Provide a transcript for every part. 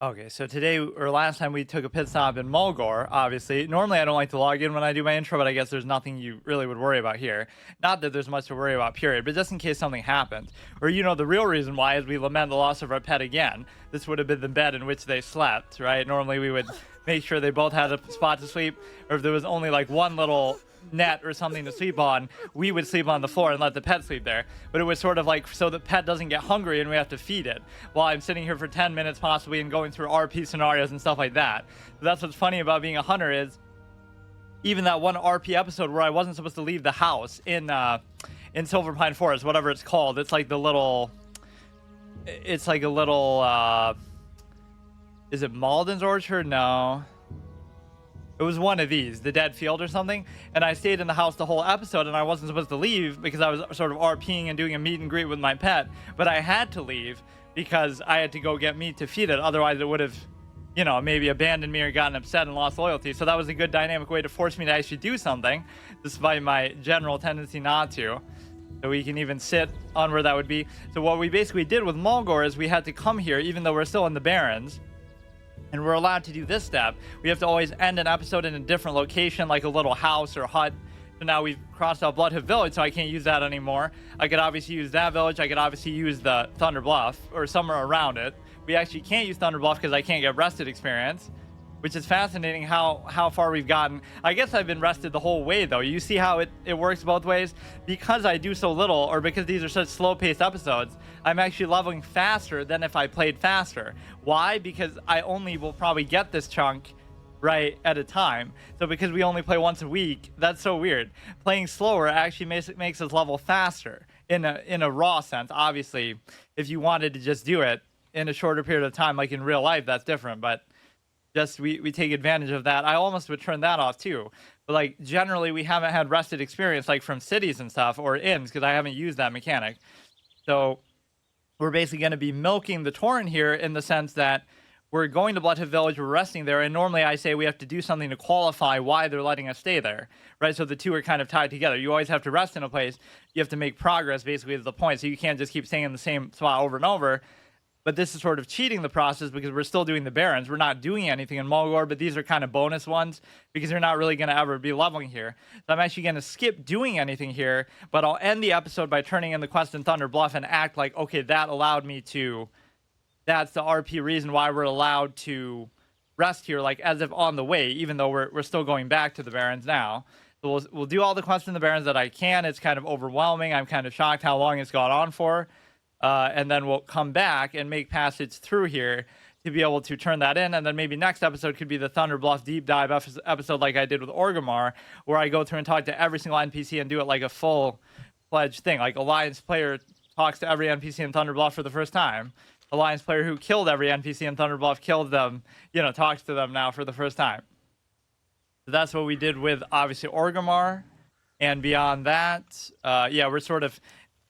Okay, so today or last time we took a pit stop in Mulgore, obviously. Normally I don't like to log in when I do my intro, but I guess there's nothing you really would worry about here. Not that there's much to worry about, period, but just in case something happens. Or, the real reason why is we lament the loss of our pet again. This would have been the bed in which they slept, right? Normally we would make sure they both had a spot to sleep, or if there was only like one little net or something to sleep on, we would sleep on the floor and let the pet sleep there. But it was sort of like so the pet doesn't get hungry and we have to feed it while I'm sitting here for 10 minutes possibly and going through RP scenarios and stuff like that. So that's what's funny about being a hunter is even that one RP episode where I wasn't supposed to leave the house in Silver Pine Forest, whatever it's called. It's like a little is it Malden's Orchard? No. It was one of these, the dead field or something, and I stayed in the house the whole episode, and I wasn't supposed to leave because I was sort of RPing and doing a meet and greet with my pet, but I had to leave because I had to go get meat to feed it. Otherwise, it would have, maybe abandoned me or gotten upset and lost loyalty. So that was a good dynamic way to force me to actually do something, despite my general tendency not to. So we can even sit on where that would be. So what we basically did with Mulgore is we had to come here, even though we're still in the Barrens, and we're allowed to do this step. We have to always end an episode in a different location, like a little house or hut. So now we've crossed out Bloodhood Village, so I can't use that anymore. I could obviously use that village. I could obviously use the Thunder Bluff or somewhere around it. We actually can't use Thunder Bluff because I can't get rested experience, which is fascinating how far we've gotten. I guess I've been rested the whole way, though. You see how it works both ways? Because I do so little, or because these are such slow-paced episodes, I'm actually leveling faster than if I played faster. Why? Because I only will probably get this chunk right at a time. So because we only play once a week, that's so weird. Playing slower actually makes us level faster in a raw sense. Obviously, if you wanted to just do it in a shorter period of time, like in real life, that's different, but just we take advantage of that. I almost would turn that off too, but like generally we haven't had rested experience like from cities and stuff or inns because I haven't used that mechanic. So we're basically going to be milking the torrent here in the sense that we're going to Bloodhood Village, we're resting there, and normally I say we have to do something to qualify why they're letting us stay there, right? So the two are kind of tied together. You always have to rest in a place. You have to make progress basically is the point. So you can't just keep staying in the same spot over and over. But this is sort of cheating the process because we're still doing the Barrens. We're not doing anything in Mulgore, but these are kind of bonus ones because you're not really going to ever be leveling here. So I'm actually going to skip doing anything here, but I'll end the episode by turning in the quest in Thunder Bluff and act like, okay, that allowed me to... That's the RP reason why we're allowed to rest here, like as if on the way, even though we're still going back to the Barrens now. So we'll do all the quests in the Barrens that I can. It's kind of overwhelming. I'm kind of shocked how long it's gone on for. And then we'll come back and make passage through here to be able to turn that in. And then maybe next episode could be the Thunder Bluff deep dive episode like I did with Orgrimmar, where I go through and talk to every single NPC and do it like a full-fledged thing. Like Alliance player talks to every NPC in Thunder Bluff for the first time. Alliance player who killed every NPC in Thunder Bluff, killed them, talks to them now for the first time. So that's what we did with, obviously, Orgrimmar. And beyond that, we're sort of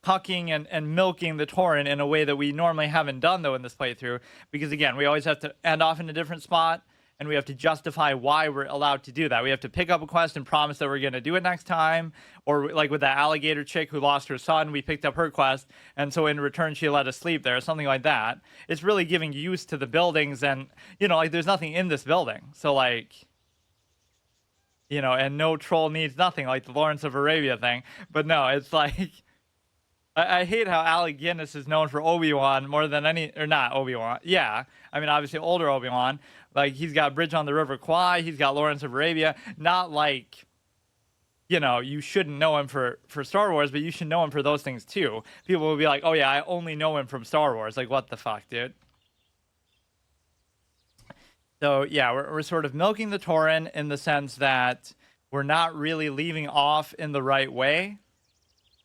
hucking and milking the torrent in a way that we normally haven't done, though, in this playthrough. Because, again, we always have to end off in a different spot, and we have to justify why we're allowed to do that. We have to pick up a quest and promise that we're going to do it next time. Or, like with that alligator chick who lost her son, we picked up her quest, and so in return, she let us sleep there, something like that. It's really giving use to the buildings, and, there's nothing in this building. So, and no troll needs nothing, like the Lawrence of Arabia thing. But no, it's like... I hate how Alec Guinness is known for Obi-Wan more than or not Obi-Wan. Yeah, I mean, obviously older Obi-Wan. Like, he's got Bridge on the River Kwai, he's got Lawrence of Arabia. Not like, you shouldn't know him for Star Wars, but you should know him for those things too. People will be like, oh yeah, I only know him from Star Wars. Like, what the fuck, dude? So, yeah, we're sort of milking the torrent in the sense that we're not really leaving off in the right way.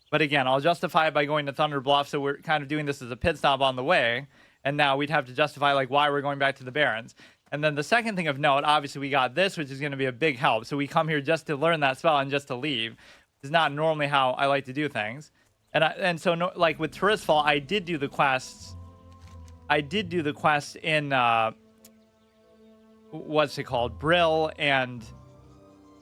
But again, I'll justify it by going to Thunder Bluff, so we're kind of doing this as a pit stop on the way. And now we'd have to justify like why we're going back to the Barrens. And then the second thing of note, obviously we got this, which is going to be a big help. So we come here just to learn that spell and just to leave. It's not normally how I like to do things. And so like with Tirisfal, I did do the quests. I did do the quest in what's it called? Brill and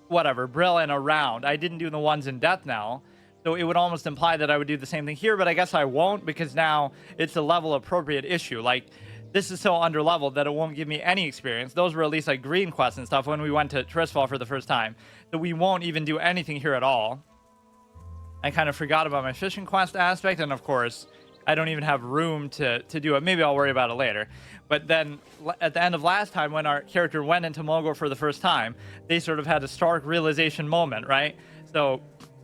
whatever, Brill and around. I didn't do the ones in Death Knell. So it would almost imply that I would do the same thing here, but I guess I won't because now it's a level appropriate issue. Like this is so underleveled that it won't give me any experience. Those were at least like green quests and stuff when we went to Tristfall for the first time. So we won't even do anything here at all. I kind of forgot about my fishing quest aspect, and of course, I don't even have room to do it. Maybe I'll worry about it later. But then at the end of last time, when our character went into Mulgore for the first time, they sort of had a stark realization moment, right? So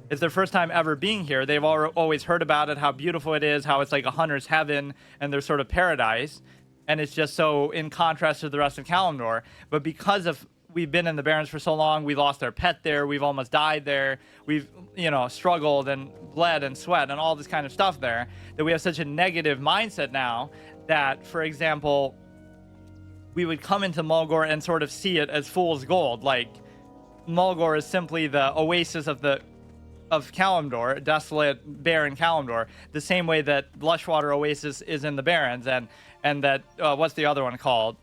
it's their first time ever being here. They've always heard about it, how beautiful it is, how it's like a hunter's heaven and their sort of paradise. And it's just so in contrast to the rest of Kalimdor. But because of we've been in the Barrens for so long, we lost our pet there, we've almost died there, we've, struggled and bled and sweat and all this kind of stuff there, that we have such a negative mindset now that, for example, we would come into Mulgore and sort of see it as fool's gold. Like, Mulgore is simply the oasis of Kalimdor, desolate, barren Kalimdor, the same way that Blushwater Oasis is in the Barrens, and that, what's the other one called?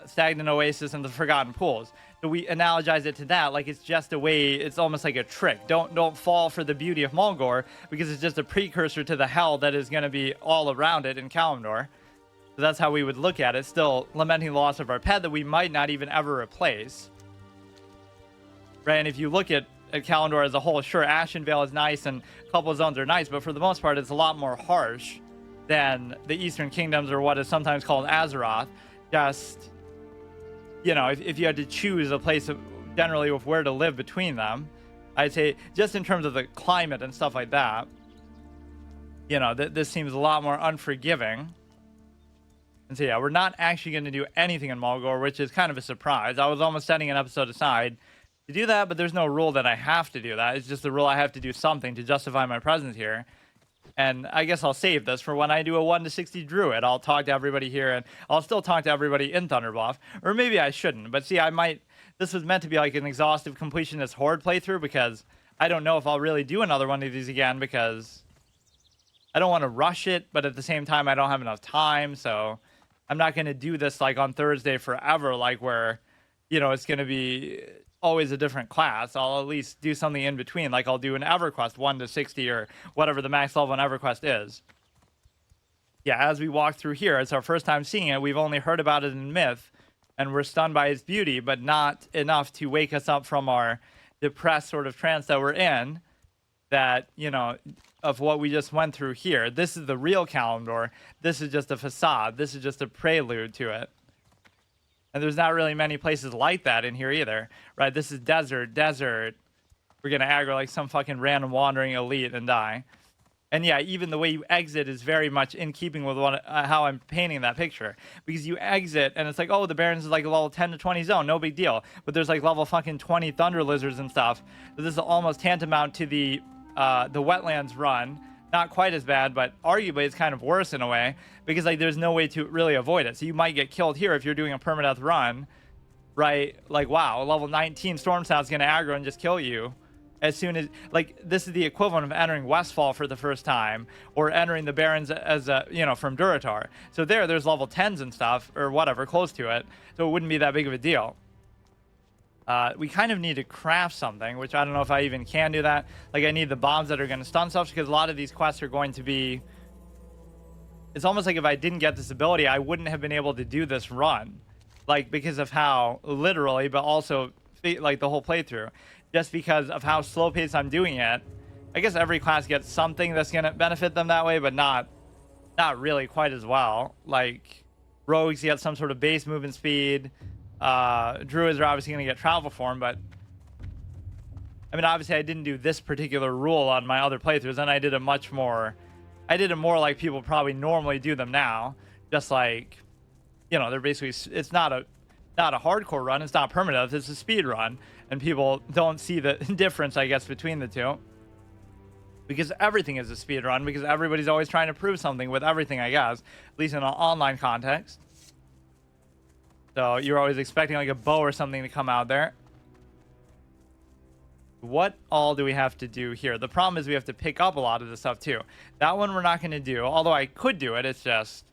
Stagnant Oasis and the Forgotten Pools. So we analogize it to that, like it's just a way, it's almost like a trick. Don't fall for the beauty of Mulgore, because it's just a precursor to the hell that is going to be all around it in Kalimdor. So that's how we would look at it, still lamenting the loss of our pet that we might not even ever replace. Right, and if you look at Kalimdor as a whole, sure, Ashenvale is nice and a couple of zones are nice, but for the most part, it's a lot more harsh than the Eastern Kingdoms, or what is sometimes called Azeroth. Just, if you had to choose a place generally with where to live between them, I'd say just in terms of the climate and stuff like that, this seems a lot more unforgiving. And so yeah, we're not actually going to do anything in Mulgore, which is kind of a surprise. I was almost setting an episode aside to do that, but there's no rule that I have to do that. It's just the rule I have to do something to justify my presence here. And I guess I'll save this for when I do a 1 to 60 druid. I'll talk to everybody here, and I'll still talk to everybody in Thunderbuff. Or maybe I shouldn't. But see, this was meant to be like an exhaustive completionist horde playthrough, because I don't know if I'll really do another one of these again, because I don't want to rush it, but at the same time, I don't have enough time. So I'm not going to do this like on Thursday forever, like where, it's going to be always a different class. I'll at least do something in between, like I'll do an EverQuest 1 to 60 or whatever the max level in EverQuest is. Yeah, as we walk through here, it's our first time seeing it. We've only heard about it in myth, and we're stunned by its beauty, but not enough to wake us up from our depressed sort of trance that we're in, that, of what we just went through here. This is the real Kalimdor. This is just a facade. This is just a prelude to it. And there's not really many places like that in here either, right? This is desert. We're going to aggro like some fucking random wandering elite and die. And yeah, even the way you exit is very much in keeping with how I'm painting that picture. Because you exit and it's like, oh, the Barrens is like a level 10 to 20 zone, no big deal. But there's like level fucking 20 thunder lizards and stuff. So this is almost tantamount to the wetlands run. Not quite as bad, but arguably it's kind of worse in a way, because like there's no way to really avoid it. So you might get killed here if you're doing a permadeath run, right? Like, wow, level 19 Storm Sound's gonna aggro and just kill you as soon as, like, this is the equivalent of entering Westfall for the first time, or entering the Barrens as a, from Duratar. So there's level 10s and stuff, or whatever, close to it. So it wouldn't be that big of a deal. We kind of need to craft something, which I don't know if I even can do that. Like, I need the bombs that are going to stun stuff, because a lot of these quests are going to be... It's almost like if I didn't get this ability, I wouldn't have been able to do this run. Like, because of how, literally, but also, like, the whole playthrough. Just because of how slow-paced I'm doing it. I guess every class gets something that's going to benefit them that way, but not really quite as well. Like, rogues get some sort of base movement speed. Druids are obviously going to get travel form, but I mean, obviously I didn't do this particular rule on my other playthroughs, and I did it more like people probably normally do them now. Just like, they're basically, it's not a hardcore run, it's not permadeath, it's a speed run, and people don't see the difference, I guess, between the two. Because everything is a speed run, because everybody's always trying to prove something with everything, I guess, at least in an online context. So you're always expecting like a bow or something to come out there. What all do we have to do here? The problem is we have to pick up a lot of this stuff too. That one we're not going to do, although I could do it. It's just...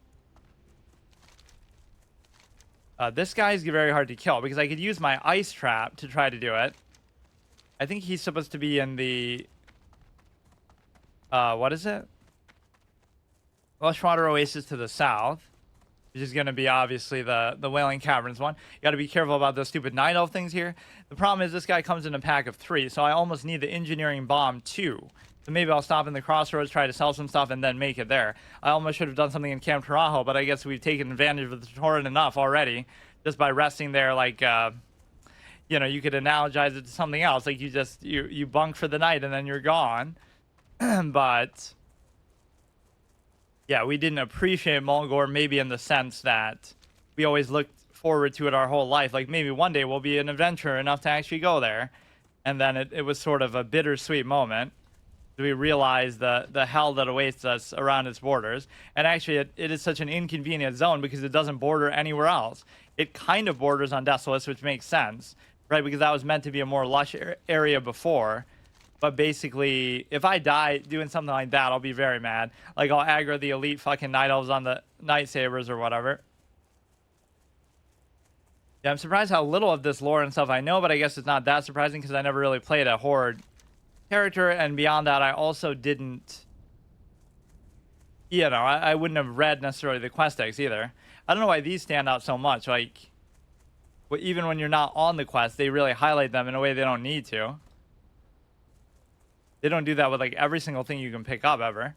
this guy's very hard to kill, because I could use my ice trap to try to do it. I think he's supposed to be in the... what is it? Blushwater Oasis to the south. which is going to be obviously the Wailing Caverns one. You got to be careful about those stupid night elf things here. The problem is this guy comes in a pack of 3, so I almost need the engineering bomb too. So maybe I'll stop in the crossroads, try to sell some stuff, and then make it there. I almost should have done something in Camp Tarajo, but I guess we've taken advantage of the torrent enough already, just by resting there. Like, you know, you could analogize it to something else. Like you bunk for the night and then you're gone. But yeah, we didn't appreciate Mulgore maybe in the sense that we always looked forward to it our whole life. Like maybe one day we'll be an adventurer enough to actually go there. And then it was sort of a bittersweet moment. We realize the hell that awaits us around its borders. And actually, it is such an inconvenient zone because it doesn't border anywhere else. It kind of borders on Desolate, which makes sense, right? Because that was meant to be a more lush area before. But basically, if I die doing something like that, I'll be very mad. Like, I'll aggro the elite fucking Night Elves on the Night Sabers or whatever. Yeah, I'm surprised how little of this lore and stuff I know, but I guess it's not that surprising because I never really played a Horde character, and beyond that, I also didn't, you know, I wouldn't have read necessarily the quest decks either. I don't know why these stand out so much. Like, even when you're not on the quest, they really highlight them in a way they don't need to. They don't do that with like every single thing you can pick up ever.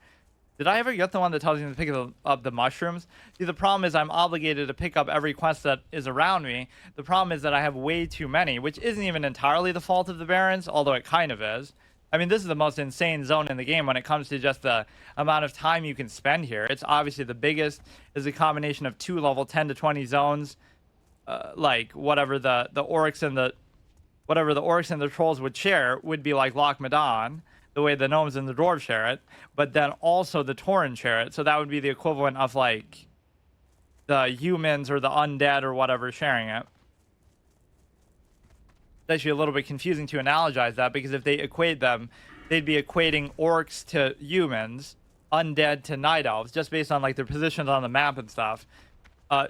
Did I ever get the one that tells you to pick up the mushrooms? See, the problem is I'm obligated to pick up every quest that is around me. The problem is that I have way too many, which isn't even entirely the fault of the Barrens, although it kind of is. I mean, this is the most insane zone in the game when it comes to just the amount of time you can spend here. It's obviously the biggest is a combination of 2 level 10 to 20 zones, like whatever the orcs and the trolls would share would be like Loch Madan, the way the gnomes and the dwarves share it, but then also the Tauren share it. So that would be the equivalent of like the humans or the undead or whatever sharing it. It's actually a little bit confusing to analogize that, because if they equate them, they'd be equating orcs to humans, undead to night elves, just based on like their positions on the map and stuff.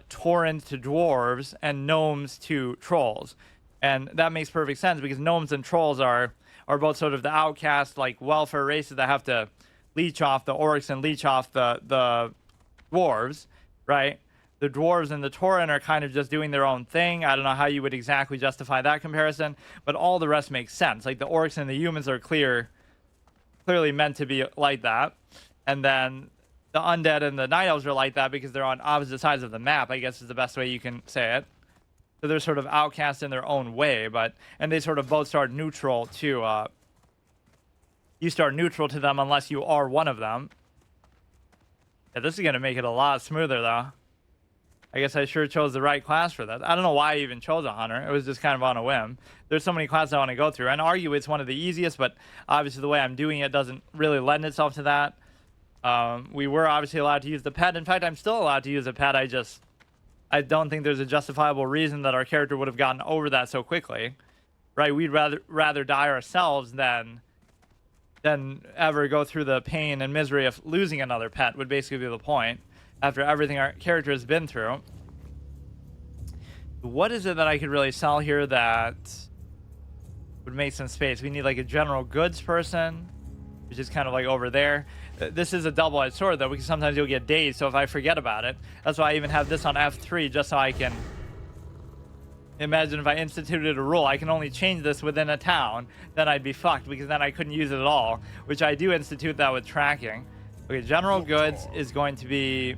Taurens to dwarves, and gnomes to trolls. And that makes perfect sense because gnomes and trolls are both sort of the outcast, like welfare races that have to leech off the orcs and leech off the dwarves, right? The dwarves and the Tauren are kind of just doing their own thing. I don't know how you would exactly justify that comparison, but all the rest makes sense. Like the orcs and the humans are clearly meant to be like that. And then the undead and the night elves are like that because they're on opposite sides of the map, I guess is the best way you can say it. So they're sort of outcast in their own way, and they sort of both start neutral to, you start neutral to them unless you are one of them. Yeah, this is going to make it a lot smoother though. I guess I sure chose the right class for that. I don't know why I even chose a hunter. It was just kind of on a whim. There's so many classes I want to go through, and argue it's one of the easiest, but obviously the way I'm doing it doesn't really lend itself to that. We were obviously allowed to use the pet. In fact, I'm still allowed to use a pet. I don't think there's a justifiable reason that our character would have gotten over that so quickly, right? We'd rather die ourselves than ever go through the pain and misery of losing another pet, would basically be the point, after everything our character has been through. What is it that I could really sell here that would make some space? We need like a general goods person, which is kind of like over there. This is a double-edged sword though, because sometimes you'll get dazed, so if I forget about it, that's why I even have this on F3, just so I can imagine if I instituted a rule, I can only change this within a town, then I'd be fucked, because then I couldn't use it at all, which I do institute that with tracking. Okay, general goods is going to be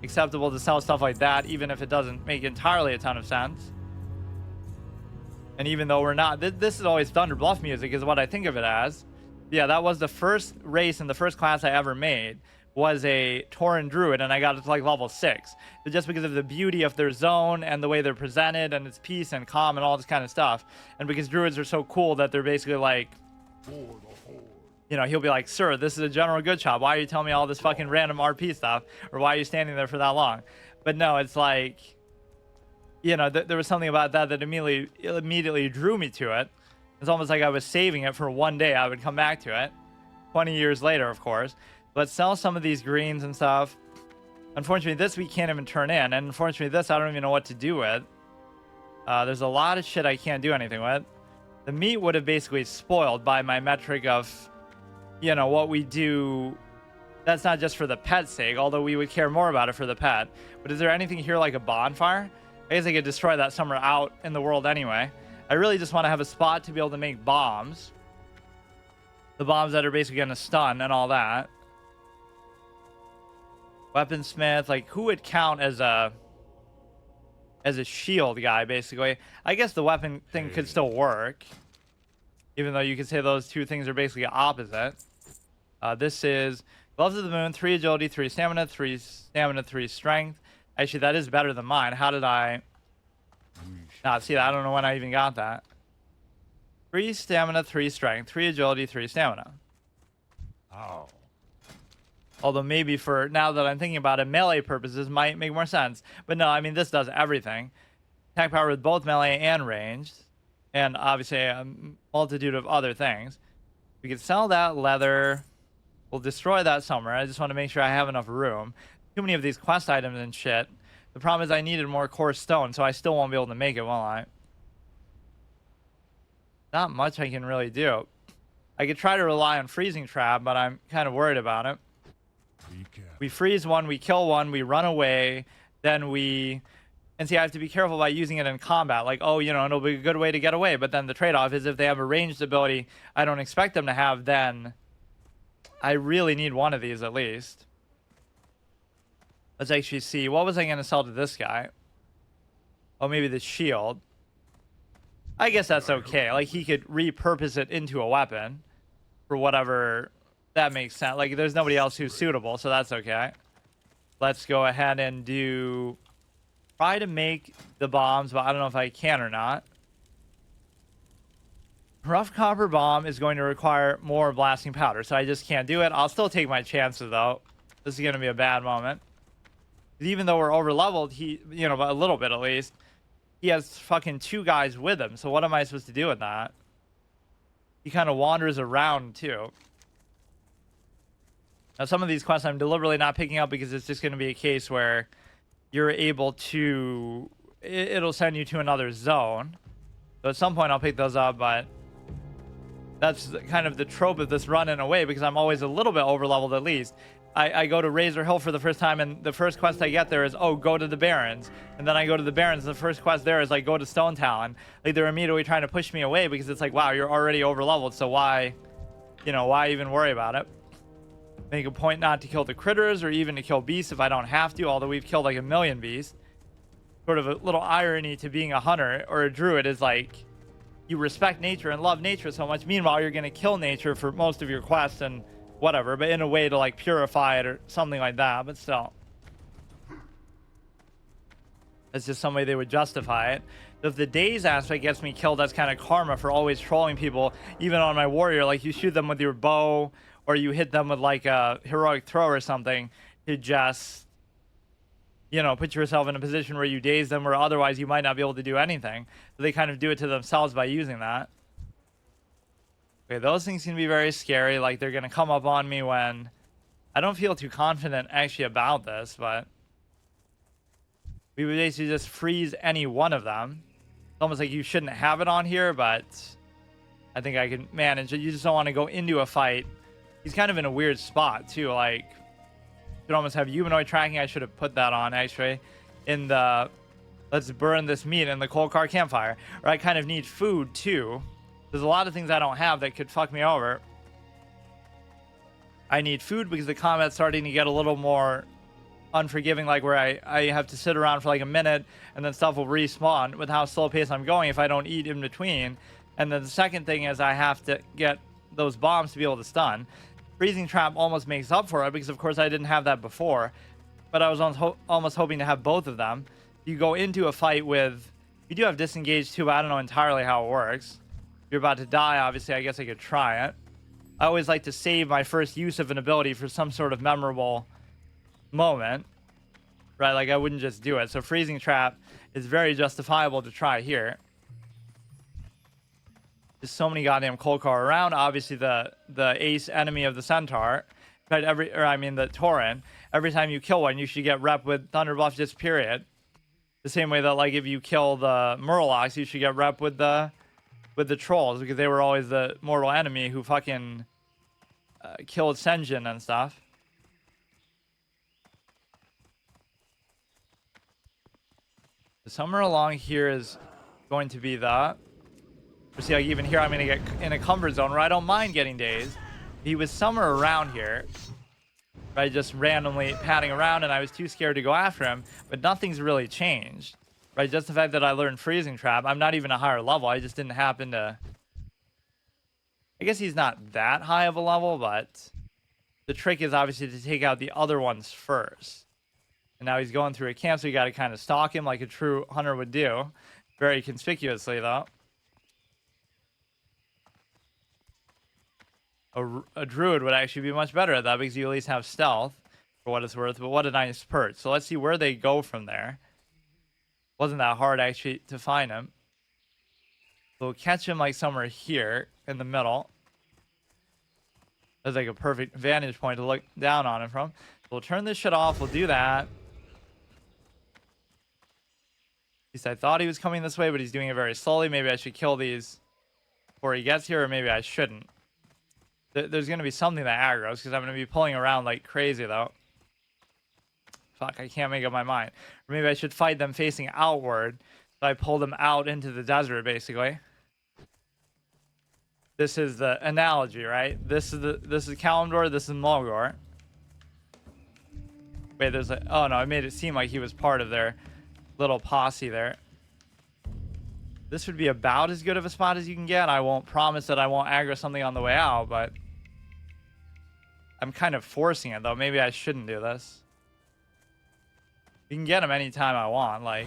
acceptable to sell stuff like that, even if it doesn't make entirely a ton of sense. And even though we're not, this is always Thunder Bluff music is what I think of it as. Yeah, that was the first race and the first class I ever made was a Tauren Druid, and I got it to like level 6. But just because of the beauty of their zone and the way they're presented and its peace and calm and all this kind of stuff. And because Druids are so cool that they're basically like, you know, he'll be like, sir, this is a general good shop. Why are you telling me all this fucking random RP stuff? Or why are you standing there for that long? But no, it's like, you know, there was something about that immediately drew me to it. It's almost like I was saving it for one day. I would come back to it 20 years later, of course. Let's sell some of these greens and stuff. Unfortunately, this we can't even turn in. And unfortunately, this I don't even know what to do with. There's a lot of shit I can't do anything with. The meat would have basically spoiled by my metric of, you know, what we do that's not just for the pet's sake, although we would care more about it for the pet. But is there anything here like a bonfire? I guess I could destroy that somewhere out in the world anyway. I really just want to have a spot to be able to make bombs. The bombs that are basically going to stun and all that. Weaponsmith, like who would count as a shield guy, basically? I guess the weapon thing could still work. Even though you could say those two things are basically opposite. This is Gloves of the Moon, 3 agility, 3 stamina, 3 stamina, 3 strength. Actually, that is better than mine. How did I not see that? I don't know when I even got that. 3 stamina, 3 strength, 3 agility, 3 stamina. Oh. Although maybe for, now that I'm thinking about it, melee purposes might make more sense. But no, I mean, this does everything. Attack power with both melee and ranged. And obviously a multitude of other things. We could sell that leather. We'll destroy that somewhere. I just want to make sure I have enough room. Too many of these quest items and shit. The problem is I needed more coarse stone, so I still won't be able to make it, will I? Not much I can really do. I could try to rely on freezing trap, but I'm kind of worried about it. We freeze one, we kill one, we run away, then we... And see, I have to be careful by using it in combat. Like, oh, you know, it'll be a good way to get away. But then the trade-off is if they have a ranged ability I don't expect them to have, then I really need one of these at least. Let's actually see. What was I going to sell to this guy? Oh, maybe the shield. I guess that's okay. Like, he could repurpose it into a weapon for whatever... That makes sense. Like, there's nobody else who's suitable, so that's okay. Let's go ahead and do... Try to make the bombs, but I don't know if I can or not. Rough copper bomb is going to require more blasting powder, so I just can't do it. I'll still take my chances, though. This is going to be a bad moment. Even though we're over-leveled, he, you know, a little bit at least, he has fucking 2 guys with him, so what am I supposed to do with that? He kind of wanders around, too. Now, some of these quests I'm deliberately not picking up because it's just going to be a case where you're able to... It'll send you to another zone. So at some point I'll pick those up, but that's kind of the trope of this run in a way because I'm always a little bit over-leveled at least. I go to Razor Hill for the first time, and the first quest I get there is, oh, go to the Barrens. And then I go to the Barrens, and the first quest there is, like, go to Stone Talon. Like, they're immediately trying to push me away because it's like, wow, you're already over-leveled, so why, you know, why even worry about it? Make a point not to kill the critters or even to kill beasts if I don't have to, although we've killed like 1 million beasts. Sort of a little irony to being a hunter or a druid is like, you respect nature and love nature so much. Meanwhile, you're going to kill nature for most of your quests and whatever, but in a way to like purify it or something like that, but still. That's just some way they would justify it. If the days aspect gets me killed, that's kind of karma for always trolling people, even on my warrior. Like, you shoot them with your bow, or you hit them with like a heroic throw or something to just, you know, put yourself in a position where you daze them, or otherwise you might not be able to do anything. So they kind of do it to themselves by using that. Okay, those things can be very scary. Like, they're going to come up on me when... I don't feel too confident actually about this, but... We would basically just freeze any one of them. It's almost like you shouldn't have it on here, but... I think I can manage it. You just don't want to go into a fight. He's kind of in a weird spot, too. Like, you could almost have humanoid tracking. I should have put that on, actually. In the... Let's burn this meat in the coal car campfire. Or I kind of need food, too. There's a lot of things I don't have that could fuck me over. I need food because the combat's starting to get a little more unforgiving, like where I have to sit around for like a minute and then stuff will respawn with how slow pace I'm going if I don't eat in between. And then the second thing is I have to get those bombs to be able to stun. Freezing trap almost makes up for it because of course I didn't have that before, but I was almost hoping to have both of them. You go into a fight with, you do have disengage too, but I don't know entirely how it works. If you're about to die, obviously I guess I could try it. I always like to save my first use of an ability for some sort of memorable moment, right? Like I wouldn't just do it. So freezing trap is very justifiable to try here. There's so many goddamn coal car around. Obviously the ace enemy of the centaur, right? The tauren. Every time you kill one, you should get rep with thunder buff, just period. The same way that like if you kill the murlocs, you should get rep with the trolls, because they were always the mortal enemy who fucking killed Senjin and stuff. Somewhere along here is going to be the... See, like even here, I'm going to get in a comfort zone where I don't mind getting dazed. He was somewhere around here, right? Just randomly padding around, and I was too scared to go after him. But nothing's really changed, right? Just the fact that I learned freezing trap. I'm not even a higher level. I just didn't happen to... I guess he's not that high of a level, but the trick is obviously to take out the other ones first. And now he's going through a camp, so you got to kind of stalk him like a true hunter would do. Very conspicuously, though. A druid would actually be much better at that because you at least have stealth for what it's worth. But what a nice perch. So let's see where they go from there. Wasn't that hard actually to find him. So we'll catch him like somewhere here in the middle. That's like a perfect vantage point to look down on him from. So we'll turn this shit off. We'll do that. At least I thought he was coming this way, but he's doing it very slowly. Maybe I should kill these before he gets here, or maybe I shouldn't. There's going to be something that aggroes, because I'm going to be pulling around like crazy, though. Fuck, I can't make up my mind. Or maybe I should fight them facing outward, so I pull them out into the desert, basically. This is the analogy, right? This is Kalimdor, this is Mulgore. Wait, there's a... Oh, no, I made it seem like he was part of their little posse there. This would be about as good of a spot as you can get. I won't promise that I won't aggro something on the way out, but... I'm kind of forcing it, though. Maybe I shouldn't do this. You can get him anytime I want, like...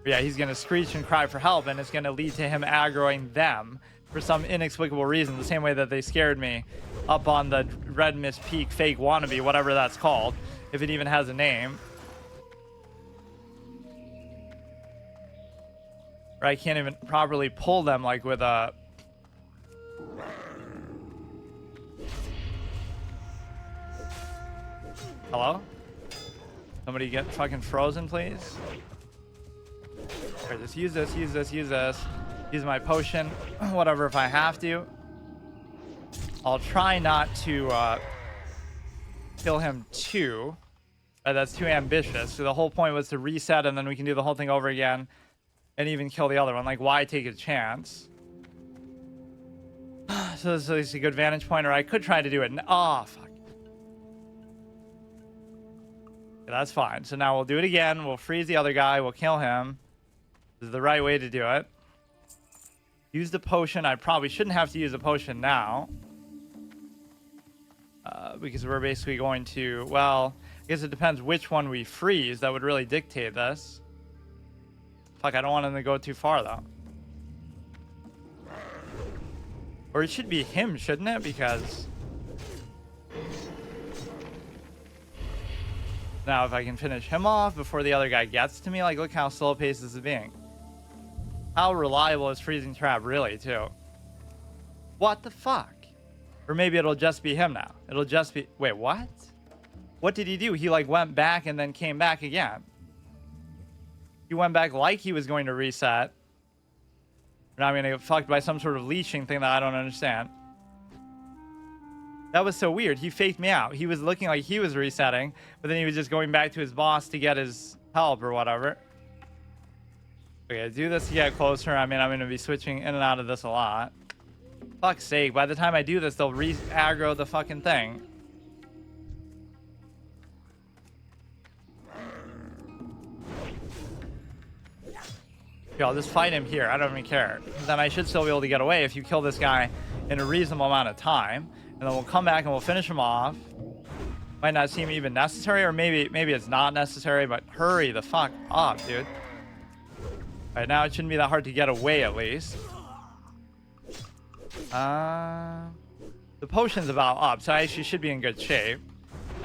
Yeah, he's going to screech and cry for help, and it's going to lead to him aggroing them for some inexplicable reason, the same way that they scared me up on the Red Mist Peak fake wannabe, whatever that's called, if it even has a name. Or I can't even properly pull them, like, with a... Hello? Somebody get fucking frozen, please? Here, just use this, use this, use this. Use my potion, whatever, if I have to. I'll try not to kill him too. That's too ambitious. So the whole point was to reset, and then we can do the whole thing over again. And even kill the other one. Like, why take a chance? So this is a good vantage point, or I could try to do it. Oh, fuck. Okay, that's fine. So now we'll do it again. We'll freeze the other guy. We'll kill him. This is the right way to do it. Use the potion. I probably shouldn't have to use the potion now. Because we're basically going to... Well, I guess it depends which one we freeze. That would really dictate this. Fuck, I don't want him to go too far, though. Or it should be him, shouldn't it? Because... Now, if I can finish him off before the other guy gets to me, like, look how slow paced this is being. How reliable is Freezing Trap, really, too? What the fuck? Or maybe it'll just be him now. It'll just be... Wait, what? What did he do? He, like, went back and then came back again. He went back like he was going to reset. Now I'm going to get fucked by some sort of leeching thing that I don't understand. That was so weird. He faked me out. He was looking like he was resetting, but then he was just going back to his boss to get his help or whatever. Okay, do this to get closer. I mean, I'm going to be switching in and out of this a lot. Fuck's sake. By the time I do this, they'll re-aggro the fucking thing. Okay, I'll just fight him here. I don't even care. Then I should still be able to get away if you kill this guy in a reasonable amount of time. And then we'll come back and we'll finish him off. Might not seem even necessary, or maybe it's not necessary, but hurry the fuck up, dude. Alright, now it shouldn't be that hard to get away, at least. The potion's about up, so I actually should be in good shape.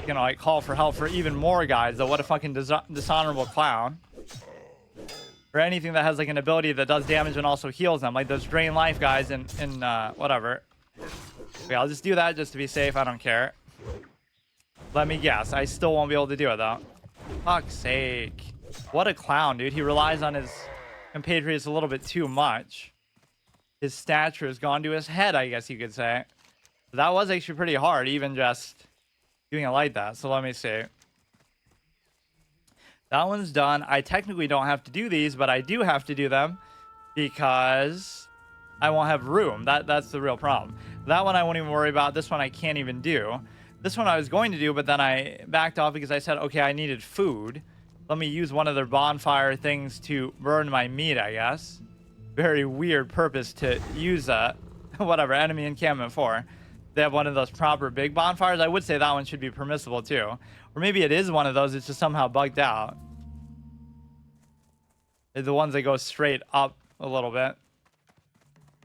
You know, like, call for help for even more guys, though. What a fucking dishonorable clown. Or anything that has, like, an ability that does damage and also heals them. Like those drain life guys in whatever. Okay, I'll just do that just to be safe. I don't care. Let me guess. I still won't be able to do it, though. Fuck's sake. What a clown, dude. He relies on his compatriots a little bit too much. His stature has gone to his head, I guess you could say. That was actually pretty hard, even just doing it like that. So let me see. That one's done. I technically don't have to do these, but I do have to do them because I won't have room. That's the real problem. That one I won't even worry about. This one I can't even do. This one I was going to do, but then I backed off because I said, okay, I needed food. Let me use one of their bonfire things to burn my meat, I guess. Very weird purpose to use whatever, enemy encampment for. They have one of those proper big bonfires. I would say that one should be permissible too. Or maybe it is one of those, it's just somehow bugged out. They're the ones that go straight up a little bit.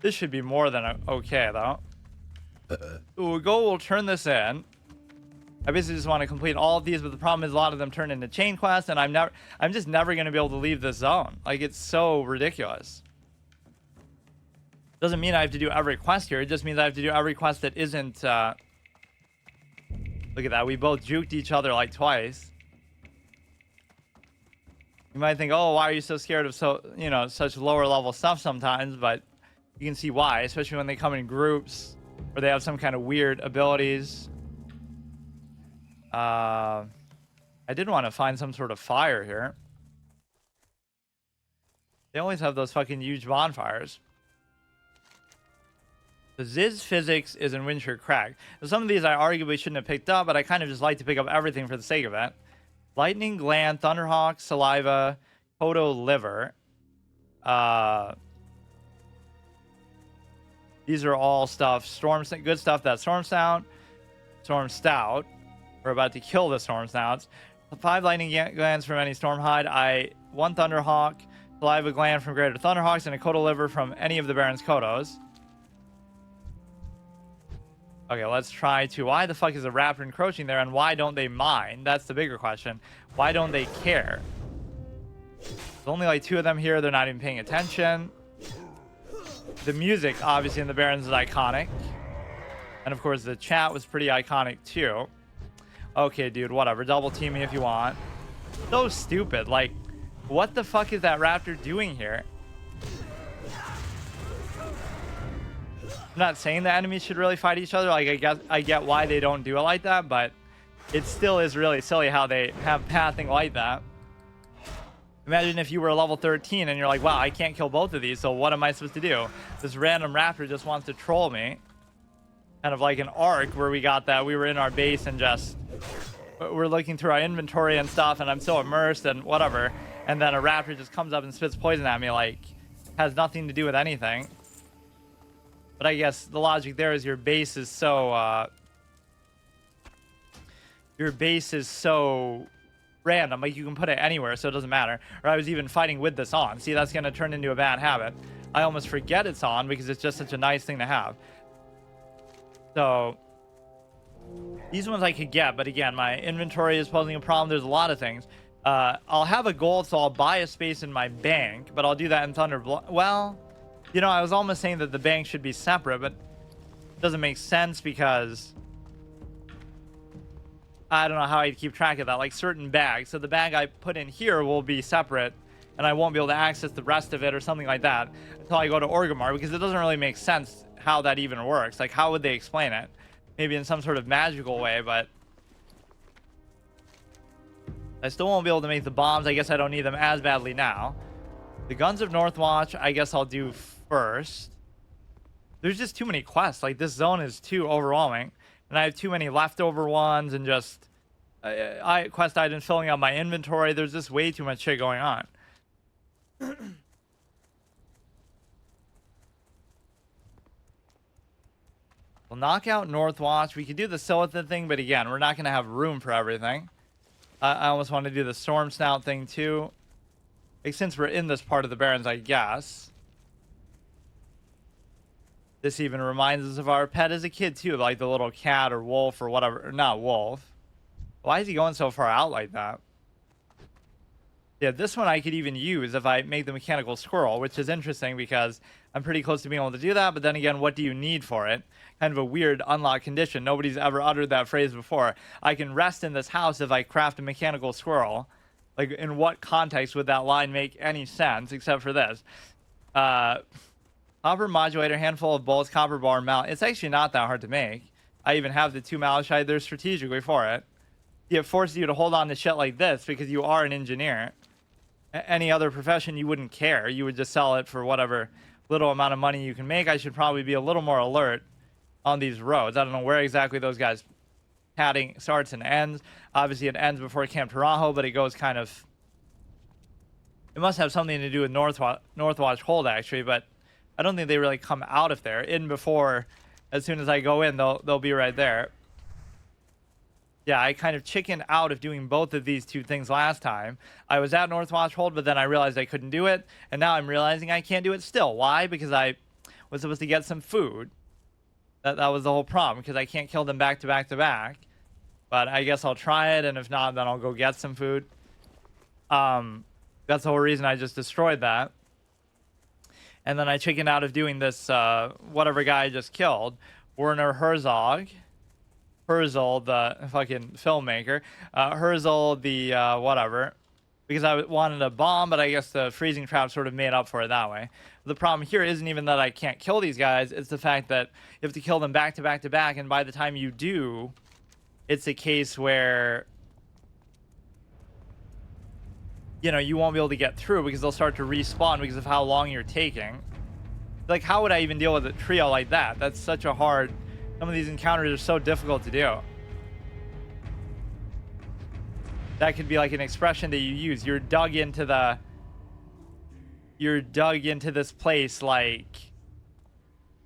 This should be more than okay though. We'll turn this in. I basically just want to complete all of these, but the problem is a lot of them turn into chain quests, and I'm just never going to be able to leave this zone. Like, it's so ridiculous. Doesn't mean I have to do every quest here. It just means I have to do every quest that isn't, look at that. We both juked each other like twice. You might think, oh, why are you so scared of such lower level stuff sometimes? But you can see why, especially when they come in groups or they have some kind of weird abilities. I did want to find some sort of fire here. They always have those fucking huge bonfires. The Ziz physics is in Winter Crag. Now, some of these I arguably shouldn't have picked up, but I kind of just like to pick up everything for the sake of it. Lightning Gland, Thunderhawk, Saliva, Kodo Liver. These are all stuff. Good stuff. That's Storm Stout. Storm Stout. We're about to kill the Storm Snouts. 5 lightning glands from any Stormhide. 1 Thunderhawk, Saliva gland from Greater Thunderhawks, and a Kodo liver from any of the Barrens Kodos. Okay, let's try to... Why the fuck is a raptor encroaching there, and why don't they mind? That's the bigger question. Why don't they care? There's only like 2 of them here. They're not even paying attention. The music, obviously, in the Barrens is iconic. And, of course, the chat was pretty iconic, too. Okay, dude, whatever. Double team me if you want. So stupid. Like, what the fuck is that raptor doing here? I'm not saying the enemies should really fight each other. Like, I get why they don't do it like that, but it still is really silly how they have pathing like that. Imagine if you were level 13 and you're like, wow, I can't kill both of these, so what am I supposed to do? This random raptor just wants to troll me. Kind of like an arc where we got that. We were in our base and just... We're looking through our inventory and stuff, and I'm so immersed and whatever. And then a raptor just comes up and spits poison at me, like, has nothing to do with anything. But I guess the logic there is your base is so... your base is so random. Like, you can put it anywhere, so it doesn't matter. Or I was even fighting with this on. See, that's going to turn into a bad habit. I almost forget it's on because it's just such a nice thing to have. So, these ones I could get, but again, my inventory is posing a problem. There's a lot of things. I'll have a gold, so I'll buy a space in my bank, but I'll do that in Well, you know, I was almost saying that the bank should be separate, but it doesn't make sense because I don't know how I'd keep track of that. Like certain bags. So the bag I put in here will be separate, and I won't be able to access the rest of it or something like that until I go to Orgrimmar, because it doesn't really make sense how that even works. Like, how would they explain it? Maybe in some sort of magical way, but I still won't be able to make the bombs. I guess I don't need them as badly now. The Guns of Northwatch, I guess I'll do first. There's just too many quests. Like, this zone is too overwhelming, and I have too many leftover ones and just quest items filling out my inventory. There's just way too much shit going on. We'll knock out Northwatch. We could do the Silitha thing, but again, we're not going to have room for everything. I almost want to do the Storm Snout thing too. Like, since we're in this part of the Barrens, I guess. This even reminds us of our pet as a kid too, like the little cat or wolf or whatever. Or not wolf. Why is he going so far out like that? Yeah, this one I could even use if I make the mechanical squirrel, which is interesting because I'm pretty close to being able to do that. But then again, what do you need for it? Kind of a weird unlock condition. Nobody's ever uttered that phrase before. I can rest in this house if I craft a mechanical squirrel. Like, in what context would that line make any sense except for this? Copper modulator, handful of bolts, copper bar, mallet. It's actually not that hard to make. I even have the 2 malachite there strategically for it. it forces you to hold on to shit like this because you are an engineer. Any other profession, you wouldn't care. You would just sell it for whatever little amount of money you can make. I should probably be a little more alert on these roads. I don't know where exactly those guys padding starts and ends. Obviously, it ends before Camp Taranjo, but it goes kind of... It must have something to do with Northwatch Hold, actually, but I don't think they really come out of there. In before, as soon as I go in, they'll be right there. Yeah, I kind of chickened out of doing both of these two things last time. I was at Northwatch Hold, but then I realized I couldn't do it, and now I'm realizing I can't do it still. Why? Because I was supposed to get some food. That was the whole problem, because I can't kill them back to back to back. But I guess I'll try it, and if not, then I'll go get some food. That's the whole reason I just destroyed that. And then I chickened out of doing this, whatever guy I just killed. Werner Herzog. Herzl, the fucking filmmaker. Herzl, the whatever. Because I wanted a bomb, but I guess the freezing trap sort of made up for it that way. The problem here isn't even that I can't kill these guys. It's the fact that you have to kill them back to back to back. And by the time you do, it's a case where... you know, you won't be able to get through because they'll start to respawn because of how long you're taking. Like, how would I even deal with a trio like that? That's such a hard... Some of these encounters are so difficult to do. That could be like an expression that you use. You're dug into this place like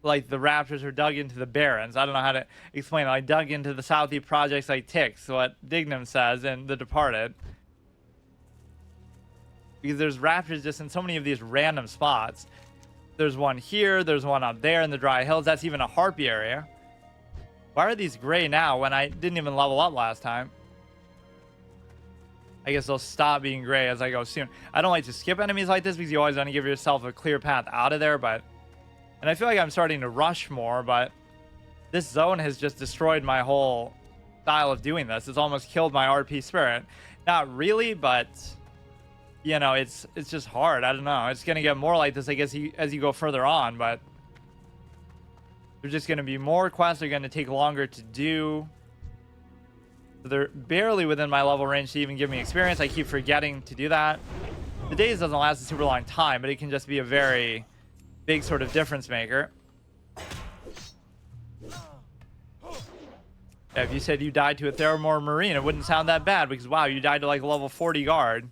the Raptors are dug into the Barrens. I don't know how to explain it. I dug into the Southie projects like ticks, what Dignam says in The Departed. Because there's raptors just in so many of these random spots. There's one here, there's one up there in the dry hills. That's even a harpy area. Why are these gray now when I didn't even level up last time? I guess they'll stop being gray as I go soon. I don't like to skip enemies like this because you always want to give yourself a clear path out of there, but... And I feel like I'm starting to rush more, but... This zone has just destroyed my whole style of doing this. It's almost killed my RP spirit. Not really, but... You know, it's just hard. I don't know. It's going to get more like this, I guess, as you go further on, but... There's just going to be more quests. They're going to take longer to do. They're barely within my level range to even give me experience. I keep forgetting to do that. The days doesn't last a super long time, but it can just be a very big sort of difference maker. Yeah, if you said you died to a Theramore Marine, it wouldn't sound that bad because, wow, you died to like a level 40 guard.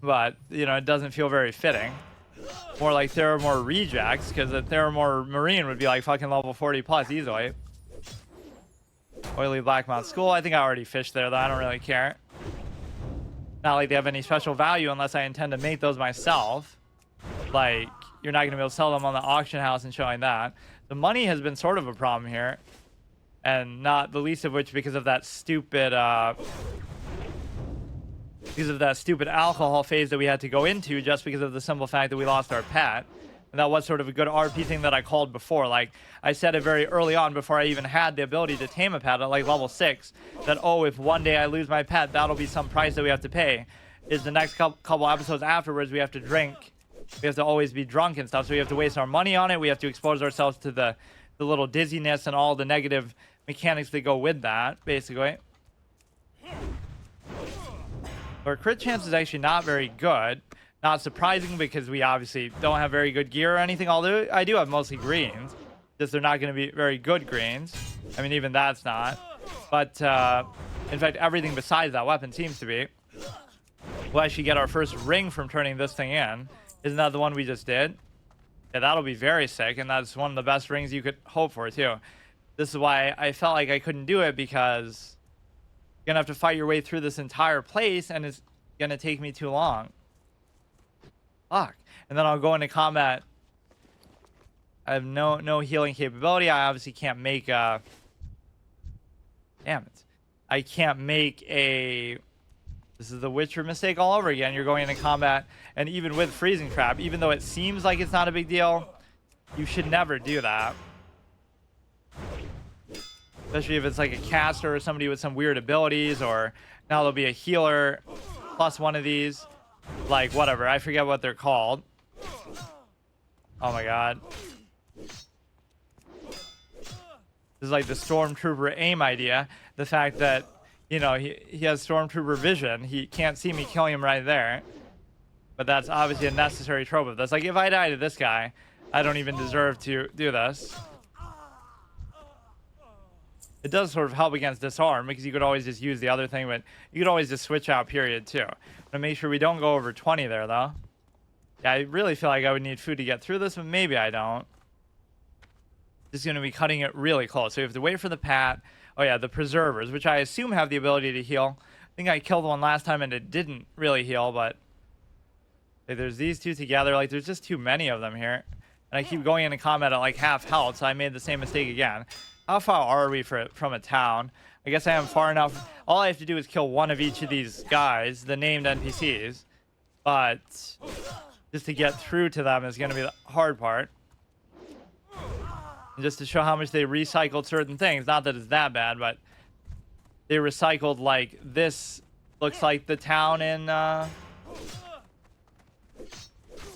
But, you know, it doesn't feel very fitting. More like Theramore rejects, because a Theramore Marine would be like fucking level 40 plus easily. Oily Blackmouth School. I think I already fished there, though. I don't really care. Not like they have any special value unless I intend to make those myself. Like, you're not going to be able to sell them on the auction house and showing that. The money has been sort of a problem here. And not the least of which because of that stupid... because of that stupid alcohol phase that we had to go into just because of the simple fact that we lost our pet. And that was sort of a good RP thing that I called before. Like, I said it very early on before I even had the ability to tame a pet at like level 6. That, oh, if one day I lose my pet, that'll be some price that we have to pay. Is the next couple episodes afterwards, we have to drink. We have to always be drunk and stuff. So we have to waste our money on it. We have to expose ourselves to the little dizziness and all the negative mechanics that go with that, basically. Our crit chance is actually not very good. Not surprising because we obviously don't have very good gear or anything. Although I do have mostly greens. Just they're not going to be very good greens. I mean, even that's not. But, in fact, everything besides that weapon seems to be. We'll actually get our first ring from turning this thing in. Isn't that the one we just did? Yeah, that'll be very sick. And that's one of the best rings you could hope for, too. This is why I felt like I couldn't do it because... You're gonna have to fight your way through this entire place and it's gonna take me too long. Fuck. And then I'll go into combat. I have no healing capability. I obviously can't make a... Damn it. I can't make a... This is the Witcher mistake all over again. You're going into combat and even with freezing trap, even though it seems like it's not a big deal, you should never do that. Especially if it's like a caster or somebody with some weird abilities, or now there'll be a healer plus one of these. Like, whatever. I forget what they're called. Oh my god. This is like the Stormtrooper aim idea. The fact that you know, he has stormtrooper vision. He can't see me killing him right there. But that's obviously a necessary trope of this. Like, if I die to this guy, I don't even deserve to do this. It does sort of help against disarm, because you could always just use the other thing, but you could always just switch out period too. To make sure we don't go over 20 there, though. Yeah, I really feel like I would need food to get through this, but maybe I don't. Just going to be cutting it really close. So you have to wait for the pat. Oh yeah, the preservers, which I assume have the ability to heal. I think I killed one last time and it didn't really heal, but there's these two together. Like, there's just too many of them here. And I keep going into combat at like half health, so I made the same mistake again. How far are we from a town? I guess I am far enough. All I have to do is kill one of each of these guys, the named NPCs. But just to get through to them is going to be the hard part. And just to show how much they recycled certain things. Not that it's that bad, but they recycled, like, this looks like the town in,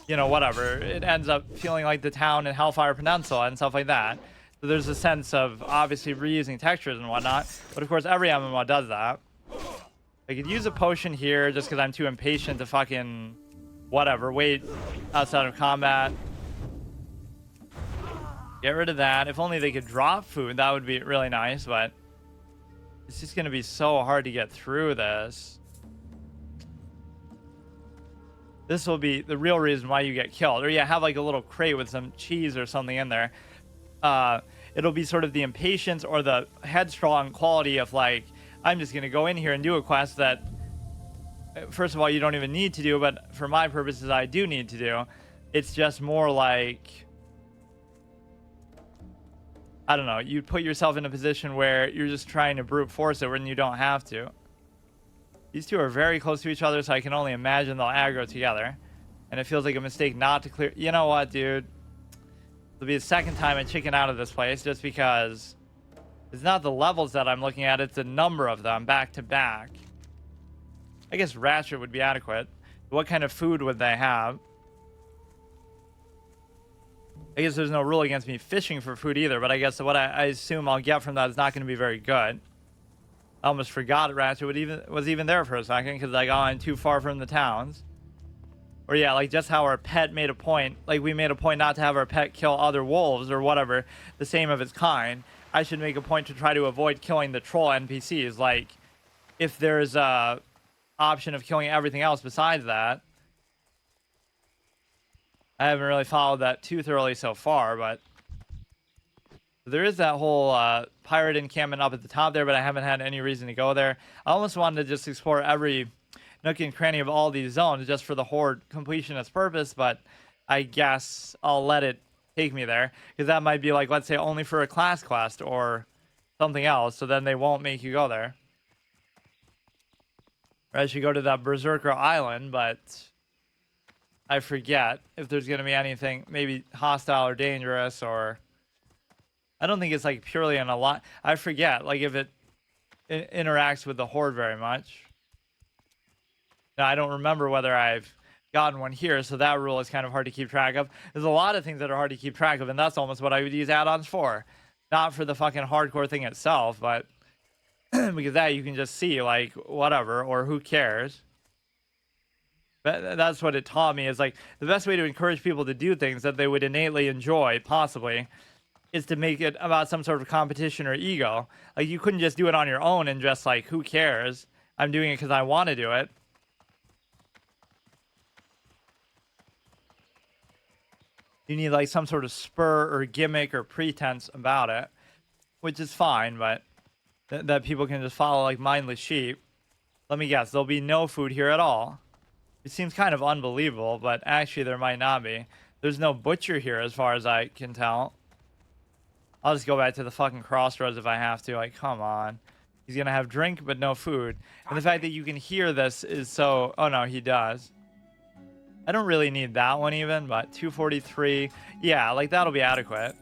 you know, whatever. It ends up feeling like the town in Hellfire Peninsula and stuff like that. So there's a sense of obviously reusing textures and whatnot. But of course, every MMO does that. I could use a potion here just because I'm too impatient to fucking whatever. Wait outside of combat. Get rid of that. If only they could drop food, that would be really nice. But it's just going to be so hard to get through this. This will be the real reason why you get killed. Or yeah, have like a little crate with some cheese or something in there. It'll be sort of the impatience or the headstrong quality of like, I'm just going to go in here and do a quest that, first of all, you don't even need to do, but for my purposes, I do need to do. It's just more like, I don't know, you put yourself in a position where you're just trying to brute force it when you don't have to. These two are very close to each other, so I can only imagine they'll aggro together. And it feels like a mistake not to clear. You know what, dude? It'll be the second time I chicken out of this place just because it's not the levels that I'm looking at, it's the number of them back to back. I guess Ratchet would be adequate. What kind of food would they have? I guess there's no rule against me fishing for food either, but I guess what I assume I'll get from that is not going to be very good. I almost forgot Ratchet was even there for a second because like, oh, I'm too far from the towns. Or yeah, like just how our pet made a point, like we made a point not to have our pet kill other wolves or whatever, the same of its kind. I should make a point to try to avoid killing the troll NPCs. Like, if there's a option of killing everything else besides that. I haven't really followed that too thoroughly so far, but there is that whole pirate encampment up at the top there, but I haven't had any reason to go there. I almost wanted to just explore every nook and cranny of all these zones just for the horde completionist purpose, but I guess I'll let it take me there, because that might be like, let's say, only for a class quest or something else, so then they won't make you go there. Or I should go to that Berserker Island, but I forget if there's going to be anything maybe hostile or dangerous, or I don't think it's like purely an alliance. I forget like if it interacts with the horde very much. Now, I don't remember whether I've gotten one here, so that rule is kind of hard to keep track of. There's a lot of things that are hard to keep track of, and that's almost what I would use add-ons for. Not for the fucking hardcore thing itself, but because that you can just see, like, whatever, or who cares. But that's what it taught me, is like, the best way to encourage people to do things that they would innately enjoy, possibly, is to make it about some sort of competition or ego. Like, you couldn't just do it on your own and just, like, who cares? I'm doing it because I want to do it. You need like some sort of spur or gimmick or pretense about it, which is fine, but that people can just follow like mindless sheep. Let me guess, there'll be no food here at all. It seems kind of unbelievable, but actually there might not be. There's no butcher here as far as I can tell. I'll just go back to the fucking crossroads if I have to. Like, come on. He's gonna have drink but no food. And the fact that you can hear this is so... Oh no, he does. I don't really need that one even, but 243. Yeah, like that'll be adequate.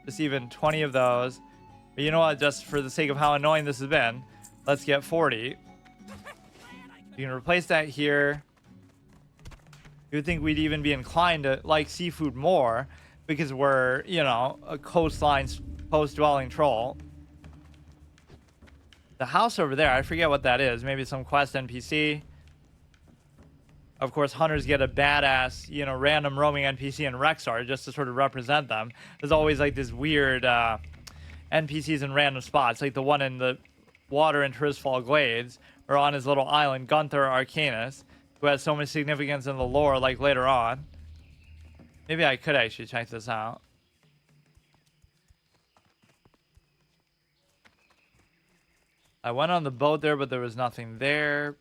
Just even 20 of those. But you know what? Just for the sake of how annoying this has been, let's get 40. You can replace that here. You would think we'd even be inclined to like seafood more because we're, you know, a coastline, coast-dwelling troll. The house over there, I forget what that is. Maybe some quest NPC. Of course, hunters get a badass, you know, random roaming NPC in Rexar just to sort of represent them. There's always like this weird NPCs in random spots, like the one in the water in Trisfall Glades, or on his little island, Gunther Arcanus, who has so much significance in the lore, like later on. Maybe I could actually check this out. I went on the boat there, but there was nothing there.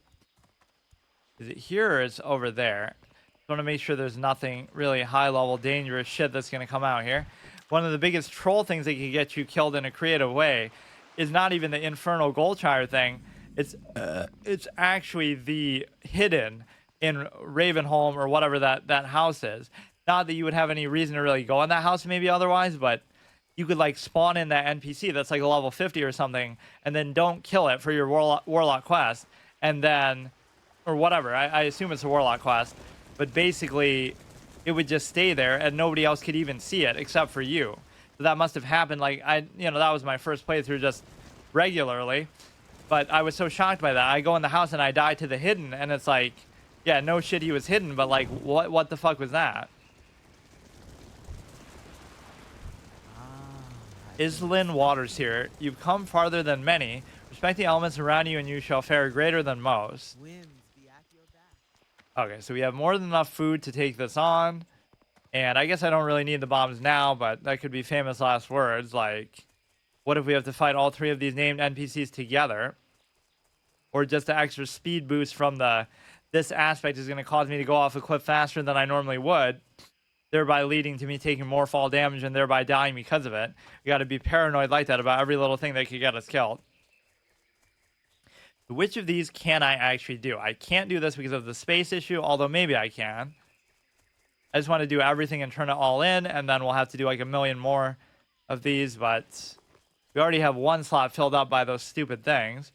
Is it here or it's over there? I want to make sure there's nothing really high-level dangerous shit that's going to come out here. One of the biggest troll things that can get you killed in a creative way is not even the Infernal Goldshire thing. It's actually the hidden in Ravenholm or whatever that house is. Not that you would have any reason to really go in that house maybe otherwise, but you could like spawn in that NPC that's like a level 50 or something, and then don't kill it for your warlock quest, and then, or whatever, I assume it's a warlock quest, but basically it would just stay there and nobody else could even see it except for you. So that must have happened, like, that was my first playthrough just regularly, but I was so shocked by that. I go in the house and I die to the hidden, and it's like, yeah, no shit, he was hidden, but like, what the fuck was that? Islin Waters here. You've come farther than many. Respect the elements around you and you shall fare greater than most. Okay, so we have more than enough food to take this on. And I guess I don't really need the bombs now, but that could be famous last words. Like, what if we have to fight all three of these named NPCs together? Or just an extra speed boost from this aspect is going to cause me to go off a cliff faster than I normally would, thereby leading to me taking more fall damage and thereby dying because of it. We got to be paranoid like that about every little thing that could get us killed. Which of these can I actually do? I can't do this because of the space issue, although maybe I can. I just want to do everything and turn it all in, and then we'll have to do like a million more of these, but we already have one slot filled up by those stupid things.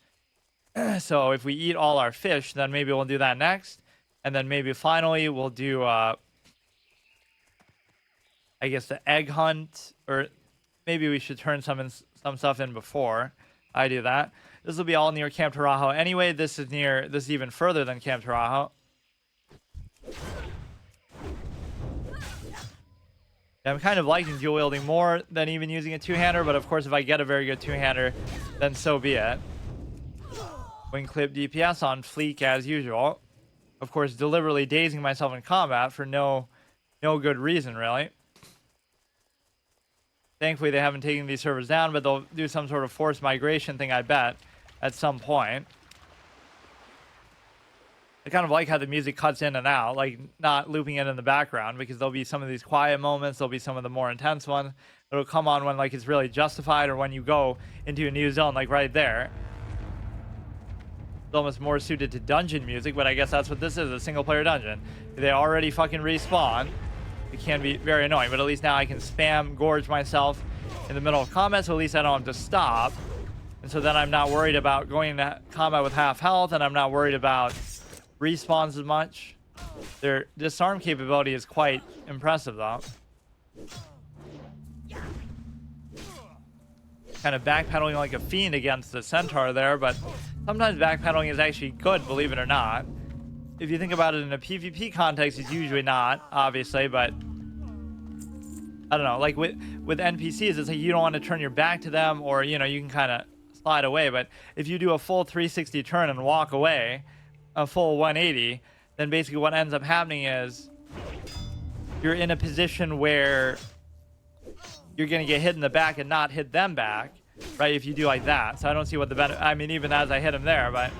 So if we eat all our fish, then maybe we'll do that next. And then maybe finally we'll do, I guess, the egg hunt, or maybe we should turn some stuff in before I do that. This will be all near Camp Tarajo. Anyway, this is even further than Camp Tarajo. I'm kind of liking dual wielding more than even using a two-hander, but of course if I get a very good two-hander, then so be it. Wing clip DPS on fleek as usual. Of course, deliberately dazing myself in combat for no good reason, really. Thankfully, they haven't taken these servers down, but they'll do some sort of forced migration thing, I bet, at some point. I kind of like how the music cuts in and out, like not looping it in the background, because there'll be some of these quiet moments, there'll be some of the more intense ones. It'll come on when like it's really justified, or when you go into a new zone, like right there. It's almost more suited to dungeon music, but I guess that's what this is, a single player dungeon. They already fucking respawn. It can be very annoying, but at least now I can spam gorge myself in the middle of combat, so at least I don't have to stop. And so then I'm not worried about going into combat with half health, and I'm not worried about respawns as much. Their disarm capability is quite impressive, though. Kind of backpedaling like a fiend against the centaur there, but sometimes backpedaling is actually good, believe it or not. If you think about it in a PvP context, it's usually not, obviously, but I don't know, like with NPCs, it's like you don't want to turn your back to them, or, you know, you can kind of slide away, but if you do a full 360 turn and walk away, a full 180, then basically what ends up happening is you're in a position where you're going to get hit in the back and not hit them back, right, if you do like that. So I don't see what the benefit, I mean, even as I hit him there, but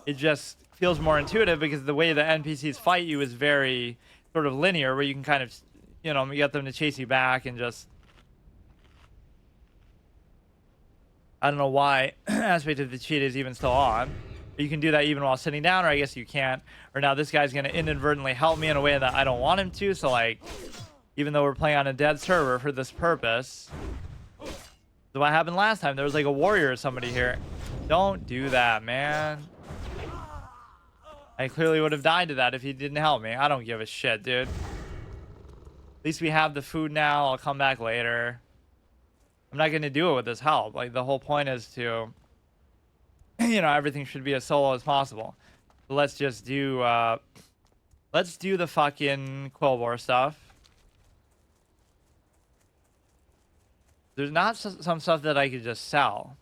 it just feels more intuitive because the way the NPCs fight you is very sort of linear, where you can kind of, you know, get them to chase you back and just, I don't know why aspect of the cheat is even still on. You can do that even while sitting down, or I guess you can't. Or now this guy's going to inadvertently help me in a way that I don't want him to, so like, even though we're playing on a dead server for this purpose. So what happened last time? There was like a warrior or somebody here. Don't do that, man. I clearly would have died to that if he didn't help me. I don't give a shit, dude. At least we have the food now. I'll come back later. I'm not going to do it with this help. Like, the whole point is to, you know, everything should be as solo as possible. So let's just do, let's do the fucking Quillbore stuff. There's not some stuff that I could just sell.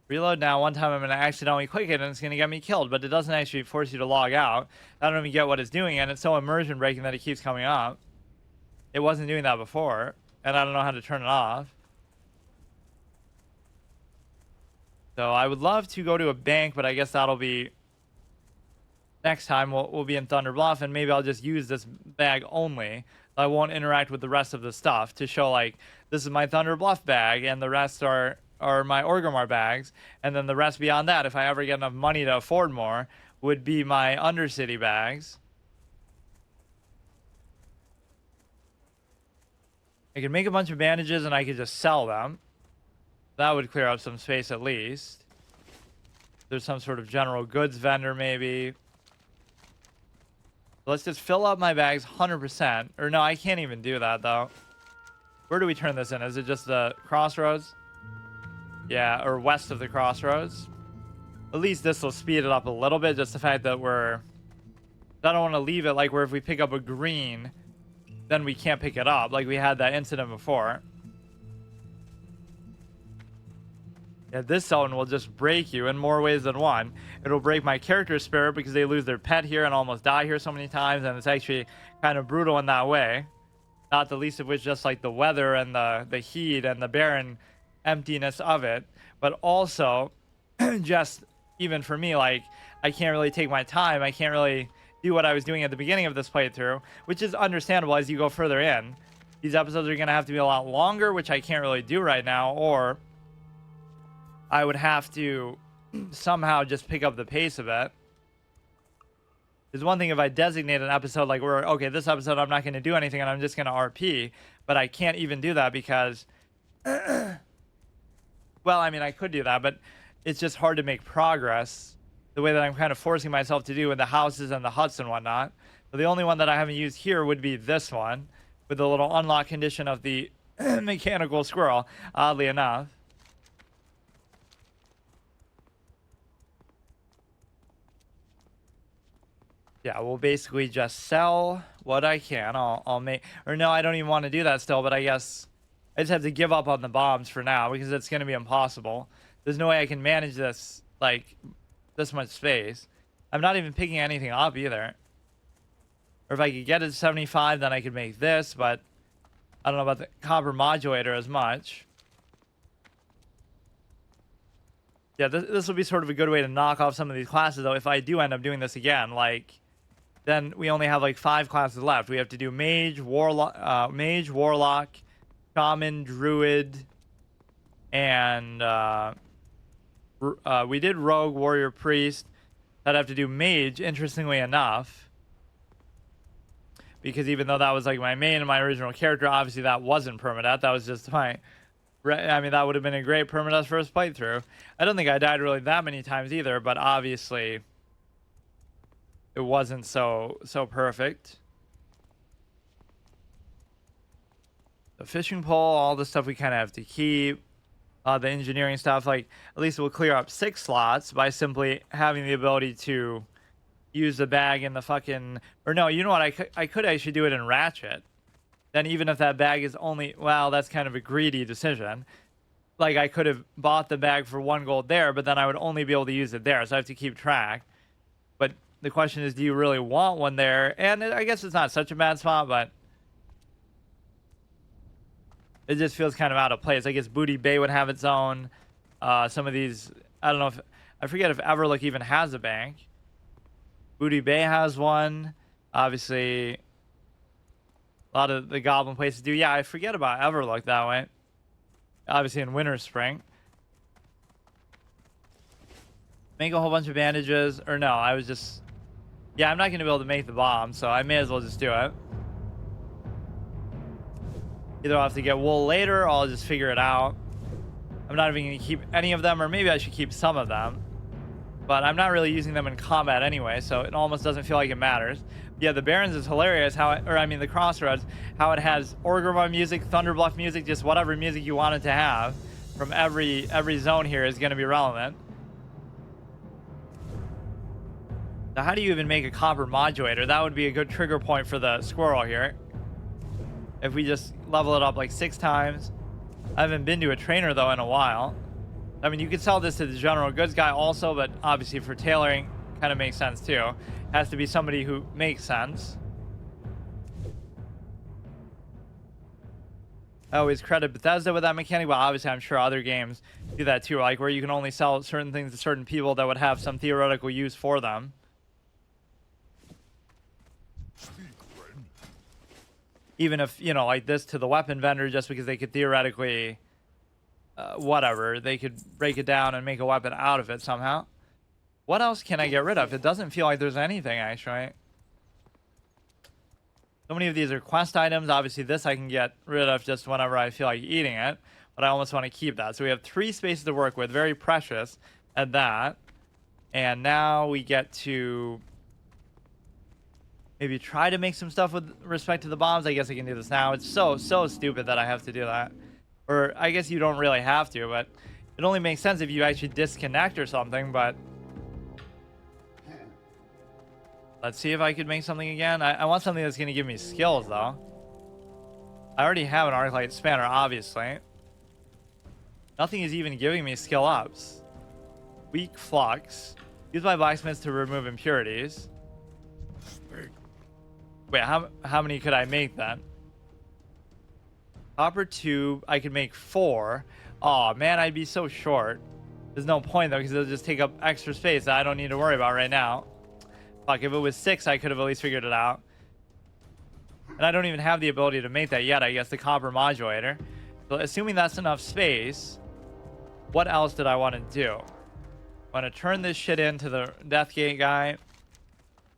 Reload now. One time I'm going to accidentally click it and it's going to get me killed, but it doesn't actually force you to log out. I don't even get what it's doing, and it's so immersion breaking that it keeps coming up. It wasn't doing that before, and I don't know how to turn it off. So I would love to go to a bank, but I guess that'll be next time. We'll be in Thunder Bluff, and maybe I'll just use this bag only. I won't interact with the rest of the stuff to show, like, this is my Thunder Bluff bag, and the rest are my Orgrimmar bags, and then the rest beyond that, if I ever get enough money to afford more, would be my Undercity bags. I could make a bunch of bandages and I could just sell them. That would clear up some space at least. There's some sort of general goods vendor maybe. Let's just fill up my bags 100%. Or no, I can't even do that though. Where do we turn this in? Is it just the crossroads? Yeah, or west of the crossroads. At least this will speed it up a little bit. Just the fact that I don't want to leave it like where if we pick up a green, then we can't pick it up. Like we had that incident before. Yeah, this zone will just break you in more ways than one. It'll break my character's spirit because they lose their pet here and almost die here so many times, and it's actually kind of brutal in that way. Not the least of which just like the weather and the heat and the barren emptiness of it. But also, just even for me, like, I can't really take my time. I can't really do what I was doing at the beginning of this playthrough, which is understandable as you go further in. These episodes are going to have to be a lot longer, which I can't really do right now, or I would have to somehow just pick up the pace of it. There's one thing if I designate an episode like where, okay, this episode I'm not going to do anything and I'm just going to RP, but I can't even do that because, well, I mean, I could do that, but it's just hard to make progress the way that I'm kind of forcing myself to do with the houses and the huts and whatnot. So the only one that I haven't used here would be this one with the little unlock condition of the mechanical squirrel, oddly enough. Yeah, we'll basically just sell what I can. I'll make, or no, I don't even want to do that still, but I guess I just have to give up on the bombs for now because it's going to be impossible. There's no way I can manage this, like, this much space. I'm not even picking anything up either. Or if I could get it to 75, then I could make this, but I don't know about the copper modulator as much. Yeah, this will be sort of a good way to knock off some of these classes, though, if I do end up doing this again, like, then we only have like 5 classes left. We have to do mage, warlock, shaman, druid, and we did rogue, warrior, priest. I'd have to do mage, interestingly enough, because even though that was like my main and my original character, obviously that wasn't permadeath. That was just my, I mean, that would have been a great permadeath first playthrough. I don't think I died really that many times either, but obviously it wasn't so perfect. The fishing pole, all the stuff we kind of have to keep. The engineering stuff, like, at least we'll clear up 6 slots by simply having the ability to use the bag in the fucking, or no, you know what, I could actually do it in Ratchet. Then even if that bag is only, well, that's kind of a greedy decision. Like, I could have bought the bag for 1 gold there, but then I would only be able to use it there, so I have to keep track. But the question is, do you really want one there? And I guess it's not such a bad spot, but it just feels kind of out of place. I guess Booty Bay would have its own. Some of these, I don't know if, I forget if Everlook even has a bank. Booty Bay has one. Obviously, a lot of the goblin places do. Yeah, I forget about Everlook that way. Obviously in Winter Spring. Make a whole bunch of bandages. Or no, I was just, yeah, I'm not going to be able to make the bomb, so I may as well just do it. Either I'll have to get wool later, or I'll just figure it out. I'm not even going to keep any of them, or maybe I should keep some of them. but I'm not really using them in combat anyway, so it almost doesn't feel like it matters. Yeah, the Barrens is hilarious the Crossroads, how it has Orgrimmar music, Thunderbluff music, just whatever music you want it to have from every zone here is going to be relevant. So how do you even make a copper modulator? That would be a good trigger point for the squirrel here. If we just level it up like 6 times. I haven't been to a trainer though in a while. I mean, you could sell this to the general goods guy also, but obviously for tailoring, kind of makes sense too. Has to be somebody who makes sense. I always credit Bethesda with that mechanic, but obviously I'm sure other games do that too, like where you can only sell certain things to certain people that would have some theoretical use for them. Even if, you know, like this to the weapon vendor, just because they could theoretically, whatever, they could break it down and make a weapon out of it somehow. What else can I get rid of? It doesn't feel like there's anything, actually. So many of these are quest items. Obviously, this I can get rid of just whenever I feel like eating it. But I almost want to keep that. So we have 3 spaces to work with. Very precious at that. And now we get to maybe try to make some stuff with respect to the bombs. I guess I can do this now. It's so stupid that I have to do that. Or I guess you don't really have to, but it only makes sense if you actually disconnect or something, but let's see if I could make something again. I want something that's going to give me skills, though. I already have an Arclight Spanner, obviously. Nothing is even giving me skill ups. Weak Flux. Use my blacksmiths to remove impurities. Wait, how many could I make then? Copper tube, I could make 4. Oh man, I'd be so short. There's no point though, because it'll just take up extra space that I don't need to worry about right now. Fuck, if it was 6, I could have at least figured it out. And I don't even have the ability to make that yet, I guess, the copper modulator. So assuming that's enough space, what else did I want to do? I want to turn this shit into the Deathgate guy,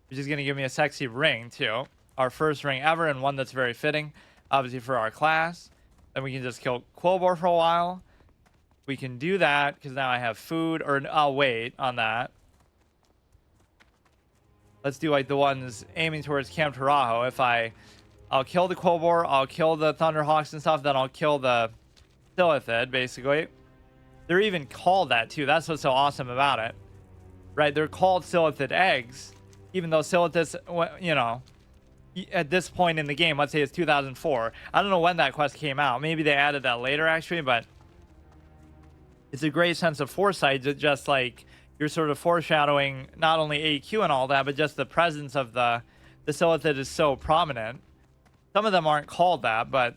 which is going to give me a sexy ring too. Our first ring ever, and one that's very fitting, obviously, for our class. Then we can just kill Quillbor for a while. We can do that, because now I have food, or I'll wait on that. Let's do like the ones aiming towards Camp Tarajo. If I'll kill the Quillbor, I'll kill the Thunderhawks and stuff, then I'll kill the Silithid, basically. They're even called that too. That's what's so awesome about it. Right? They're called Silithid eggs, even though Silithid, you know, at this point in the game, let's say it's 2004. I don't know when that quest came out. Maybe they added that later, actually, but it's a great sense of foresight. Just like you're sort of foreshadowing not only AQ and all that, but just the presence of the Silithid is so prominent. Some of them aren't called that, but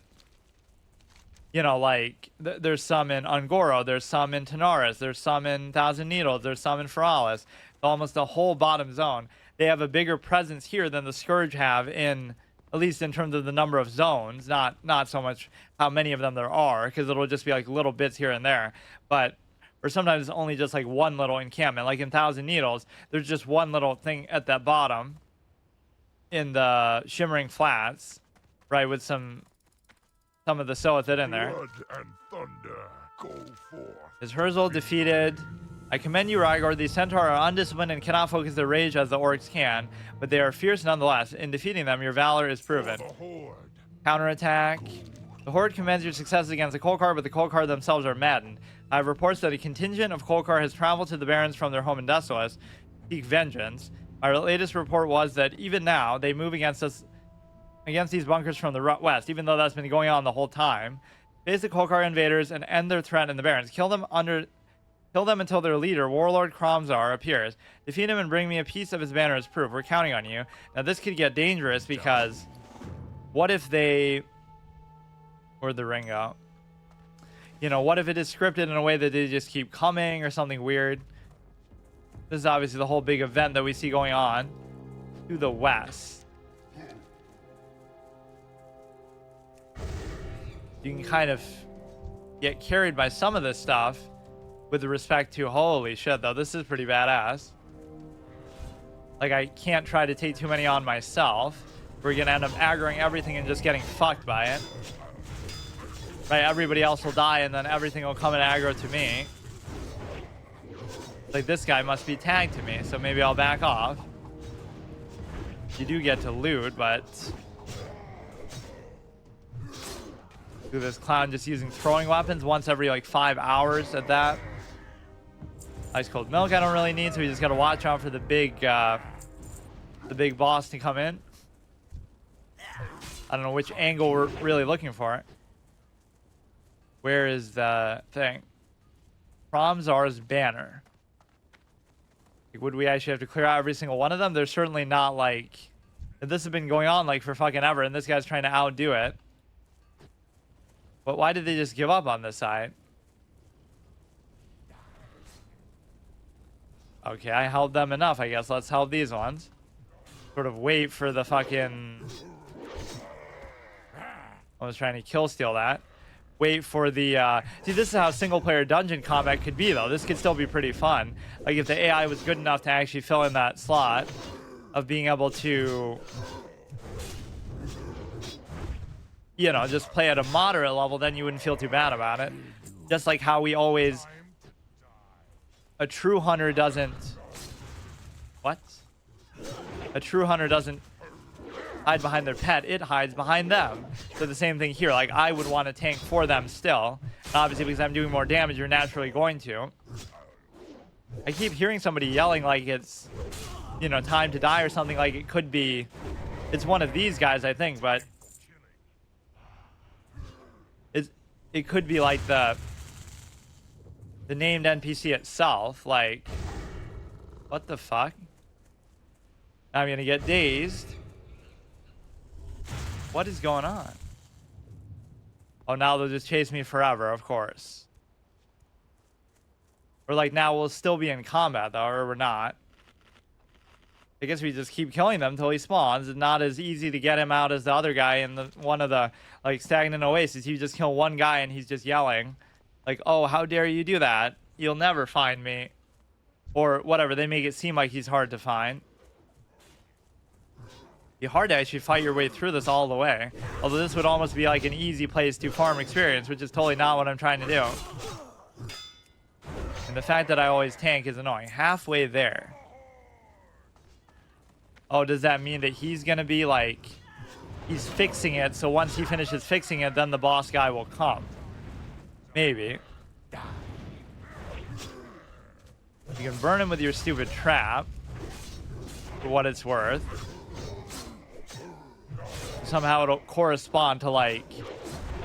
you know, like there's some in Ungoro, there's some in Tanaris, there's some in Thousand Needles, there's some in Feralis. Almost the whole bottom zone. They have a bigger presence here than the Scourge have, in at least in terms of the number of zones, not so much how many of them there are, because it'll just be like little bits here and there, but or sometimes only just like one little encampment. Like in Thousand Needles, there's just one little thing at that bottom in the Shimmering Flats, right, with some of the Silithid in there. Blood and thunder, go forth. Is Herzl defeated? I commend you, Rygor. These centaur are undisciplined and cannot focus their rage as the orcs can, but they are fierce nonetheless. In defeating them, your valor is proven. Counterattack. The Horde commends your successes against the Kolkar, but the Kolkar themselves are maddened. I have reports that a contingent of Kolkar has traveled to the Barrens from their home in Desolate to seek vengeance. My latest report was that even now, they move against us, against these bunkers from the west, even though that's been going on the whole time. Face the Kolkar invaders and end their threat in the Barrens. Kill them until their leader, Warlord Kromzar, appears. Defeat him and bring me a piece of his banner as proof. We're counting on you. Now, this could get dangerous because what if they... Where'd the ring go? You know, what if it is scripted in a way that they just keep coming or something weird? This is obviously the whole big event that we see going on to the west. You can kind of get carried by some of this stuff. With respect to, holy shit, though, this is pretty badass. Like, I can't try to take too many on myself. We're gonna end up aggroing everything and just getting fucked by it. Right, everybody else will die and then everything will come and aggro to me. Like, this guy must be tagged to me, so maybe I'll back off. You do get to loot, but... Do this clown just using throwing weapons once every, like, 5 hours at that. Ice cold milk I don't really need, so we just gotta watch out for the big boss to come in. I don't know which angle we're really looking for. Where is the thing? Promzar's banner. Would we actually have to clear out every single one of them? There's certainly not, like... This has been going on, like, for fucking ever, and this guy's trying to outdo it. But why did they just give up on this side? Okay, I held them enough, I guess. Let's help these ones. Sort of wait for the fucking... I was trying to kill steal that. Wait for the see, this is how single player dungeon combat could be, though. This could still be pretty fun. Like, if the AI was good enough to actually fill in that slot of being able to, you know, just play at a moderate level, then you wouldn't feel too bad about it. Just like how we always... A true hunter doesn't... What? A true hunter doesn't hide behind their pet, it hides behind them. So the same thing here. Like, I would want to tank for them still. Obviously, because I'm doing more damage, you're naturally going to. I keep hearing somebody yelling like it's, you know, time to die or something. Like, it could be... It's one of these guys, I think, but... It could be like the named NPC itself. Like, what the fuck? I'm gonna get dazed. What is going on? Oh, now they'll just chase me forever, of course. Or like, now we'll still be in combat though, or we're not. I guess we just keep killing them until he spawns. It's not as easy to get him out as the other guy in the one of the, like, stagnant Oasis. You just kill one guy and he's just yelling like, oh, how dare you do that? You'll never find me. Or whatever, they make it seem like he's hard to find. Be hard to actually fight your way through this all the way. Although this would almost be like an easy place to farm experience, which is totally not what I'm trying to do. And the fact that I always tank is annoying. Halfway there. Oh, does that mean that he's gonna be like... He's fixing it, so once he finishes fixing it, then the boss guy will come. Maybe. You can burn him with your stupid trap. For what it's worth. Somehow it'll correspond to, like,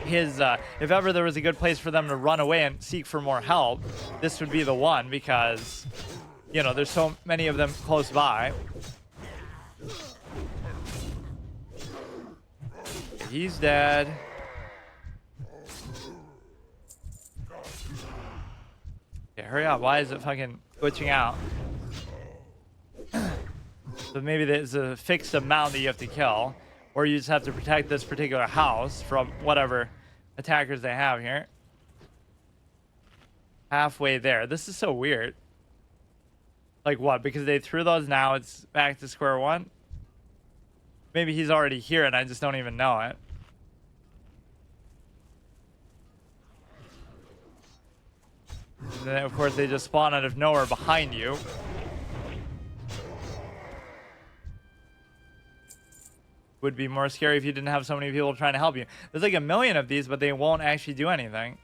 his... if ever there was a good place for them to run away and seek for more help, this would be the one, because, you know, there's so many of them close by. He's dead. Okay, hurry up. Why is it fucking glitching out? So maybe there's a fixed amount that you have to kill, or you just have to protect this particular house from whatever attackers they have here. Halfway there. This is so weird. Like, what? Because they threw those, now it's back to square one? Maybe he's already here and I just don't even know it. And then, of course, they just spawn out of nowhere behind you. Would be more scary if you didn't have so many people trying to help you. There's like a million of these, but they won't actually do anything.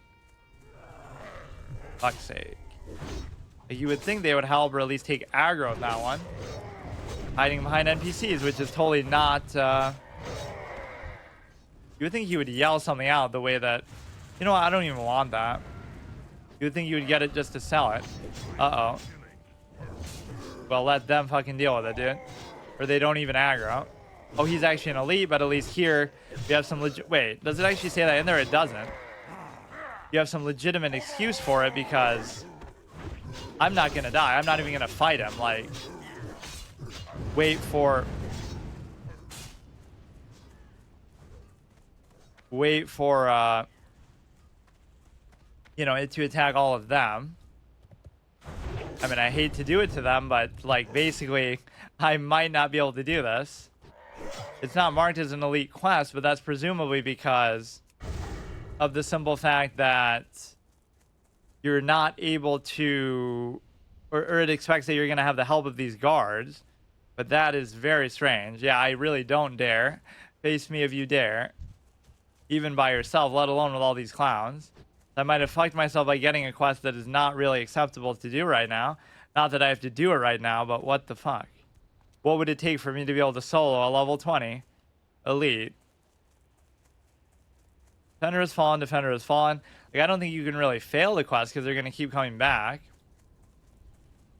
Fuck's sake. Like, you would think they would help or at least take aggro with that one. Hiding behind NPCs, which is totally not... You would think he would yell something out the way that... You know what? I don't even want that. You would think you would get it just to sell it. Uh-oh. Well, let them fucking deal with it, dude. Or they don't even aggro. Oh, he's actually an elite, but at least here we have some legit... Wait, does it actually say that in there? It doesn't. You have some legitimate excuse for it because... I'm not gonna die. I'm not even gonna fight him. Like... Wait for, you know, it to attack all of them. I mean, I hate to do it to them, but, like, basically, I might not be able to do this. It's not marked as an elite quest, but that's presumably because of the simple fact that you're not able to, or it expects that you're going to have the help of these guards. But that is very strange. Yeah, I really don't dare. Face me if you dare. Even by yourself, let alone with all these clowns. I might have fucked myself by getting a quest that is not really acceptable to do right now. Not that I have to do it right now, but what the fuck? What would it take for me to be able to solo a level 20 elite? Defender has fallen, defender has fallen. Like, I don't think you can really fail the quest because they're going to keep coming back.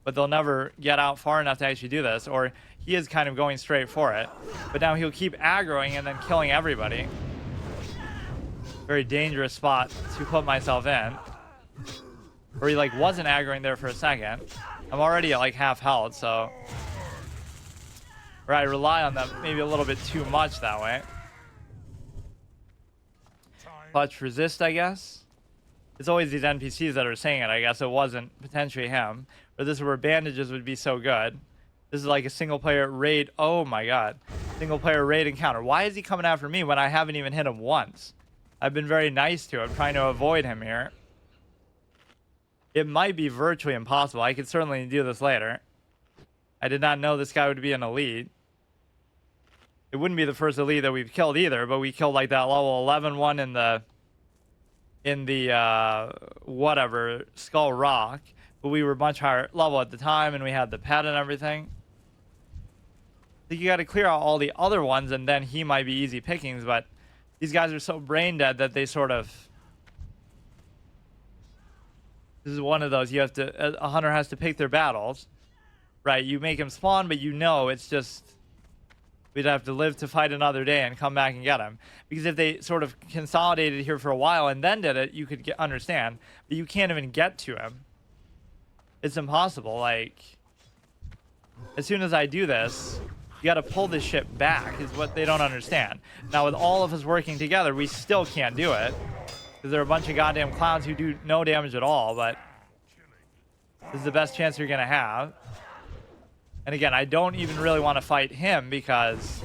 But they'll never get out far enough to actually do this. Or he is kind of going straight for it. But now he'll keep aggroing and then killing everybody. Very dangerous spot to put myself in. Or he like wasn't aggroing there for a second. I'm already at like half health, so. Or I rely on them maybe a little bit too much that way. Clutch resist, I guess. It's always these NPCs that are saying it. I guess it wasn't potentially him. Or this is where bandages would be so good. This is like a single player raid. Oh my god. Single player raid encounter. Why is he coming after me when I haven't even hit him once? I've been very nice to him, trying to avoid him here. It might be virtually impossible. I could certainly do this later. I did not know this guy would be an elite. It wouldn't be the first elite that we've killed either, but we killed like that level 11 one in the whatever Skull Rock. But we were much higher level at the time, and we had the pet and everything. I think you got to clear out all the other ones, and then he might be easy pickings. But these guys are so brain dead that they sort of. This is one of those you have to. A hunter has to pick their battles, right? You make him spawn, but you know it's just. We'd have to live to fight another day and come back and get him. Because if they sort of consolidated here for a while and then did it, you could understand. But you can't even get to him. It's impossible. Like, as soon as I do this, you got to pull this shit back is what they don't understand. Now, with all of us working together, we still can't do it. Because there are a bunch of goddamn clowns who do no damage at all. But this is the best chance you're going to have. And again, I don't even really want to fight him because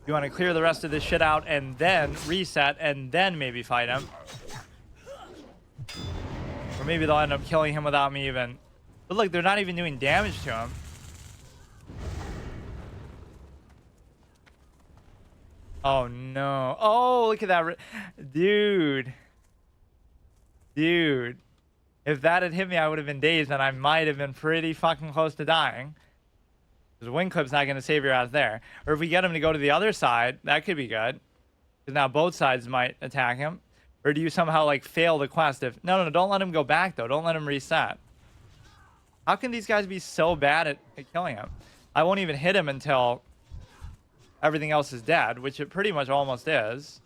you want to clear the rest of this shit out and then reset and then maybe fight him. Or maybe they'll end up killing him without me even. But look, they're not even doing damage to him. Oh no. Oh, look at that. Dude. Dude, if that had hit me, I would have been dazed, and I might have been pretty fucking close to dying. Because Wind Clip's not going to save your ass there. Or if we get him to go to the other side, that could be good. Because now both sides might attack him. Or do you somehow, like, fail the quest? If no, don't let him go back, though. Don't let him reset. How can these guys be so bad at killing him? I won't even hit him until everything else is dead, which it pretty much almost is.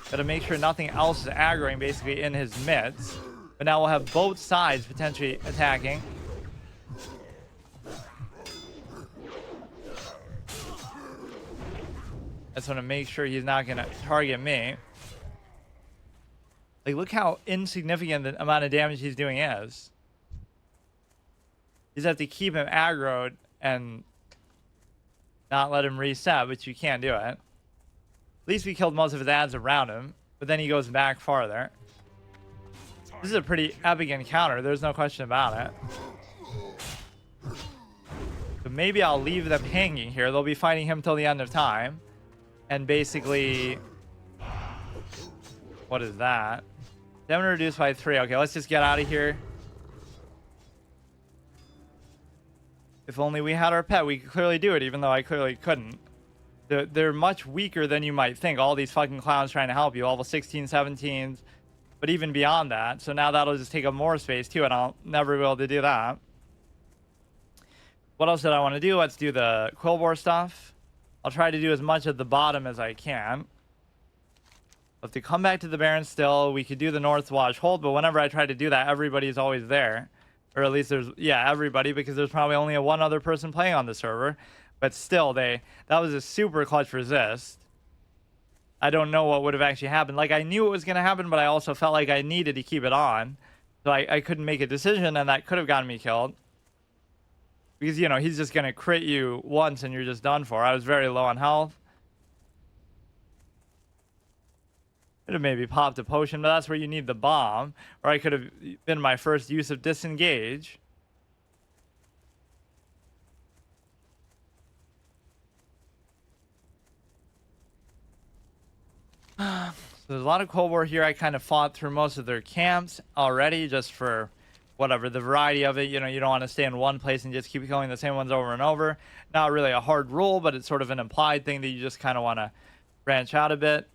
Gotta make sure nothing else is aggroing basically in his midst. But now we'll have both sides potentially attacking. I just want to make sure he's not gonna target me. Like, look how insignificant the amount of damage he's doing is. You just have to keep him aggroed and not let him reset, but you can't do it. At least we killed most of his ads around him, but then he goes back farther. This is a pretty epic encounter. There's no question about it. So maybe I'll leave them hanging here. They'll be fighting him till the end of time. And basically... What is that? Stamina reduced by 3. Okay, let's just get out of here. If only we had our pet, we could clearly do it, even though I clearly couldn't. They're much weaker than you might think. All these fucking clowns trying to help you. Level 16, 17s. But even beyond that. So now that'll just take up more space too. And I'll never be able to do that. What else did I want to do? Let's do the Quillbore stuff. I'll try to do as much at the bottom as I can. I'll have to come back to the Barrens still. We could do the North Watch hold. But whenever I try to do that, everybody's always there. Or at least there's, yeah, everybody. Because there's probably only one other person playing on the server. But still, that was a super clutch resist. I don't know what would have actually happened. Like, I knew it was going to happen, but I also felt like I needed to keep it on. So I couldn't make a decision, and that could have gotten me killed. Because, you know, he's just going to crit you once, and you're just done for. I was very low on health. Could have maybe popped a potion, but that's where you need the bomb. Or I could have been my first use of disengage. So there's a lot of Cold War here. I kind of fought through most of their camps already just for whatever, the variety of it. You know, you don't want to stay in one place and just keep killing the same ones over and over. Not really a hard rule, but it's sort of an implied thing that you just kind of want to branch out a bit.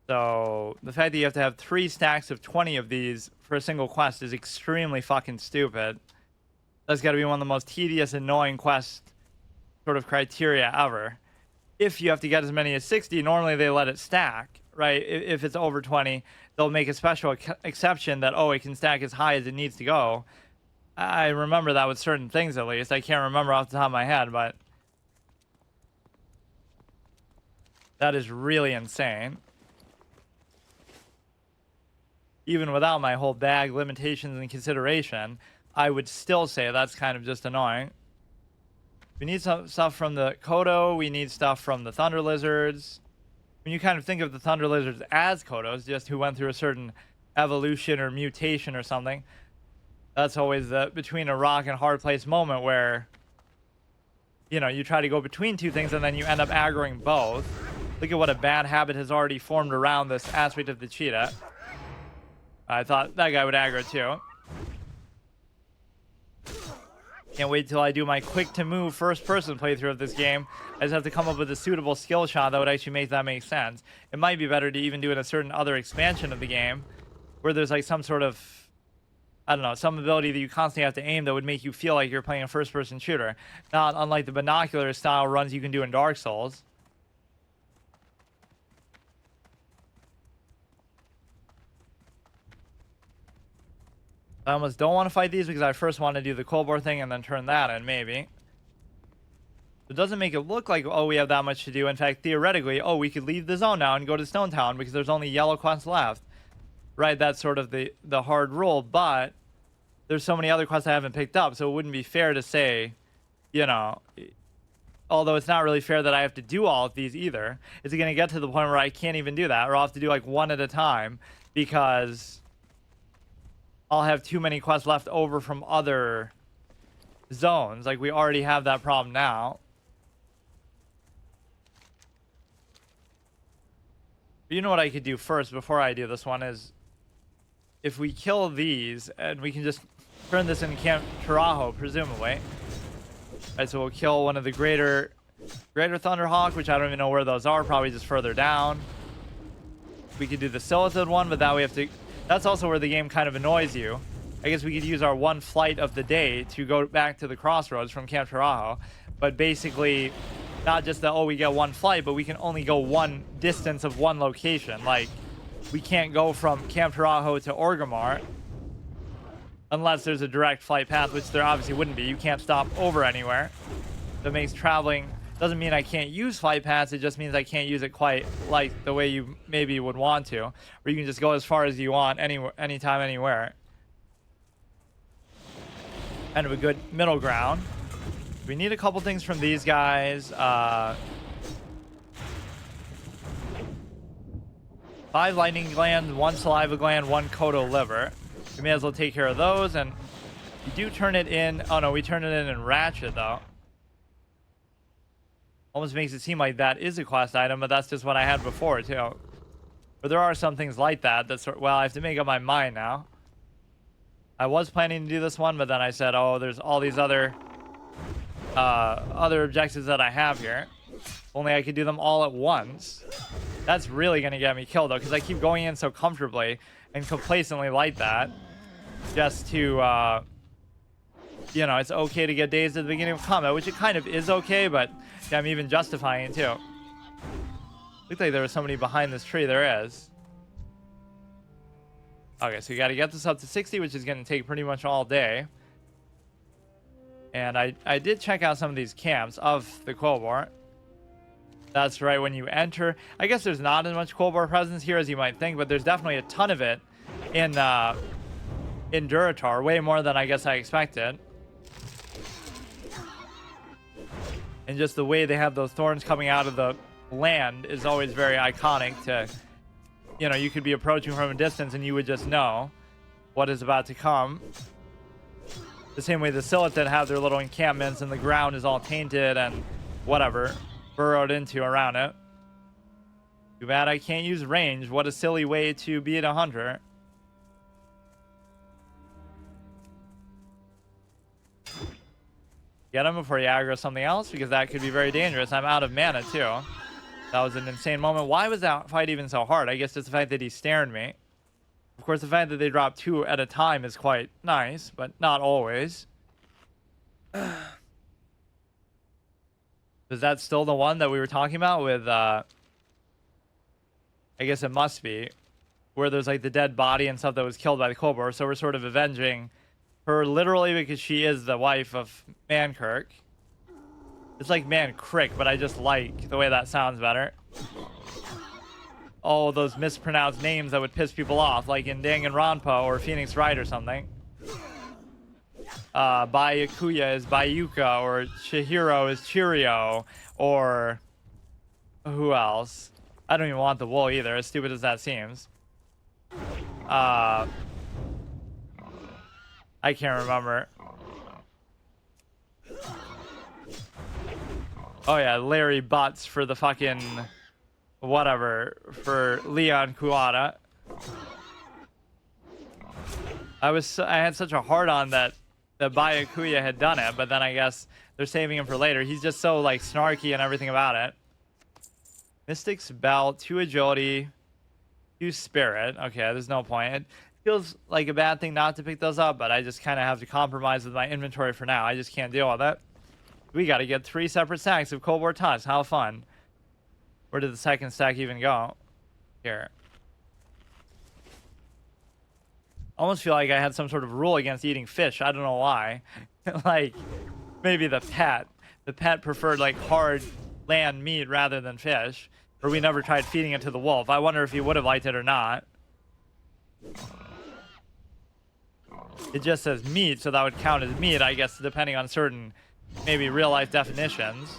So the fact that you have to have 3 stacks of 20 of these for a single quest is extremely fucking stupid. That's got to be one of the most tedious, annoying quest sort of criteria ever. If you have to get as many as 60, normally they let it stack, right? If it's over 20, they'll make a special exception that, oh, it can stack as high as it needs to go. I remember that with certain things, at least. I can't remember off the top of my head, but that is really insane. Even without my whole bag limitations and consideration, I would still say that's kind of just annoying. We need some stuff from the Kodo. We need stuff from the Thunder Lizards. When you kind of think of the Thunder Lizards as Kodos, just who went through a certain evolution or mutation or something, that's always the between a rock and hard place moment where, you know, you try to go between two things and then you end up aggroing both. Look at what a bad habit has already formed around this aspect of the cheetah. I thought that guy would aggro too. Can't wait till I do my quick to move first person playthrough of this game. I just have to come up with a suitable skill shot that would actually make that make sense. It might be better to even do it in a certain other expansion of the game where there's like some sort of, I don't know, some ability that you constantly have to aim that would make you feel like you're playing a first person shooter. Not unlike the binocular style runs you can do in Dark Souls. I almost don't want to fight these because I first want to do the Cold War thing and then turn that in, maybe. It doesn't make it look like, oh, we have that much to do. In fact, theoretically, oh, we could leave the zone now and go to Stone Town because there's only yellow quests left. Right, that's sort of the hard rule, but there's so many other quests I haven't picked up, so it wouldn't be fair to say, you know, although it's not really fair that I have to do all of these either. Is it going to get to the point where I can't even do that, or I'll have to do like one at a time because I'll have too many quests left over from other zones? Like, we already have that problem now. You know what I could do first before I do this one is if we kill these and we can just turn this into Camp Tarajo, presumably. Alright, so we'll kill one of the greater Thunderhawk, which I don't even know where those are, probably just further down. We could do the Silithid one, but that we have to... That's also where the game kind of annoys you. I guess we could use our one flight of the day to go back to the crossroads from Camp Tarajo. But basically, not just that, oh, we get one flight, but we can only go one distance of one location. Like, we can't go from Camp Tarajo to Orgrimmar unless there's a direct flight path, which there obviously wouldn't be. You can't stop over anywhere. That makes traveling... Doesn't mean I can't use flight paths, it just means I can't use it quite like the way you maybe would want to. Or you can just go as far as you want, anywhere, anytime, anywhere. Kind of a good middle ground. We need a couple things from these guys. 5 lightning glands, 1 saliva gland, 1 Kodo liver. We may as well take care of those, and we do turn it in... Oh no, we turn it in Ratchet though. Almost makes it seem like that is a quest item, but that's just what I had before, too. But there are some things like that that sort... Well, I have to make up my mind now. I was planning to do this one, but then I said, oh, there's all these other objectives that I have here. Only I could do them all at once. That's really going to get me killed, though, because I keep going in so comfortably and complacently like that. Just to, you know, it's okay to get dazed at the beginning of combat, which it kind of is okay, but... Yeah, I'm even justifying it too. Looks like there was somebody behind this tree. There is. Okay, so you got to get this up to 60, which is going to take pretty much all day. And I did check out some of these camps of the Cold War. That's right, when you enter. I guess there's not as much Cold War presence here as you might think, but there's definitely a ton of it in Durotar. Way more than I guess I expected. And just the way they have those thorns coming out of the land is always very iconic to, you know, you could be approaching from a distance and you would just know what is about to come. The same way the Desolate have their little encampments and the ground is all tainted and whatever, burrowed into around it. Too bad I can't use range. What a silly way to beat a hunter. Get him before you aggro something else, because that could be very dangerous. I'm out of mana too. That was an insane moment. Why was that fight even so hard? I guess it's the fact that he stared me. Of course, the fact that they drop 2 at a time is quite nice, but not always. Is that still the one that we were talking about with, I guess it must be, where there's like the dead body and stuff that was killed by the Kobold. So we're sort of avenging her literally because she is the wife of Mankirk. It's like Mancrick, but I just like the way that sounds better. Oh, those mispronounced names that would piss people off, like in Danganronpa or Phoenix Wright or something. Byakuya is Bayuka, or Chihiro is Chirio, or who else? I don't even want the wool either, as stupid as that seems. I can't remember. Oh yeah, Larry Butts for the fucking whatever, for Leon Kuwata. I had such a hard on that the Byakuya had done it, but then I guess they're saving him for later. He's just so like snarky and everything about it. Mystic's Belt, 2 agility, 2 spirit. Okay, there's no point. It feels like a bad thing not to pick those up, but I just kind of have to compromise with my inventory for now. I just can't deal with it. We got to get 3 separate stacks of Kobold Tusks. How fun. Where did the second stack even go? Here. Almost feel like I had some sort of rule against eating fish. I don't know why. Like, maybe the pet. The pet preferred, like, hard land meat rather than fish. Or we never tried feeding it to the wolf. I wonder if he would have liked it or not. It just says meat, so that would count as meat, I guess, depending on certain, maybe real-life definitions.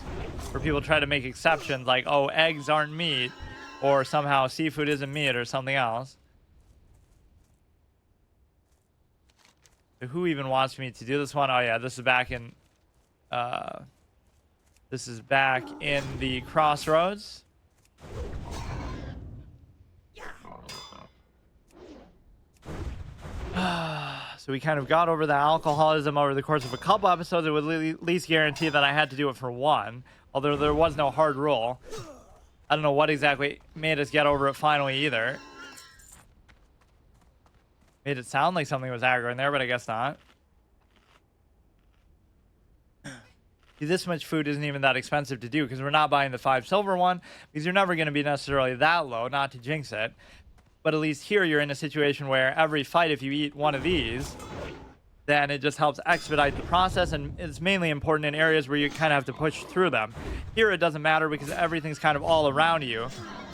Where people try to make exceptions, like, oh, eggs aren't meat. Or somehow seafood isn't meat or something else. Who even wants me to do this one? Oh yeah, this is back in the crossroads. So we kind of got over the alcoholism over the course of a couple episodes. It would at least guarantee that I had to do it for one, although there was no hard rule. I don't know what exactly made us get over it finally either. Made it sound like something was aggro in there, but I guess not. See, this much food isn't even that expensive to do because we're not buying the 5 silver one, because you're never going to be necessarily that low, not to jinx it. But at least here you're in a situation where every fight, if you eat one of these, then it just helps expedite the process, and it's mainly important in areas where you kind of have to push through them. Here it doesn't matter because everything's kind of all around you.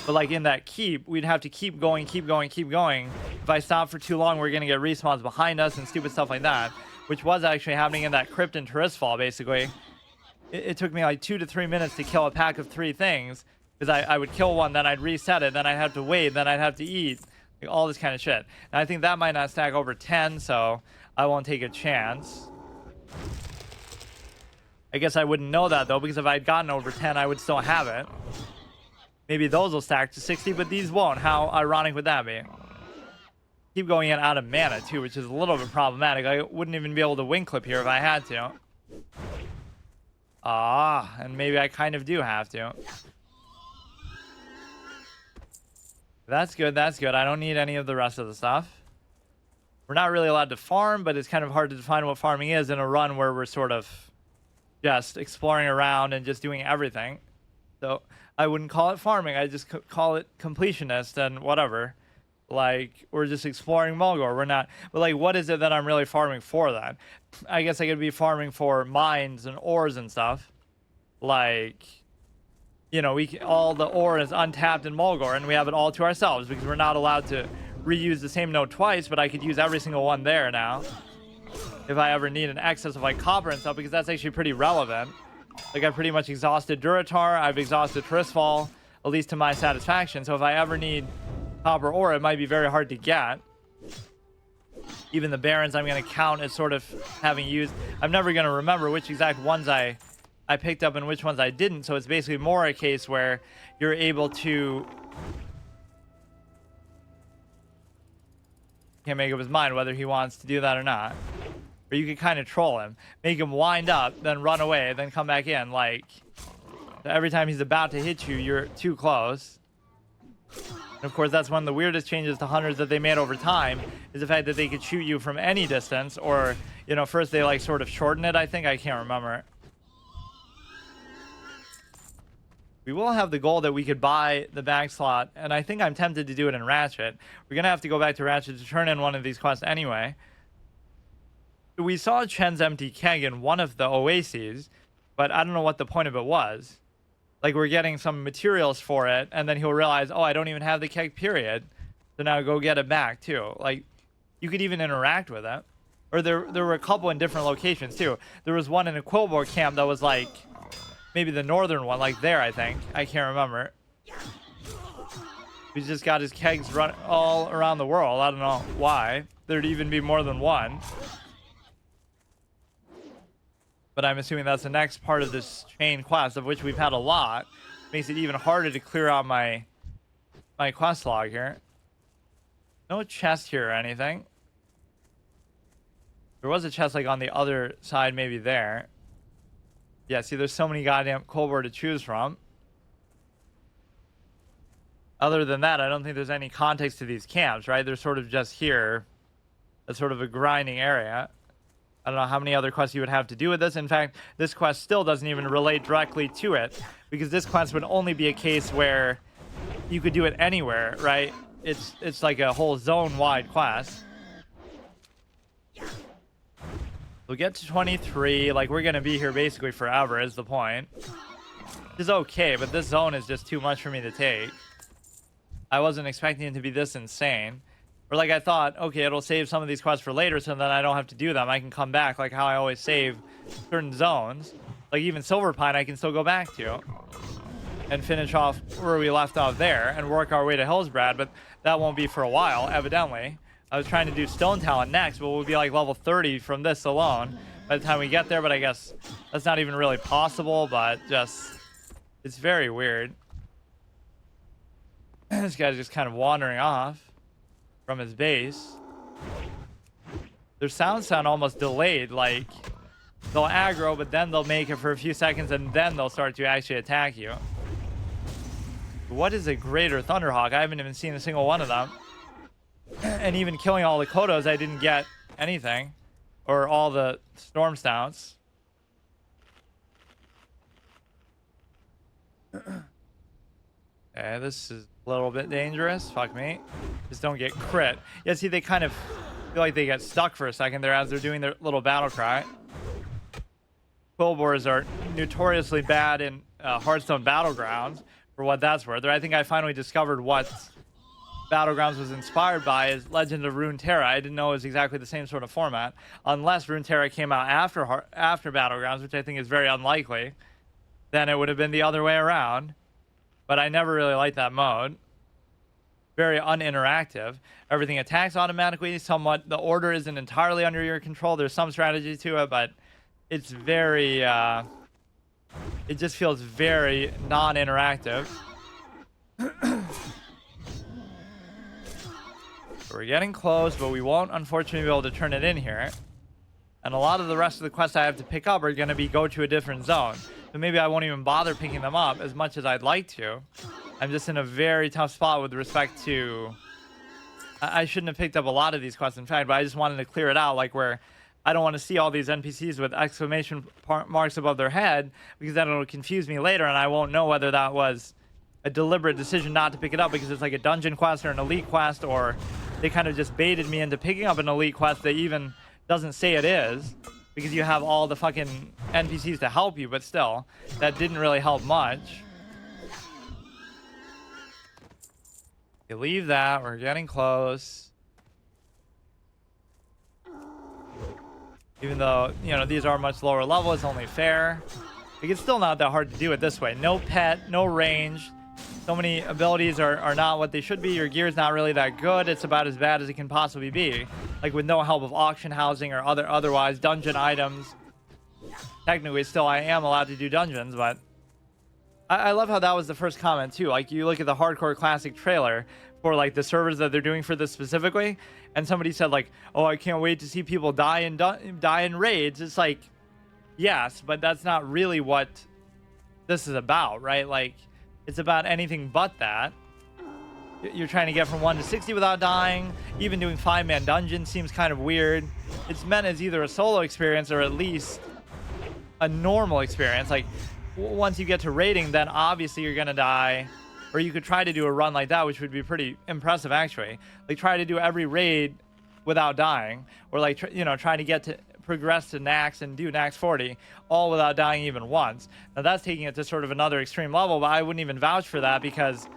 But like in that keep, we'd have to keep going, keep going, keep going. If I stop for too long, we're going to get respawns behind us and stupid stuff like that, which was actually happening in that crypt in Terrisfall, basically. It took me like 2 to 3 minutes to kill a pack of 3 things, because I would kill one, then I'd reset it, then I'd have to wait, then I'd have to eat, like all this kind of shit. And I think that might not stack over 10, so I won't take a chance. I guess I wouldn't know that, though, because if I'd gotten over 10, I would still have it. Maybe those will stack to 60, but these won't. How ironic would that be? Keep going in out of mana, too, which is a little bit problematic. I wouldn't even be able to wing clip here if I had to. Ah, and maybe I kind of do have to. That's good, that's good. I don't need any of the rest of the stuff. We're not really allowed to farm, but it's kind of hard to define what farming is in a run where we're sort of just exploring around and just doing everything. So I wouldn't call it farming. I just call it completionist and whatever. Like, we're just exploring Mulgore. We're not, but like, what is it that I'm really farming for then? I guess I could be farming for mines and ores and stuff. Like, you know, all the ore is untapped in Mulgore and we have it all to ourselves because we're not allowed to reuse the same node twice, but I could use every single one there now. If I ever need an excess of like copper and stuff, because that's actually pretty relevant. Like, I've pretty much exhausted Duratar, I've exhausted Terrisfall, at least to my satisfaction. So if I ever need copper ore, it might be very hard to get. Even the Barrens I'm going to count as sort of having used. I'm never going to remember which exact ones I picked up and which ones I didn't. So it's basically more a case where you're able to... Can't make up his mind whether he wants to do that or not. Or you can kind of troll him. Make him wind up, then run away, then come back in. Like, every time he's about to hit you, you're too close. And of course, that's one of the weirdest changes to hunters that they made over time, is the fact that they could shoot you from any distance. Or, you know, first they like sort of shorten it, I think. I can't remember. We will have the goal that we could buy the back slot, and I think I'm tempted to do it in Ratchet. We're going to have to go back to Ratchet to turn in one of these quests anyway. We saw Chen's empty keg in one of the Oases, but I don't know what the point of it was. Like, we're getting some materials for it, and then he'll realize, oh, I don't even have the keg, period. So now go get it back, too. Like, you could even interact with it. Or there were a couple in different locations, too. There was one in a Quillbore camp that was like... Maybe the northern one, like there, I think. I can't remember. He's just got his kegs run all around the world. I don't know why. There'd even be more than one. But I'm assuming that's the next part of this chain quest, of which we've had a lot. Makes it even harder to clear out my quest log here. No chest here or anything. There was a chest like on the other side, maybe there. Yeah, see, there's so many goddamn Quillbore to choose from. Other than that, I don't think there's any context to these camps, right? They're sort of just here. That's sort of a grinding area. I don't know how many other quests you would have to do with this. In fact, this quest still doesn't even relate directly to it, because this quest would only be a case where you could do it anywhere, right? It's like a whole zone-wide quest. We'll get to 23. Like, we're going to be here basically forever is the point. It's okay, but this zone is just too much for me to take. I wasn't expecting it to be this insane. Or like I thought, okay, it'll save some of these quests for later so then I don't have to do them. I can come back like how I always save certain zones. Like even Silverpine I can still go back to. And finish off where we left off there and work our way to Hillsbrad, but that won't be for a while, evidently. I was trying to do Stone Talent next, but we'll be like level 30 from this alone by the time we get there, but I guess that's not even really possible, but just, it's very weird. This guy's just kind of wandering off from his base. Their sounds sound almost delayed, like they'll aggro, but then they'll make it for a few seconds and then they'll start to actually attack you. What is a greater Thunderhawk? I haven't even seen a single one of them. And even killing all the Kodos, I didn't get anything. Or all the Storm Stouts. Okay, this is a little bit dangerous. Fuck me. Just don't get crit. Yeah, see, they kind of feel like they get stuck for a second there as they're doing their little battle cry. Quillbores are notoriously bad in Hearthstone Battlegrounds, for what that's worth. I think I finally discovered what Battlegrounds was inspired by is Legend of Runeterra. I didn't know it was exactly the same sort of format, unless Runeterra came out after Battlegrounds, which I think is very unlikely. Then it would have been the other way around. But I never really liked that mode. Very uninteractive. Everything attacks automatically. Somewhat, the order isn't entirely under your control. There's some strategy to it, but it's very, it just feels very non-interactive. We're getting close, but we won't unfortunately be able to turn it in here. And a lot of the rest of the quests I have to pick up are going to be go to a different zone. So maybe I won't even bother picking them up as much as I'd like to. I'm just in a very tough spot with respect to... I shouldn't have picked up a lot of these quests, in fact, but I just wanted to clear it out, like where I don't want to see all these NPCs with exclamation marks above their head, because then it'll confuse me later, and I won't know whether that was a deliberate decision not to pick it up because it's like a dungeon quest or an elite quest, or they kind of just baited me into picking up an elite quest that even doesn't say it is, because you have all the fucking NPCs to help you, but still, that didn't really help much. You leave that, we're getting close. Even though, you know, these are much lower level, it's only fair. Like, it's still not that hard to do it this way. No pet, no range, So many abilities are not what they should be. Your gear's not really that good. It's about as bad as it can possibly be. Like with no help of auction housing or otherwise dungeon items. Technically, still I am allowed to do dungeons, but I love how that was the first comment too. Like you look at the Hardcore Classic trailer for like the servers that they're doing for this specifically, and somebody said like, "Oh, I can't wait to see people die in raids." It's like, yes, but that's not really what this is about, right? Like, it's about anything but that. You're trying to get from 1 to 60 without dying. Even doing 5-man dungeons seems kind of weird. It's meant as either a solo experience or at least a normal experience. Like once you get to raiding, then obviously you're gonna die. Or you could try to do a run like that, which would be pretty impressive actually. Like try to do every raid without dying, or like trying to get to progress to Nax and do Nax 40 all without dying even once. Now that's taking it to sort of another extreme level, but I wouldn't even vouch for that because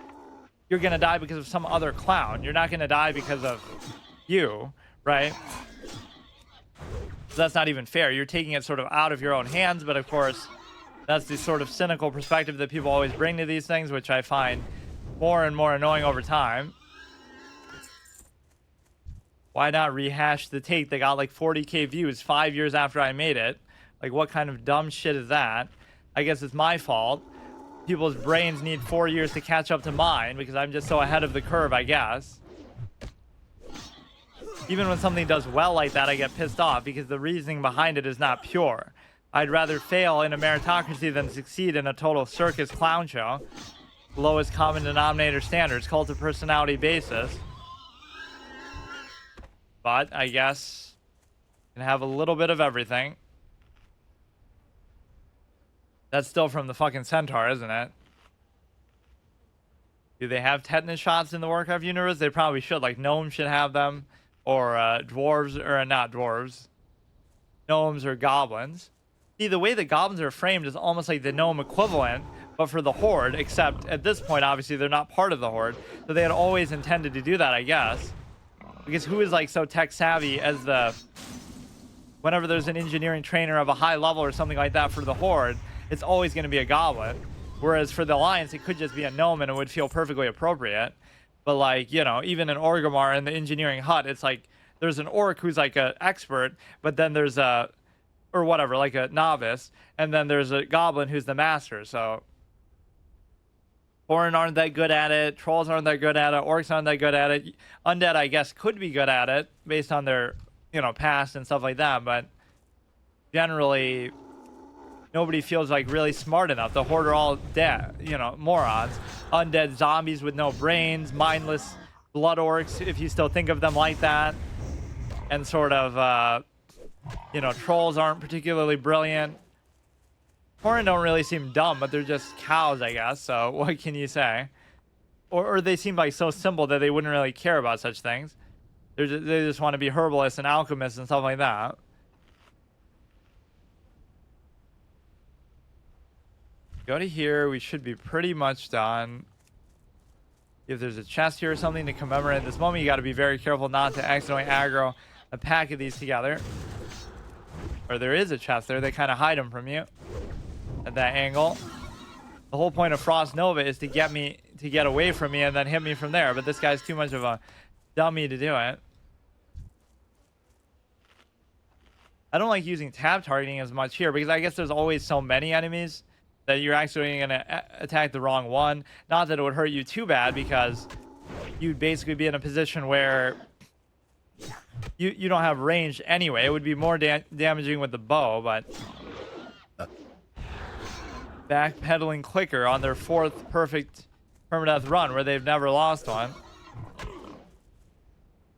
you're gonna die because of some other clown. You're not gonna die because of you, right? So that's not even fair. You're taking it sort of out of your own hands, but of course that's the sort of cynical perspective that people always bring to these things, which I find more and more annoying over time. Why not rehash the take that got like 40k views 5 years after I made it? Like, what kind of dumb shit is that? I guess it's my fault. People's brains need 4 years to catch up to mine because I'm just so ahead of the curve, I guess. Even when something does well like that, I get pissed off because the reasoning behind it is not pure. I'd rather fail in a meritocracy than succeed in a total circus clown show. Lowest common denominator standards, cult of personality basis. But I guess you can have a little bit of everything. That's still from the fucking centaur, isn't it? Do they have tetanus shots in the Warcraft universe? They probably should. Like gnomes should have them, or dwarves, or not dwarves, gnomes or goblins. See, the way the goblins are framed is almost like the gnome equivalent, but for the horde. Except at this point, obviously, they're not part of the horde, so they had always intended to do that, I guess. Because who is like so tech savvy as whenever there's an engineering trainer of a high level or something like that for the horde, it's always going to be a goblin. Whereas for the alliance, it could just be a gnome and it would feel perfectly appropriate. But like, even in Orgrimmar in the engineering hut, it's like there's an orc who's like an expert, but then there's like a novice, and then there's a goblin who's the master. So Thorin aren't that good at it. Trolls aren't that good at it. Orcs aren't that good at it. Undead, I guess, could be good at it based on their, past and stuff like that. But generally, nobody feels like really smart enough. The Horde are all dead, morons. Undead zombies with no brains. Mindless blood orcs, if you still think of them like that. And sort of, trolls aren't particularly brilliant. Thorin don't really seem dumb, but they're just cows, I guess. So what can you say? Or they seem like so simple that they wouldn't really care about such things. They just want to be herbalists and alchemists and stuff like that. Go to here. We should be pretty much done. If there's a chest here or something to commemorate this moment, you got to be very careful not to accidentally aggro a pack of these together. Or there is a chest there. They kind of hide them from you at that angle. The whole point of Frost Nova is to get away from me and then hit me from there. But this guy's too much of a dummy to do it. I don't like using tab targeting as much here because I guess there's always so many enemies that you're actually going to attack the wrong one. Not that it would hurt you too bad because you'd basically be in a position where you don't have range anyway. It would be more damaging with the bow, but backpedaling clicker on their 4th perfect permadeath run where they've never lost one.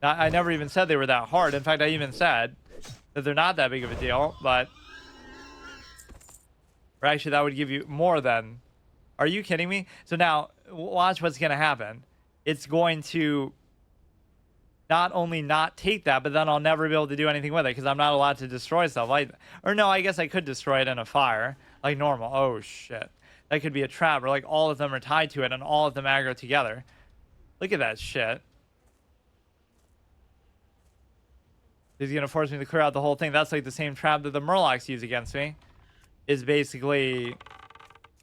I never even said they were that hard. In fact, I even said that they're not that big of a deal, but or actually that would give you more than. Are you kidding me? So now watch what's going to happen. It's going to not only not take that, but then I'll never be able to do anything with it because I'm not allowed to destroy stuff. Or no, I guess I could destroy it in a fire like normal. Oh shit, that could be a trap, or like all of them are tied to it and all of them aggro together. Look at that shit. He's gonna force me to clear out the whole thing. That's like the same trap that the Murlocs use against me. Is basically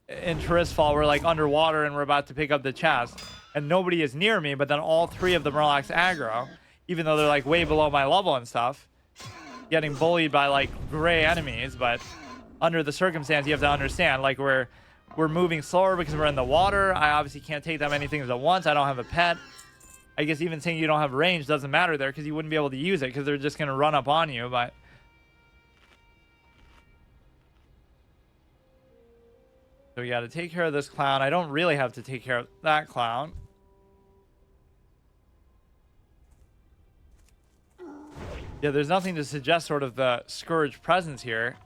in Fall, we're like underwater and we're about to pick up the chest, and nobody is near me, but then all three of the Murlocs aggro, even though they're like way below my level and stuff, getting bullied by like gray enemies. But under the circumstance, you have to understand, like we're moving slower because we're in the water. I obviously can't take that many things at once. I don't have a pet. I guess even saying you don't have range doesn't matter there because you wouldn't be able to use it because they're just going to run up on you. But so we got to take care of this clown. I don't really have to take care of that clown. Yeah, there's nothing to suggest sort of the Scourge presence here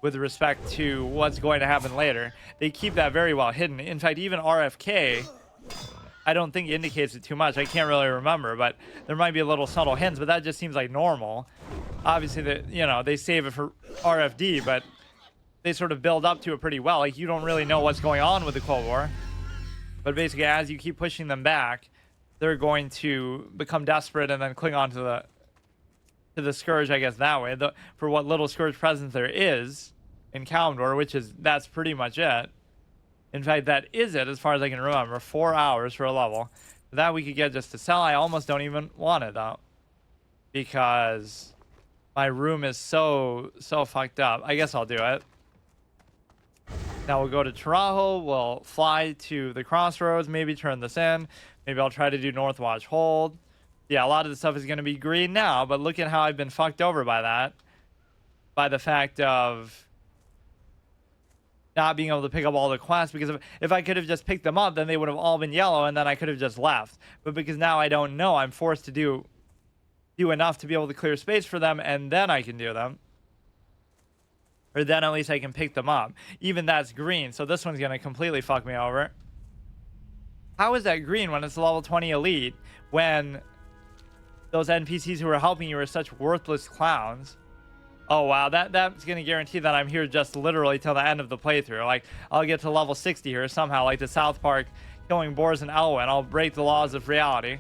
with respect to what's going to happen later. They keep that very well hidden. In fact, even RFK, I don't think indicates it too much. I can't really remember, but there might be a little subtle hints, but that just seems like normal. Obviously, they save it for RFD, but they sort of build up to it pretty well. Like, you don't really know what's going on with the Cold War, but basically, as you keep pushing them back, they're going to become desperate and then cling on to the Scourge, I guess, that way. For what little Scourge presence there is in Kalimdor, that's pretty much it. In fact, that is it as far as I can remember. 4 hours for a level. That we could get just to sell. I almost don't even want it, though, because my room is so fucked up. I guess I'll do it. Now we'll go to Tarajo. We'll fly to the crossroads. Maybe turn this in. Maybe I'll try to do Northwatch Hold. Yeah, a lot of the stuff is going to be green now, but look at how I've been fucked over by that. By the fact of not being able to pick up all the quests, because if I could have just picked them up, then they would have all been yellow, and then I could have just left. But because now I don't know, I'm forced to do enough to be able to clear space for them, and then I can do them. Or then at least I can pick them up. Even that's green, so this one's going to completely fuck me over. How is that green when it's a level 20 elite, when those NPCs who are helping you are such worthless clowns? Oh, wow. That's going to guarantee that I'm here just literally till the end of the playthrough. Like, I'll get to level 60 here somehow, like the South Park killing boars and Elwyn. I'll break the laws of reality.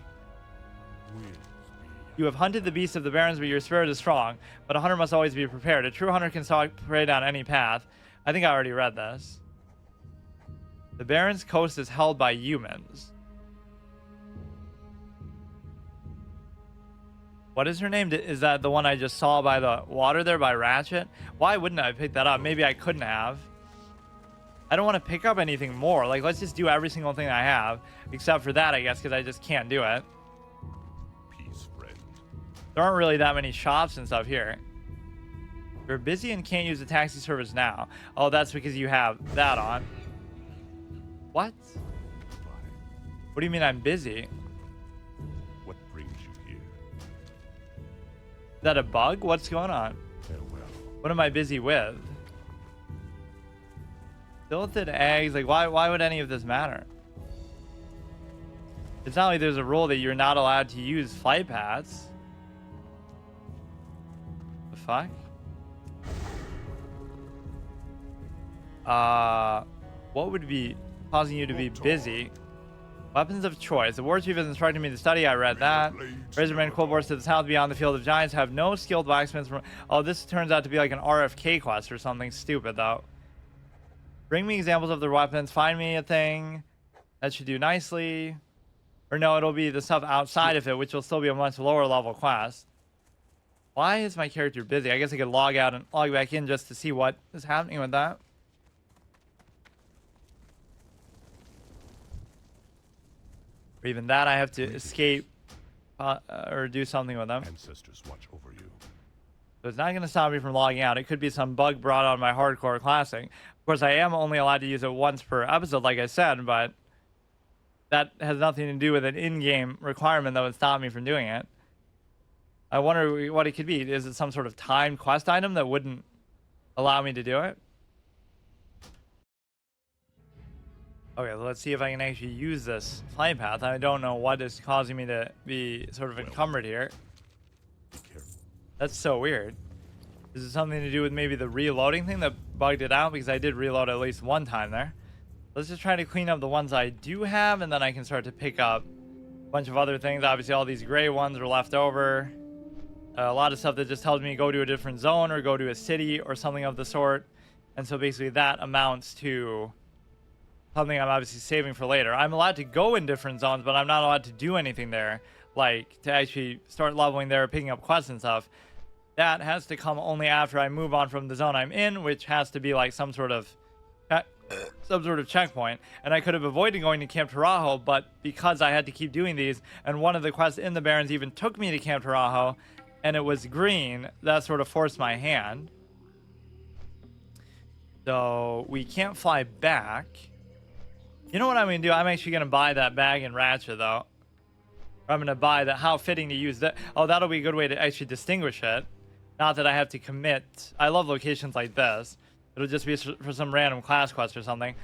You have hunted the beasts of the Barrens, but your spirit is strong. But a hunter must always be prepared. A true hunter can stalk prey down any path. I think I already read this. The Barrens coast is held by humans. What is her name? Is that the one I just saw by the water there by Ratchet? Why wouldn't I pick that up? Maybe I couldn't have. I don't want to pick up anything more. Like, let's just do every single thing I have. Except for that, I guess, because I just can't do it. Peace, friend. There aren't really that many shops and stuff here. You're busy and can't use the taxi service now. Oh, that's because you have that on. What? What do you mean I'm busy? What brings you here? Is that a bug? What's going on? Farewell. What am I busy with? Silted eggs? Like, why would any of this matter? It's not like there's a rule that you're not allowed to use flight paths. The fuck? What would be causing you to be busy? Weapons of choice. The war chief has instructed me to study. I read that. Razorman Quillboars to the south beyond the field of giants have no skilled blacksmiths. Oh, this turns out to be like an RFK quest or something stupid, though. Bring me examples of their weapons. Find me a thing. That should do nicely. Or no, it'll be the stuff outside of it, which will still be a much lower level quest. Why is my character busy? I guess I could log out and log back in just to see what is happening with that. Or even that, I have to escape or do something with them. Ancestors watch over you. So it's not going to stop me from logging out. It could be some bug brought on my hardcore classic. Of course, I am only allowed to use it once per episode, like I said, but that has nothing to do with an in-game requirement that would stop me from doing it. I wonder what it could be. Is it some sort of timed quest item that wouldn't allow me to do it? Okay, let's see if I can actually use this flight path. I don't know what is causing me to be sort of encumbered here. That's so weird. Is it something to do with maybe the reloading thing that bugged it out? Because I did reload at least one time there. Let's just try to clean up the ones I do have, and then I can start to pick up a bunch of other things. Obviously, all these gray ones are left over. A lot of stuff that just tells me go to a different zone or go to a city or something of the sort. And so basically that amounts to something I'm obviously saving for later. I'm allowed to go in different zones, but I'm not allowed to do anything there, like to actually start leveling there, picking up quests and stuff. That has to come only after I move on from the zone I'm in, which has to be like some sort of checkpoint. And I could have avoided going to Camp Tarajo, but because I had to keep doing these, and one of the quests in the Barrens even took me to Camp Tarajo, and it was green, that sort of forced my hand. So we can't fly back. You know what I'm going to do? I'm actually going to buy that bag in Ratchet, though. I'm going to buy that. How fitting to use that. Oh, that'll be a good way to actually distinguish it. Not that I have to commit. I love locations like this. It'll just be for some random class quest or something.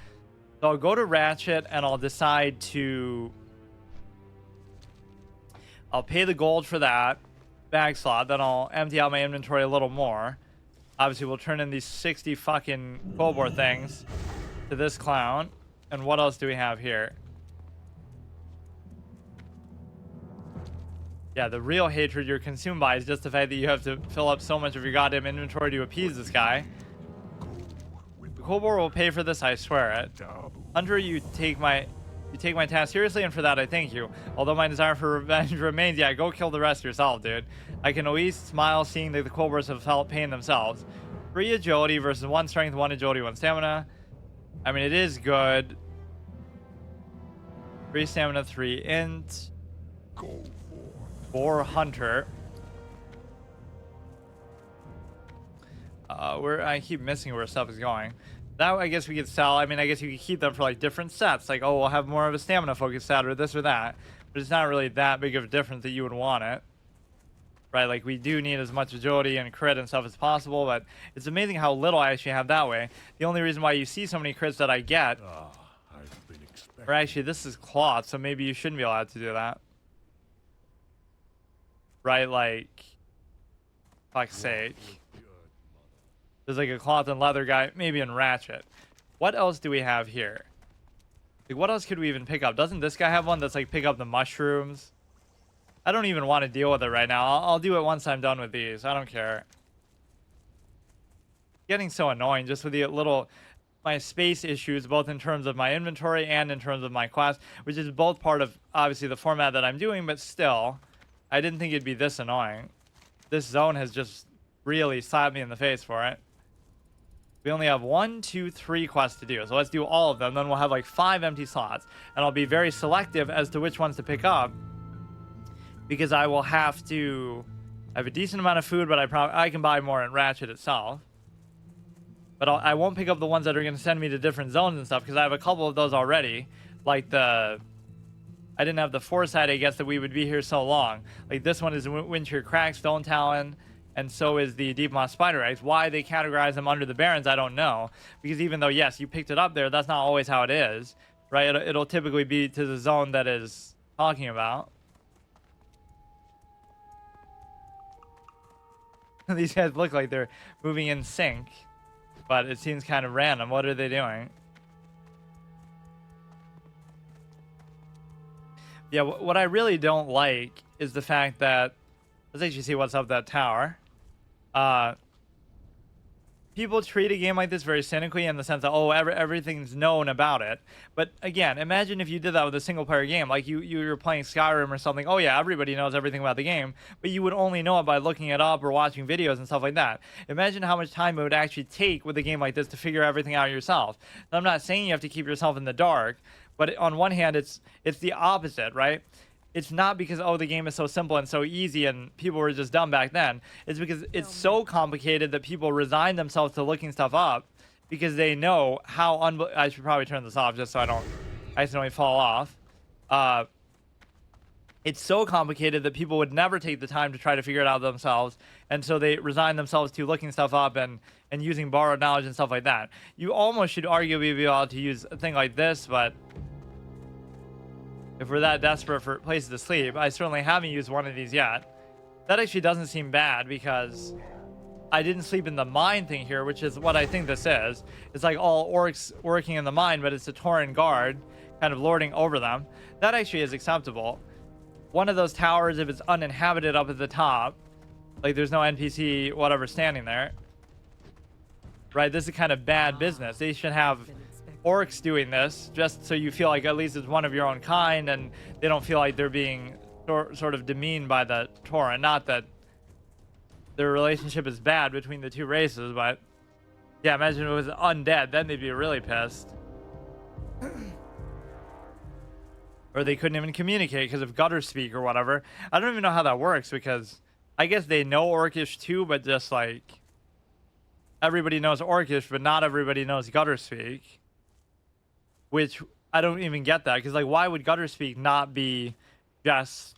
So I'll go to Ratchet and I'll decide to... I'll pay the gold for that bag slot. Then I'll empty out my inventory a little more. Obviously, we'll turn in these 60 fucking Mulgore things to this clown. And what else do we have here? Yeah, the real hatred you're consumed by is just the fact that you have to fill up so much of your goddamn inventory to appease this guy. The Mulgore will pay for this, I swear it. Hunter, you take my task seriously, and for that I thank you. Although my desire for revenge remains, yeah, go kill the rest yourself, dude. I can at least smile seeing that the Mulgores have felt pain themselves. 3 agility versus 1 strength, 1 agility, 1 stamina. I mean, it is good. 3 stamina, 3 int. 4 hunter. I keep missing where stuff is going. That I guess we could sell. I mean, I guess you could keep them for like different sets. Like, oh, we'll have more of a stamina focused set or this or that. But it's not really that big of a difference that you would want it. Right? Like, we do need as much agility and crit and stuff as possible, but it's amazing how little I actually have that way. The only reason why you see so many crits that I get... I've been expecting. Or actually, this is cloth, so maybe you shouldn't be allowed to do that. Right? Like... Fuck's sake. There's like a cloth and leather guy, maybe in Ratchet. What else do we have here? Like, what else could we even pick up? Doesn't this guy have one that's like pick up the mushrooms? I don't even want to deal with it right now. I'll do it once I'm done with these. I don't care. Getting so annoying just with the my space issues, both in terms of my inventory and in terms of my quest, which is both part of obviously the format that I'm doing, but still, I didn't think it'd be this annoying. This zone has just really slapped me in the face for it. We only have 1, 2, 3 quests to do, so let's do all of them. Then we'll have like 5 empty slots, and I'll be very selective as to which ones to pick up, because I will have to. I have a decent amount of food, but I can buy more in Ratchet itself. But I won't pick up the ones that are going to send me to different zones and stuff, because I have a couple of those already. Like I didn't have the foresight, I guess, that we would be here so long. Like this one is Winter Crack, Stone Talon. And so is the Deep Moss Spider Eggs. Why they categorize them under the Barrens, I don't know. Because even though, yes, you picked it up there, that's not always how it is. Right? It'll typically be to the zone that is talking about. These guys look like they're moving in sync. But it seems kind of random. What are they doing? Yeah, what I really don't like is the fact that... Let's actually see what's up that tower. People treat a game like this very cynically in the sense that, oh, everything's known about it. But again, imagine if you did that with a single player game. Like you were playing Skyrim or something. Oh yeah, everybody knows everything about the game, but you would only know it by looking it up or watching videos and stuff like that. Imagine how much time it would actually take with a game like this to figure everything out yourself. And I'm not saying you have to keep yourself in the dark, but on one hand, it's the opposite, right? It's not because, oh, the game is so simple and so easy and people were just dumb back then. It's because it's so complicated that people resign themselves to looking stuff up because they know how I should probably turn this off just so I don't accidentally fall off. It's so complicated that people would never take the time to try to figure it out themselves. And so they resign themselves to looking stuff up and using borrowed knowledge and stuff like that. You almost should arguably be able to use a thing like this, but... if we're that desperate for places to sleep, I certainly haven't used one of these yet. That actually doesn't seem bad because I didn't sleep in the mine thing here, which is what I think this is. It's like all orcs working in the mine, but it's a Tauren guard kind of lording over them. That actually is acceptable. One of those towers, if it's uninhabited up at the top, like there's no NPC, whatever, standing there. Right, this is kind of bad business. They should have orcs doing this, just so you feel like at least it's one of your own kind, and they don't feel like they're being sort of demeaned by the Tauren. Not that their relationship is bad between the two races, but yeah, imagine if it was undead, then they'd be really pissed. Or they couldn't even communicate because of gutter speak or whatever. I don't even know how that works, because I guess they know Orcish too, but just like everybody knows Orcish, but not everybody knows gutter speak. Which I don't even get that, because like, why would gutter speak not be just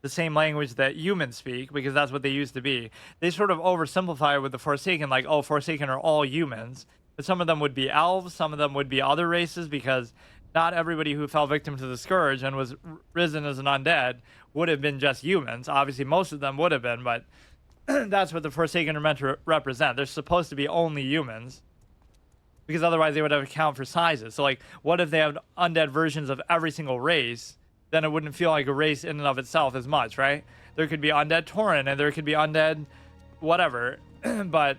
the same language that humans speak? Because that's what they used to be. They sort of oversimplify it with the Forsaken, like, oh, Forsaken are all humans. But some of them would be elves, some of them would be other races, because not everybody who fell victim to the Scourge and was risen as an undead would have been just humans. Obviously, most of them would have been, but that's what the Forsaken are meant to represent. They're supposed to be only humans, because otherwise they would have to count for sizes. So, like, what if they have undead versions of every single race? Then it wouldn't feel like a race in and of itself as much, right? There could be undead Tauren, and there could be undead whatever, but...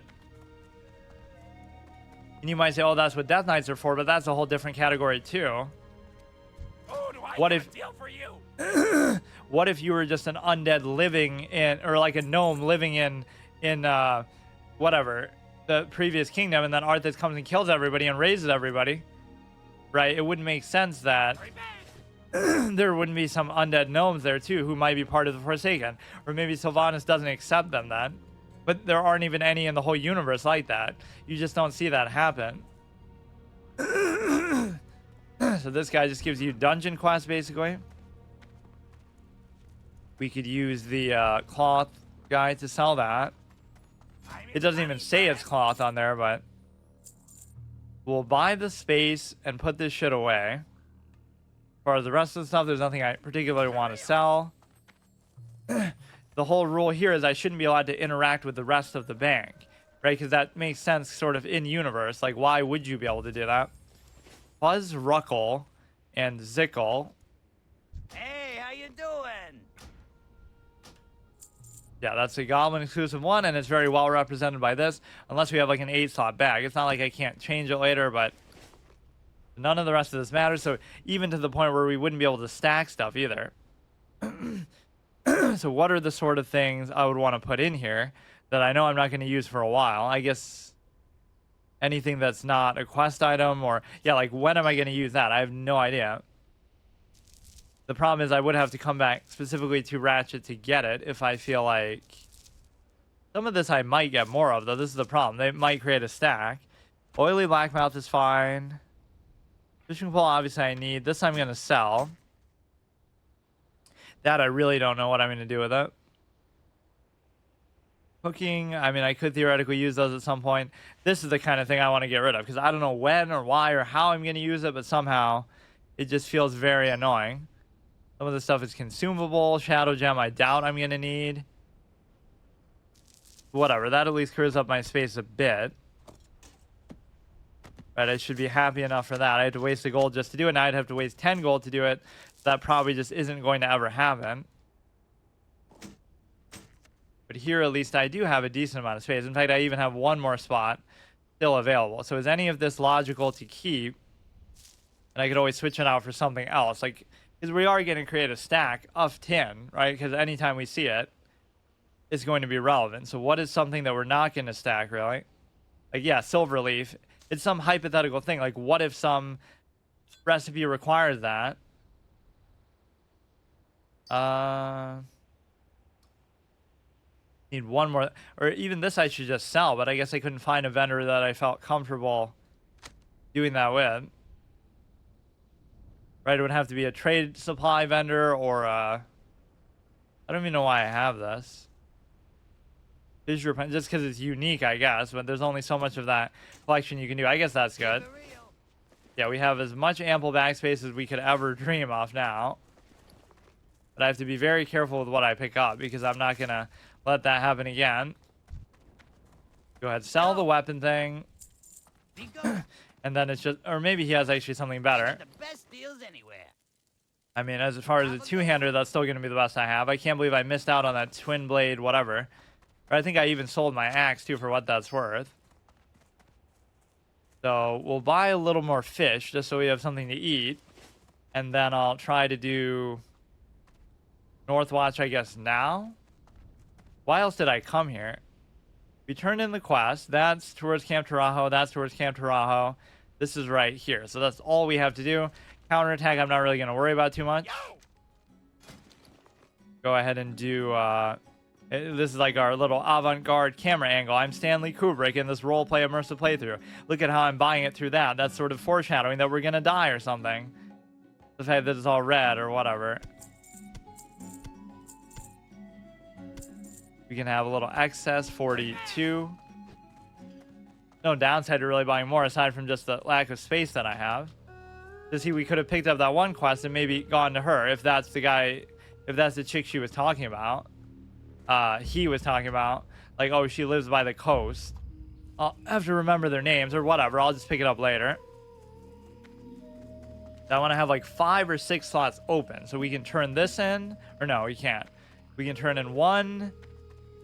And you might say, oh, that's what Death Knights are for, but that's a whole different category too. Oh, do I what have if a deal for you? What if you were just an undead living in, or like a gnome living in whatever, the previous kingdom, and then Arthas comes and kills everybody and raises everybody, right? It wouldn't make sense that there wouldn't be some undead gnomes there too who might be part of the Forsaken, or maybe Sylvanas doesn't accept them then. But there aren't even any in the whole universe like that. You just don't see that happen. So this guy just gives you dungeon quests, basically. We could use the cloth guy to sell that. It doesn't even say it's cloth on there, but... We'll buy the space and put this shit away. As far as the rest of the stuff, there's nothing I particularly want to sell. The whole rule here is I shouldn't be allowed to interact with the rest of the bank, right? Because that makes sense sort of in universe. Like, why would you be able to do that? Buzz Ruckle and Zickle. Hey, how you doing? Yeah, that's a Goblin exclusive one, and it's very well represented by this, unless we have like an 8-slot bag. It's not like I can't change it later, but none of the rest of this matters. So even to the point where we wouldn't be able to stack stuff either. So what are the sort of things I would want to put in here that I know I'm not going to use for a while? I guess anything that's not a quest item, or yeah, like when am I going to use that? I have no idea. The problem is I would have to come back specifically to Ratchet to get it if I feel like... Some of this I might get more of, though. This is the problem. They might create a stack. Oily Blackmouth is fine. Fishing pole, obviously I need. This I'm going to sell. That I really don't know what I'm going to do with it. Cooking, I mean, I could theoretically use those at some point. This is the kind of thing I want to get rid of, because I don't know when or why or how I'm going to use it, but somehow it just feels very annoying. Some of the stuff is consumable. Shadow Gem, I doubt I'm going to need. Whatever, that at least clears up my space a bit. Right, I should be happy enough for that. I had to waste a gold just to do it. Now I'd have to waste 10 gold to do it. So that probably just isn't going to ever happen. But here at least I do have a decent amount of space. In fact, I even have one more spot still available. So is any of this logical to keep? And I could always switch it out for something else. Like, because we are going to create a stack of tin, right? Because anytime we see it, it's going to be relevant. So what is something that we're not going to stack, really? Like, yeah, Silverleaf. It's some hypothetical thing. Like, what if some recipe requires that? Need one more, or even this I should just sell, but I guess I couldn't find a vendor that I felt comfortable doing that with. Right, it would have to be a trade supply vendor, or I don't even know why I have this. Just because it's unique, I guess, but there's only so much of that collection you can do. I guess that's good. Yeah, we have as much ample backspace as we could ever dream of now. But I have to be very careful with what I pick up, because I'm not going to let that happen again. Go ahead, sell the weapon thing. And then it's just, or maybe he has actually something better. The best deals anywhere. I mean, as far as a two-hander, that's still going to be the best I have. I can't believe I missed out on that twin blade, whatever. But I think I even sold my axe, too, for what that's worth. So we'll buy a little more fish just so we have something to eat. And then I'll try to do North Watch, I guess, now. Why else did I come here? We turned in the quest. That's towards Camp Tarajo. That's towards Camp Tarajo. This is right here. So that's all we have to do. Counterattack, I'm not really going to worry about too much. Go ahead and do... this is like our little avant-garde camera angle. I'm Stanley Kubrick in this roleplay immersive playthrough. Look at how I'm buying it through that. That's sort of foreshadowing that we're going to die or something. The fact that it's all red or whatever. We can have a little excess, 42. No downside to really buying more aside from just the lack of space that I have. To see, we could have picked up that one quest and maybe gone to her if that's the guy, if that's the chick she was talking about. He was talking about, like, oh, she lives by the coast. I'll have to remember their names or whatever. I'll just pick it up later. I want to have like 5 or 6 slots open so we can turn this in, or no, we can't. We can turn in 1,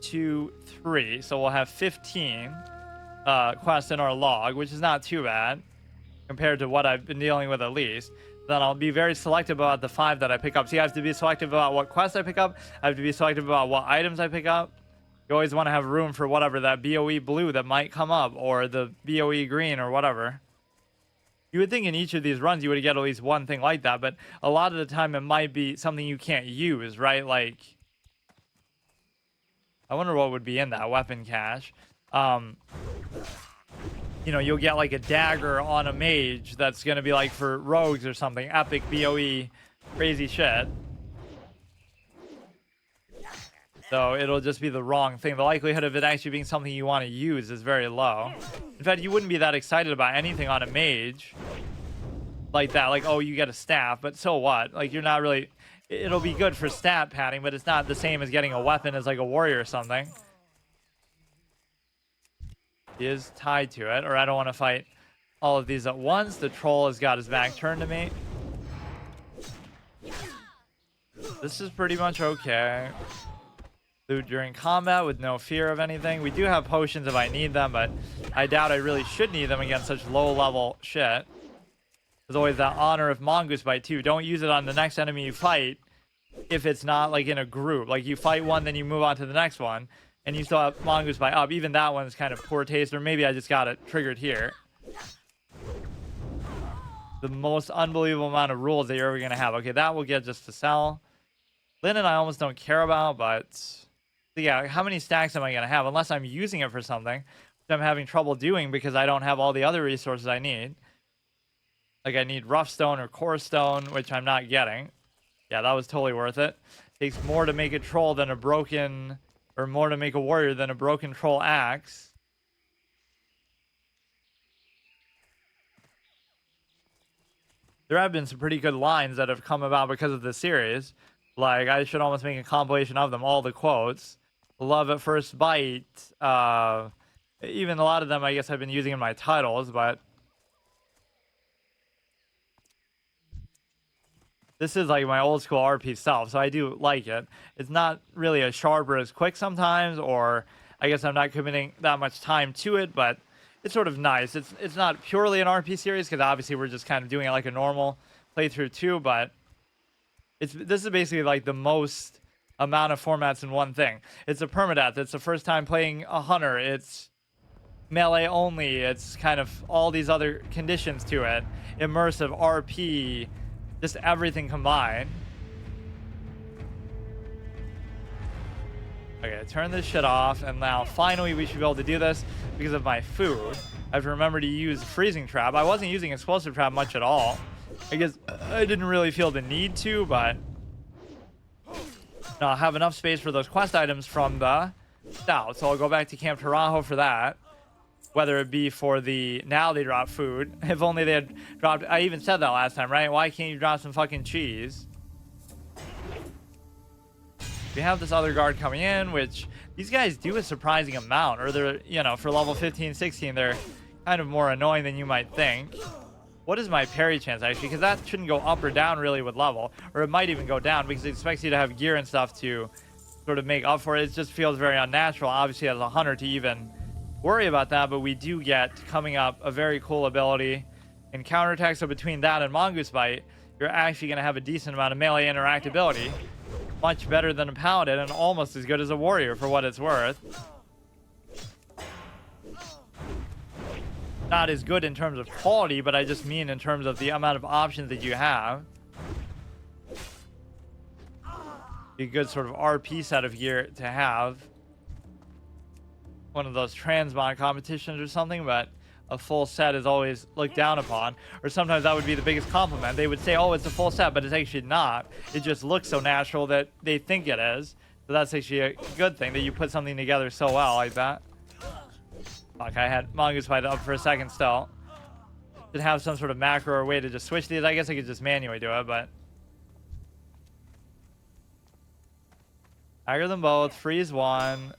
2, 3. So we'll have 15 quests in our log, which is not too bad compared to what I've been dealing with at least. Then I'll be very selective about the 5 that I pick up. See, I have to be selective about what quests I pick up. I have to be selective about what items I pick up. You always want to have room for whatever, that BOE blue that might come up, or the BOE green or whatever. You would think in each of these runs you would get at least one thing like that, but a lot of the time it might be something you can't use, right? Like, I wonder what would be in that weapon cache. You know, you'll get like a dagger on a mage that's going to be like for rogues or something. Epic BOE, crazy shit. So it'll just be the wrong thing. The likelihood of it actually being something you want to use is very low. In fact, you wouldn't be that excited about anything on a mage like that. Like, oh, you get a staff, but so what? Like, you're not really... It'll be good for stat padding, but it's not the same as getting a weapon as like a warrior or something. He is tied to it, or I don't want to fight all of these at once. The troll has got his back turned to me. This is pretty much okay. Loot during combat with no fear of anything. We do have potions if I need them, but I doubt I really should need them against such low level shit. There's always that honor of mongoose bite too. Don't use it on the next enemy you fight if it's not like in a group. Like you fight one, then you move on to the next one, and you still have mongoose bite up. Even that one's kind of poor taste, or maybe I just got it triggered here. The most unbelievable amount of rules that you're ever gonna have. Okay, that will get just to sell. Linen I almost don't care about, but yeah, how many stacks am I gonna have unless I'm using it for something, which I'm having trouble doing because I don't have all the other resources I need. Like I need rough stone or core stone, which I'm not getting. Yeah, that was totally worth it. Takes more to make a troll than a broken, or more to make a warrior than a broken troll axe. There have been some pretty good lines that have come about because of this series. Like, I should almost make a compilation of them, all the quotes. Love at first bite. Even a lot of them, I guess, I've been using in my titles, but this is like my old school RP self, so I do like it. It's not really as sharp or as quick sometimes, or I guess I'm not committing that much time to it, but it's sort of nice. It's not purely an RP series, because obviously we're just kind of doing it like a normal playthrough too, but this is basically like the most amount of formats in one thing. It's a permadeath. It's the first time playing a hunter. It's melee only. It's kind of all these other conditions to it. Immersive, RP, just everything combined. Okay, turn this shit off, and now finally we should be able to do this because of my food. I have to remember to use freezing trap. I wasn't using explosive trap much at all. I guess I didn't really feel the need to, but no, I have enough space for those quest items from the stout. So I'll go back to Camp Tarajo for that. Whether it be for the, now they drop food. If only they had dropped, I even said that last time, right? Why can't you drop some fucking cheese? We have this other guard coming in, which these guys do a surprising amount. Or they're, you know, for level 15, 16, they're kind of more annoying than you might think. What is my parry chance, actually? Because that shouldn't go up or down really with level. Or it might even go down because it expects you to have gear and stuff to sort of make up for it. It just feels very unnatural, obviously, as a hunter to even worry about that, but we do get coming up a very cool ability in counterattack. So between that and Mongoose Bite, you're actually going to have a decent amount of melee interactability. Much better than a paladin and almost as good as a warrior for what it's worth. Not as good in terms of quality, but I just mean in terms of the amount of options that you have. A good sort of RP set of gear to have. One of those transmog competitions or something, but a full set is always looked down upon. Or sometimes that would be the biggest compliment. They would say, oh, it's a full set, but it's actually not. It just looks so natural that they think it is. So that's actually a good thing, that you put something together so well like that. Fuck, I had Mongoose Bite up for a second still. Should have some sort of macro or way to just switch these. I guess I could just manually do it, but... aggro them both, freeze one.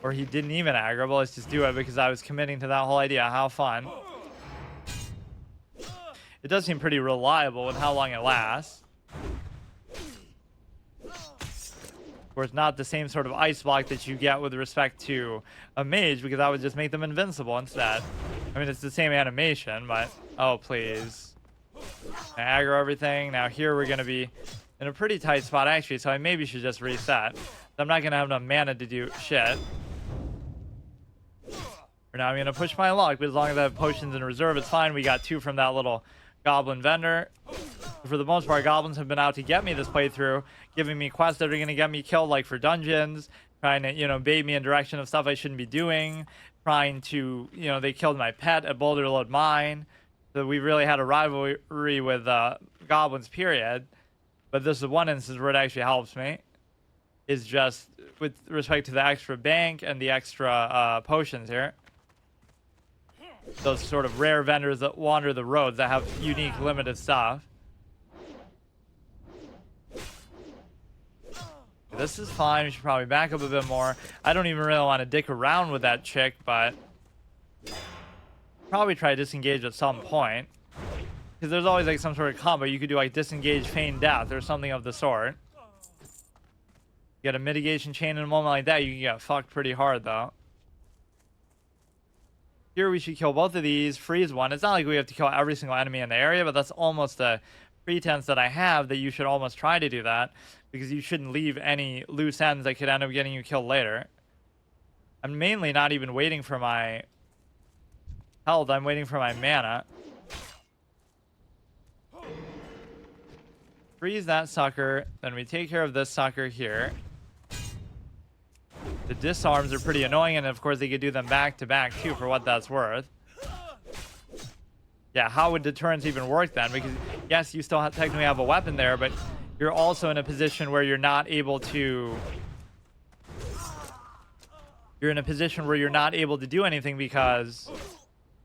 Or he didn't even aggro, but let's just do it because I was committing to that whole idea. How fun. It does seem pretty reliable with how long it lasts. Of course, not the same sort of ice block that you get with respect to a mage, because that would just make them invincible instead. I mean, it's the same animation, but... oh, please. Aggro everything. Now here we're going to be in a pretty tight spot, actually, so I maybe should just reset. I'm not going to have enough mana to do shit. For now, I'm going to push my luck, but as long as I have potions in reserve, it's fine. We got 2 from that little goblin vendor. For the most part, goblins have been out to get me this playthrough, giving me quests that are going to get me killed, like for dungeons, trying to, you know, bait me in direction of stuff I shouldn't be doing, trying to, you know, they killed my pet at Boulder Load Mine. So we really had a rivalry with goblins, period. But this is one instance where it actually helps me. Is just with respect to the extra bank and the extra potions here. Those sort of rare vendors that wander the roads that have unique limited stuff. This is fine. We should probably back up a bit more. I don't even really want to dick around with that chick, but probably try to disengage at some point. Because there's always like some sort of combo. You could do like disengage, feign death, or something of the sort. Get a mitigation chain in a moment like that, you can get fucked pretty hard though. Here we should kill both of these, freeze one. It's not like we have to kill every single enemy in the area, but that's almost a pretense that I have that you should almost try to do that, because you shouldn't leave any loose ends that could end up getting you killed later. I'm mainly not even waiting for my health, I'm waiting for my mana. Freeze that sucker, then we take care of this sucker here. The disarms are pretty annoying, and of course they could do them back to back too, for what that's worth. Yeah, how would deterrence even work then? Because yes, you still technically have a weapon there, but you're also in a position where you're not able to... you're in a position where you're not able to do anything, because...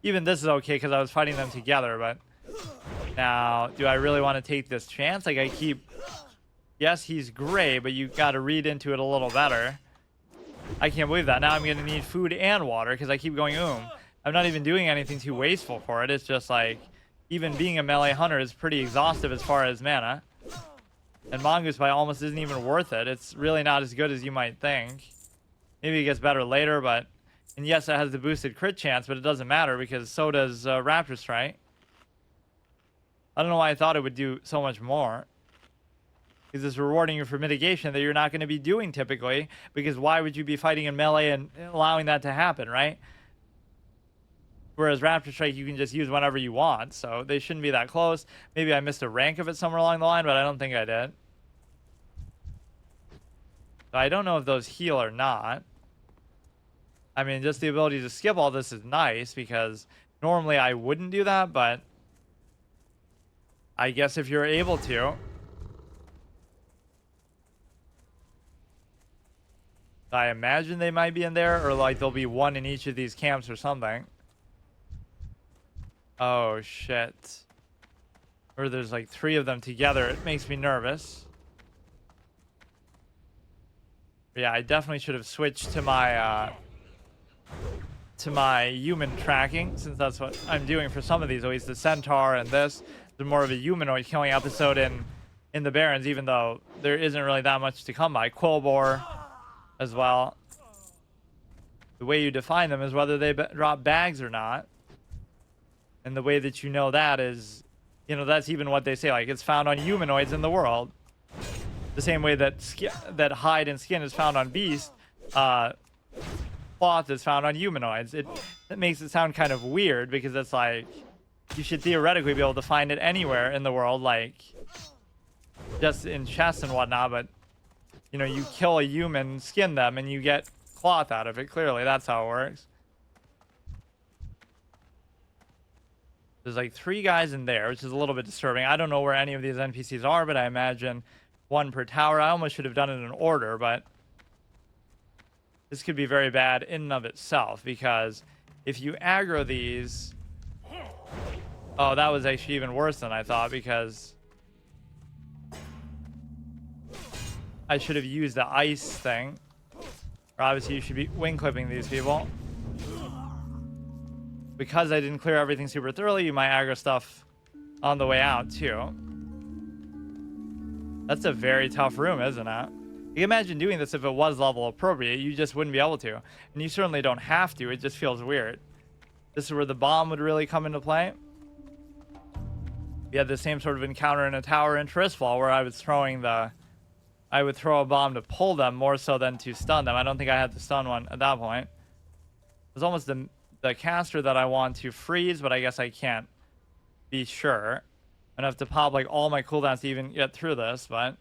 even this is okay because I was fighting them together, but... now, do I really want to take this chance? Like, I keep... yes, he's great, but you got to read into it a little better. I can't believe that. Now I'm going to need food and water because I keep going, I'm not even doing anything too wasteful for it. It's just like, even being a melee hunter is pretty exhaustive as far as mana. And Mongoose Bite almost isn't even worth it. It's really not as good as you might think. Maybe it gets better later, but... and yes, it has the boosted crit chance, but it doesn't matter because so does Raptor Strike. I don't know why I thought it would do so much more. Because it's rewarding you for mitigation that you're not going to be doing typically. Because why would you be fighting in melee and allowing that to happen, right? Whereas Raptor Strike you can just use whenever you want. So they shouldn't be that close. Maybe I missed a rank of it somewhere along the line, but I don't think I did. So I don't know if those heal or not. I mean, just the ability to skip all this is nice, because normally I wouldn't do that, but I guess if you're able to. I imagine they might be in there, or like there'll be one in each of these camps or something. Oh shit. Or there's like 3 of them together. It makes me nervous. Yeah, I definitely should have switched to my human tracking, since that's what I'm doing for some of these, at least the centaur and this. There's more of a humanoid killing episode in the Barrens, even though there isn't really that much to come by. Quillbore as well. The way you define them is whether they drop bags or not. And the way that you know that is, you know, that's even what they say. Like, it's found on humanoids in the world. The same way that that hide and skin is found on beasts, cloth is found on humanoids. It makes it sound kind of weird because it's like you should theoretically be able to find it anywhere in the world, like just in chests and whatnot. But you know, you kill a human, skin them, and you get cloth out of it. Clearly, that's how it works. There's like 3 guys in there, which is a little bit disturbing. I don't know where any of these NPCs are, but I imagine 1 per tower. I almost should have done it in order, but this could be very bad in and of itself, because if you aggro these... Oh, that was actually even worse than I thought, because I should have used the ice thing. Or obviously you should be wing clipping these people. Because I didn't clear everything super thoroughly, you might aggro stuff on the way out too. That's a very tough room, isn't it? You can imagine doing this if it was level appropriate. You just wouldn't be able to. And you certainly don't have to. It just feels weird. This is where the bomb would really come into play. We had the same sort of encounter in a tower in Tristfall where I was throwing the... I would throw a bomb to pull them more so than to stun them. I don't think I had the stun one at that point. It was almost the caster that I want to freeze, but I guess I can't be sure. I'm gonna have to pop like all my cooldowns to even get through this, but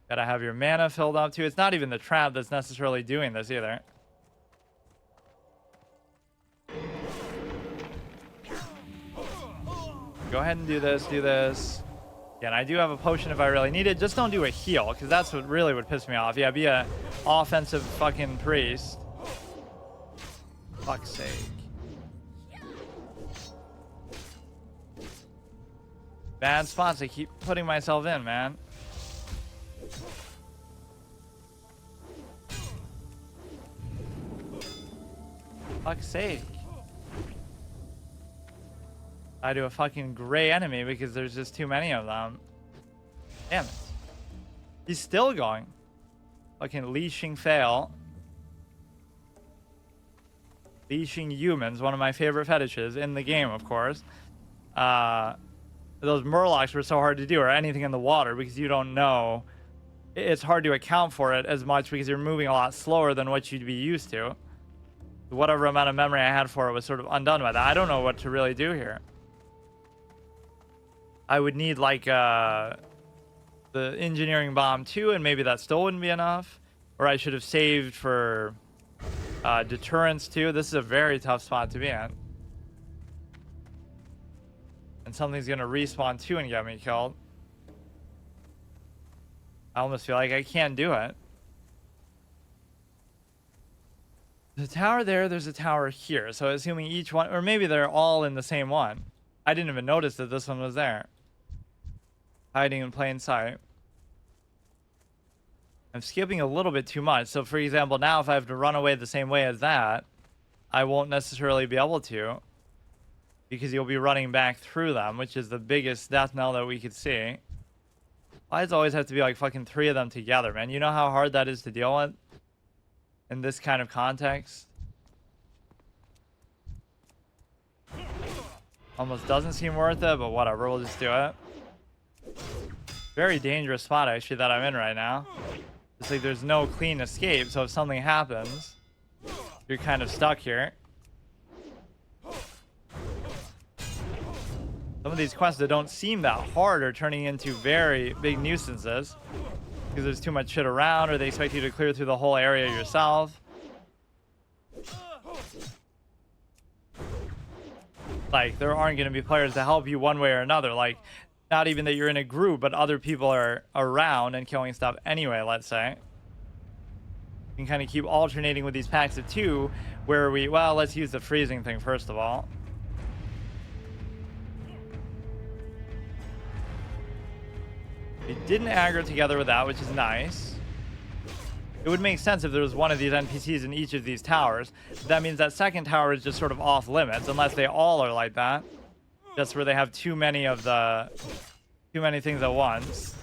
gotta have your mana filled up too. It's not even the trap that's necessarily doing this either. Go ahead and do this, do this. Yeah, and I do have a potion if I really need it. Just don't do a heal, because that's what really would piss me off. Yeah, be a offensive fucking priest. Fuck's sake. Bad spots I keep putting myself in, man. Fuck's sake. I do a fucking gray enemy because there's just too many of them. Damn it. He's still going. Fucking leashing fail. Leashing humans, one of my favorite fetishes in the game, of course. Those murlocs were so hard to do, or anything in the water, because you don't know. It's hard to account for it as much because you're moving a lot slower than what you'd be used to. Whatever amount of memory I had for it was sort of undone by that. I don't know what to really do here. I would need like the engineering bomb too, and maybe that still wouldn't be enough. Or I should have saved for deterrence too. This is a very tough spot to be in. And something's gonna respawn too and get me killed. I almost feel like I can't do it. There's a tower there, there's a tower here. So assuming each one, or maybe they're all in the same one. I didn't even notice that this one was there. Hiding in plain sight. I'm skipping a little bit too much. So for example, now if I have to run away the same way as that, I won't necessarily be able to. Because you'll be running back through them, which is the biggest death knell that we could see. Why does it always have to be like fucking 3 of them together, man? You know how hard that is to deal with? In this kind of context? Almost doesn't seem worth it, but whatever, we'll just do it. Very dangerous spot, actually, that I'm in right now. It's like there's no clean escape, so if something happens, you're kind of stuck here. Some of these quests that don't seem that hard are turning into very big nuisances. Because there's too much shit around, or they expect you to clear through the whole area yourself. Like, there aren't going to be players to help you one way or another. Like, not even that you're in a group, but other people are around and killing stuff anyway, let's say. You can kind of keep alternating with these packs of 2, where we... Well, let's use the freezing thing first of all. We didn't aggro together with that, which is nice. It would make sense if there was one of these NPCs in each of these towers. That means that second tower is just sort of off limits, unless they all are like that. That's where they have too many things at once.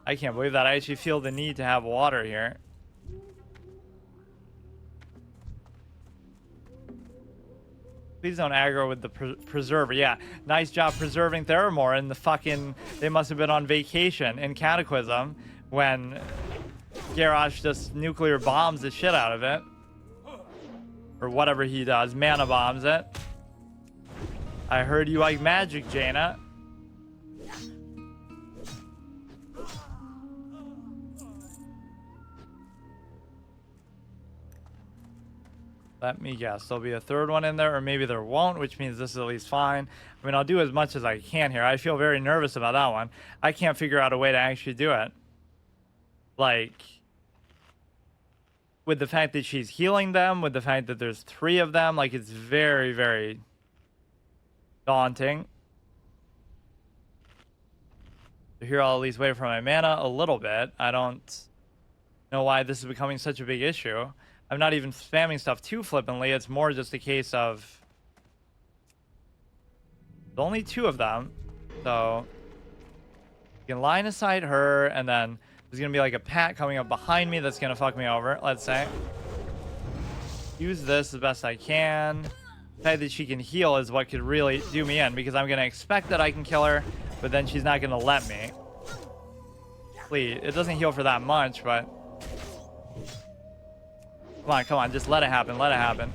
I can't believe that. I actually feel the need to have water here. Please don't aggro with the preserver. Yeah, nice job preserving Theramore in the fucking... They must have been on vacation in Cataclysm when Garrosh just nuclear bombs the shit out of it. Or whatever he does, mana bombs it. I heard you like magic, Jaina. Let me guess. There'll be a third one in there, or maybe there won't, which means this is at least fine. I mean, I'll do as much as I can here. I feel very nervous about that one. I can't figure out a way to actually do it. Like, with the fact that she's healing them, with the fact that there's 3 of them, like, it's very, very daunting. So here I'll at least wait for my mana a little bit. I don't know why this is becoming such a big issue. I'm not even spamming stuff too flippantly. It's more just a case of... There's only 2 of them. So... You can line aside her, and then there's going to be like a pat coming up behind me that's going to fuck me over, let's say. Use this as best I can. The fact that she can heal is what could really do me in, because I'm going to expect that I can kill her, but then she's not going to let me. Please. It doesn't heal for that much, but... Come on, just let it happen, let it happen.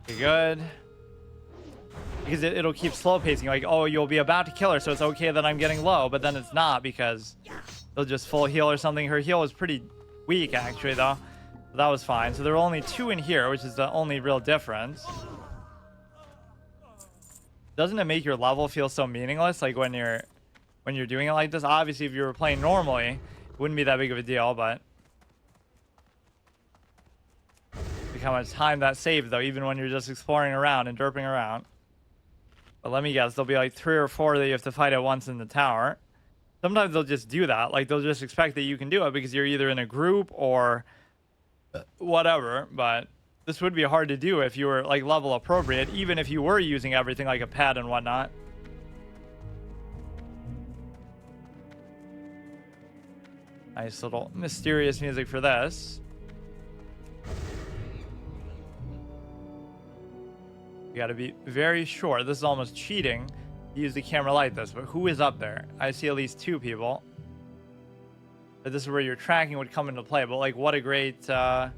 Okay, good. Because it'll keep slow pacing, like, oh, you'll be about to kill her, so it's okay that I'm getting low, but then it's not, because they'll just full heal or something. Her heal was pretty weak, actually, though. So that was fine. So there are only 2 in here, which is the only real difference. Doesn't it make your level feel so meaningless, like, when you're doing it like this? Obviously, if you were playing normally, it wouldn't be that big of a deal, but... Look how much time that saved, though, even when you're just exploring around and derping around. But let me guess, there'll be like 3 or 4 that you have to fight at once in the tower. Sometimes they'll just do that. Like, they'll just expect that you can do it because you're either in a group or whatever. But this would be hard to do if you were, like, level appropriate, even if you were using everything like a pad and whatnot. Nice little mysterious music for this. You gotta be very sure. This is almost cheating to use the camera like this, but who is up there? I see at least 2 people. But this is where your tracking would come into play, but like, what a great... You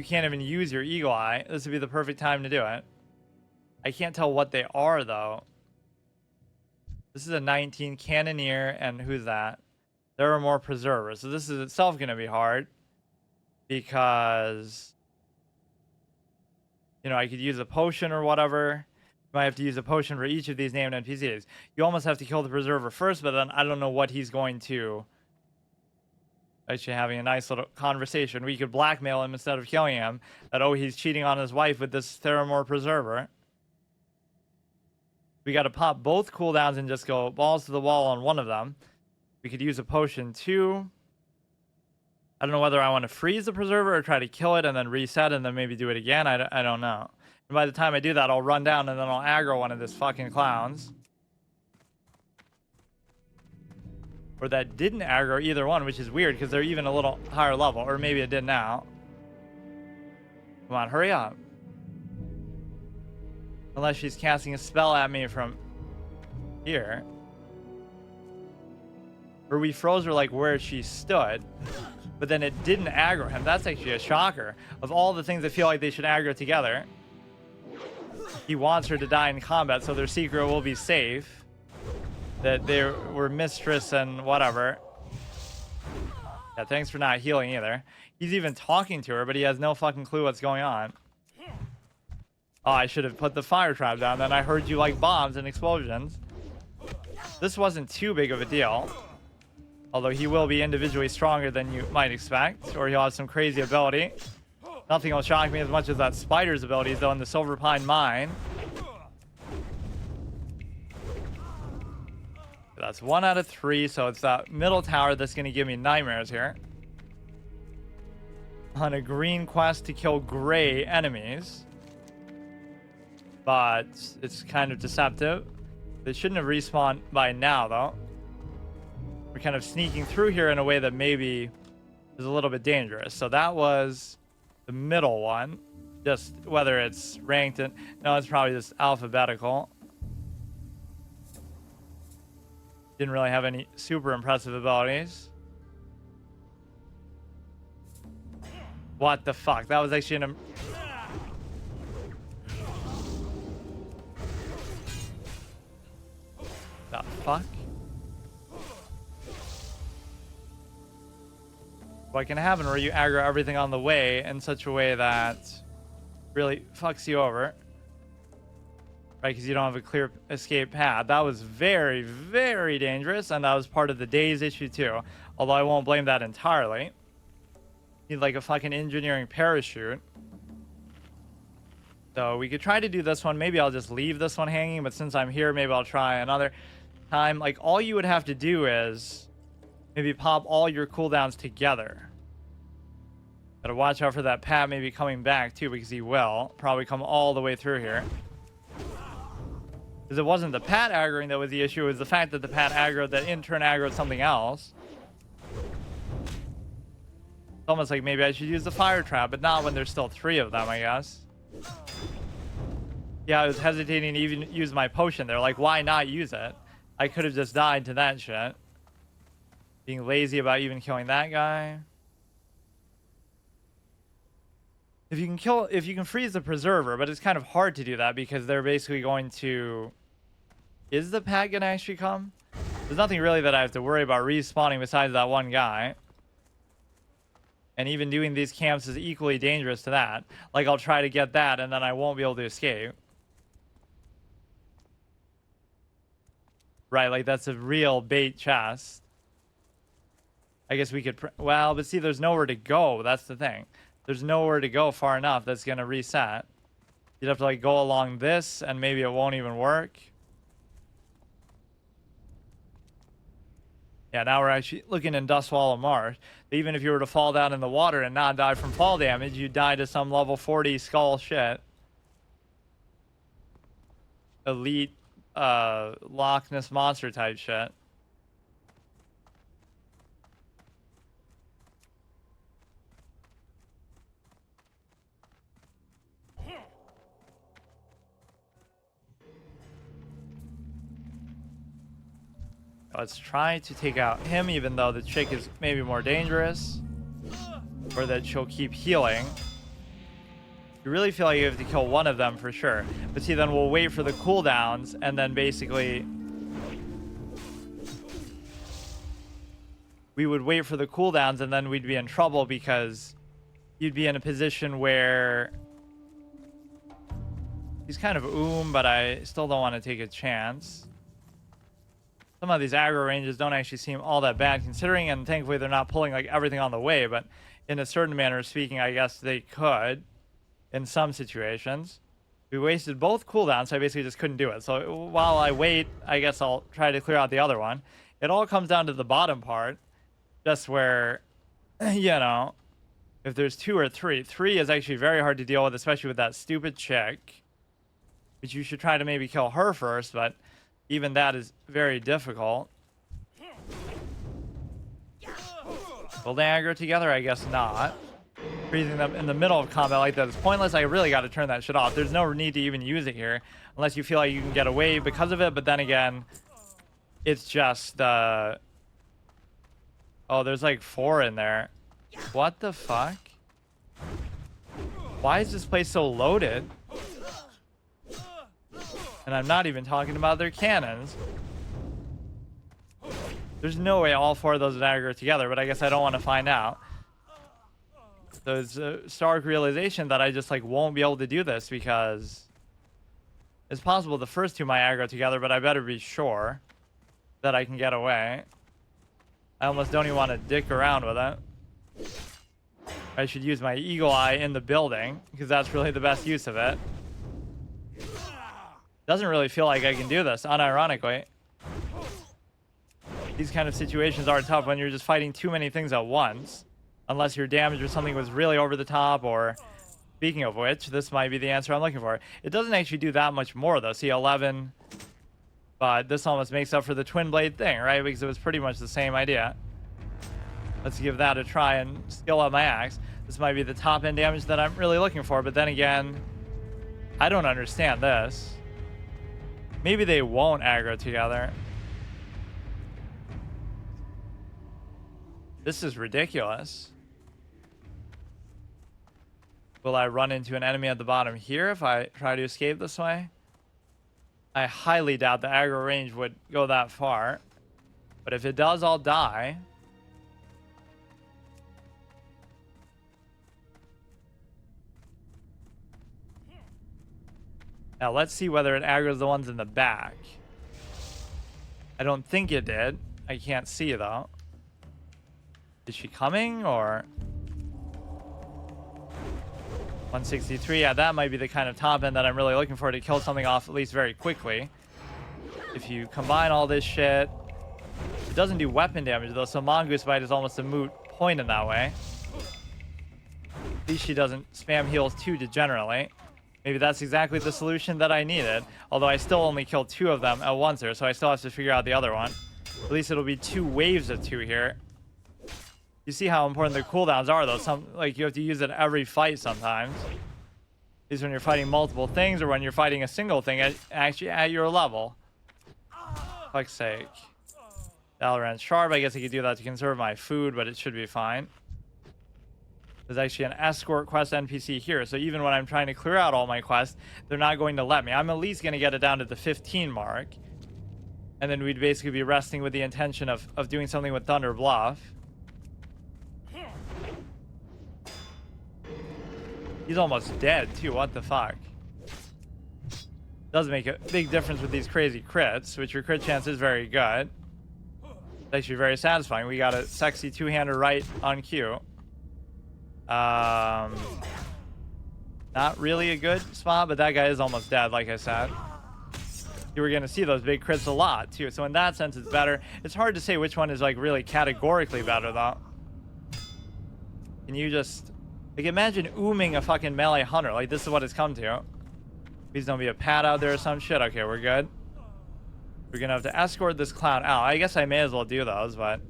can't even use your eagle eye. This would be the perfect time to do it. I can't tell what they are, though. This is a 19 Cannoneer, and who's that? There are more preservers. So this is itself gonna be hard. Because... You know, I could use a potion or whatever. You might have to use a potion for each of these named NPCs. You almost have to kill the preserver first, but then I don't know what he's going to... Actually having a nice little conversation. We could blackmail him instead of killing him. That, oh, he's cheating on his wife with this Theramore preserver. We got to pop both cooldowns and just go balls to the wall on one of them. We could use a potion too. I don't know whether I want to freeze the preserver or try to kill it and then reset and then maybe do it again. I don't know. And by the time I do that, I'll run down and then I'll aggro one of these fucking clowns. Or that didn't aggro either one, which is weird because they're even a little higher level. Or maybe it did now. Come on, hurry up. Unless she's casting a spell at me from here. Or we froze her like where she stood. But then it didn't aggro him. That's actually a shocker. Of all the things that feel like they should aggro together, he wants her to die in combat, so their secret will be safe. That they were mistress and whatever. Yeah, thanks for not healing either. He's even talking to her, but he has no fucking clue what's going on. Oh, I should have put the fire trap down. Then I heard you like bombs and explosions. This wasn't too big of a deal. Although he will be individually stronger than you might expect, or he'll have some crazy ability. Nothing will shock me as much as that spider's abilities, though, in the Silver Pine Mine. That's 1 out of 3, so it's that middle tower that's going to give me nightmares here. On a green quest to kill gray enemies. But it's kind of deceptive. They shouldn't have respawned by now, though. We're kind of sneaking through here in a way that maybe is a little bit dangerous. So that was the middle one. Just whether it's ranked and no, it's probably just alphabetical. Didn't really have any super impressive abilities. What the fuck? That was actually an the fuck? What can happen where you aggro everything on the way in such a way that really fucks you over, right? Because you don't have a clear escape path. That was very, very dangerous, and that was part of the day's issue too. Although I won't blame that entirely. Need like a fucking engineering parachute. So we could try to do this one. Maybe I'll just leave this one hanging, but since I'm here, maybe I'll try another time. Like, all you would have to do is maybe pop all your cooldowns together. Gotta watch out for that Pat maybe coming back too, because he will probably come all the way through here. Because it wasn't the Pat aggroing that was the issue, it was the fact that the Pat aggroed that in turn aggroed something else. It's almost like maybe I should use the fire trap, but not when there's still 3 of them, I guess. Yeah, I was hesitating to even use my potion there. Like, why not use it? I could have just died to that shit. Being lazy about even killing that guy. If you can freeze the preserver, but it's kind of hard to do that because they're basically going to... Is the Pat gonna actually come? There's nothing really that I have to worry about respawning besides that one guy. And even doing these camps is equally dangerous to that. Like, I'll try to get that and then I won't be able to escape. Right, like that's a real bait chest. I guess we could... Well, but see, there's nowhere to go. That's the thing. There's nowhere to go far enough that's going to reset. You'd have to like go along this and maybe it won't even work. Yeah, now we're actually looking in Dustwall of Mars. Even if you were to fall down in the water and not die from fall damage, you'd die to some level 40 skull shit. Elite Loch Ness monster type shit. Let's try to take out him, even though the chick is maybe more dangerous. Or that she'll keep healing. You really feel like you have to kill one of them for sure. But see, then we'll wait for the cooldowns, and then basically... We would wait for the cooldowns, and then we'd be in trouble because you'd be in a position where... He's kind of but I still don't want to take a chance. Some of these aggro ranges don't actually seem all that bad considering, and thankfully they're not pulling like everything on the way, but in a certain manner of speaking, I guess they could in some situations. We wasted both cooldowns, so I basically just couldn't do it. So while I wait, I guess I'll try to clear out the other one. It all comes down to the bottom part, just where, you know, if there's 2 or 3. 3 is actually very hard to deal with, especially with that stupid chick. But you should try to maybe kill her first, but even that is very difficult. Will they aggro together? I guess not. Freezing them in the middle of combat like that is pointless. I really got to turn that shit off. There's no need to even use it here unless you feel like you can get away because of it. But then again, it's just... Oh, there's like 4 in there. What the fuck? Why is this place so loaded? And I'm not even talking about their cannons. There's no way all 4 of those would aggro together, but I guess I don't want to find out. So it's a stark realization that I just like won't be able to do this because it's possible the first 2 might aggro together, but I better be sure that I can get away. I almost don't even want to dick around with it. I should use my eagle eye in the building because that's really the best use of it. Doesn't really feel like I can do this, unironically. These kind of situations are tough when you're just fighting too many things at once. Unless your damage or something was really over the top, or... Speaking of which, this might be the answer I'm looking for. It doesn't actually do that much more, though. See, 11. But this almost makes up for the twin blade thing, right? Because it was pretty much the same idea. Let's give that a try and skill up my axe. This might be the top end damage that I'm really looking for, but then again, I don't understand this. Maybe they won't aggro together. This is ridiculous. Will I run into an enemy at the bottom here if I try to escape this way? I highly doubt the aggro range would go that far. But if it does, I'll die. Now let's see whether it aggroes the ones in the back. I don't think it did. I can't see though. Is she coming or? 163, yeah, that might be the kind of top end that I'm really looking for to kill something off at least very quickly. If you combine all this shit, it doesn't do weapon damage though, so Mongoose Bite is almost a moot point in that way. At least she doesn't spam heals too degenerately. Maybe that's exactly the solution that I needed. Although I still only killed 2 of them at once here, so I still have to figure out the other one. At least it'll be 2 waves of 2 here. You see how important the cooldowns are though. Some, like, you have to use it every fight sometimes. At least when you're fighting multiple things or when you're fighting a single thing actually at your level. Fuck's sake. Valorant Sharp, I guess I could do that to conserve my food, but it should be fine. There's actually an escort quest NPC here, so even when I'm trying to clear out all my quests, they're not going to let me. I'm at least going to get it down to the 15 mark. And then we'd basically be resting with the intention of doing something with Thunder Bluff. He's almost dead, too. What the fuck? Does make a big difference with these crazy crits, which your crit chance is very good. It's actually very satisfying. We got a sexy 2-hander right on cue. Not really a good spot, but that guy is almost dead, like I said. You were going to see those big crits a lot, too. So in that sense, it's better. It's hard to say which one is, like, really categorically better, though. Can you just... Like, imagine ooming a fucking melee hunter. Like, this is what it's come to. Please don't be a pad out there or some shit. Okay, we're good. We're going to have to escort this clown out. I guess I may as well do those, but...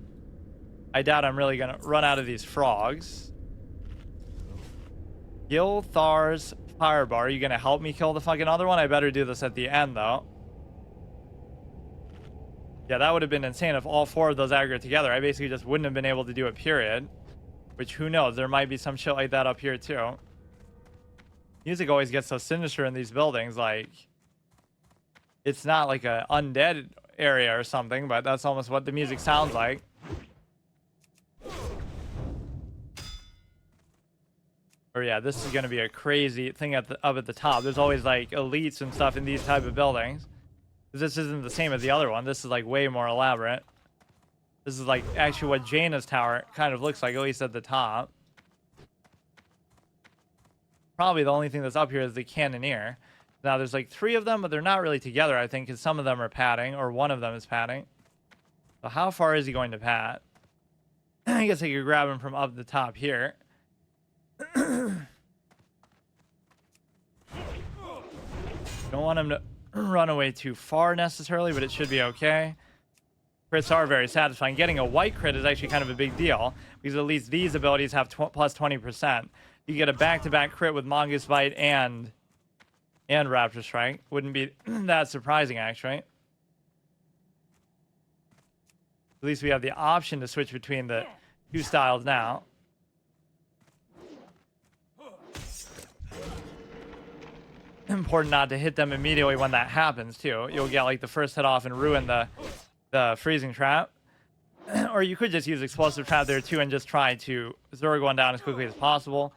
I doubt I'm really going to run out of these frogs. Gilthar's Firebar. Are you going to help me kill the fucking other one? I better do this at the end, though. Yeah, that would have been insane if all 4 of those aggregate together. I basically just wouldn't have been able to do it, period. Which, who knows? There might be some shit like that up here, too. Music always gets so sinister in these buildings. Like, it's not like an undead area or something, but that's almost what the music sounds like. Or yeah, this is going to be a crazy thing up at the top. There's always, like, elites and stuff in these type of buildings. This isn't the same as the other one. This is, like, way more elaborate. This is like actually what Jaina's tower kind of looks like, at least at the top. Probably the only thing that's up here is the cannoneer. Now there's like 3 of them, but they're not really together, I think, because some of them are padding, or one of them is padding. So how far is he going to pad? I guess I could grab him from up the top here. Don't want him to run away too far necessarily, but it should be okay. Crits are very satisfying. Getting a white crit is actually kind of a big deal, because at least these abilities have plus 20%. You get a back-to-back crit with Mongoose Bite and Raptor Strike. Wouldn't be that surprising, actually. At least we have the option to switch between the 2 styles now. Important not to hit them immediately when that happens, too. You'll get, like, the first hit off and ruin the freezing trap. Or you could just use explosive trap there too and just try to Zerg one down as quickly as possible,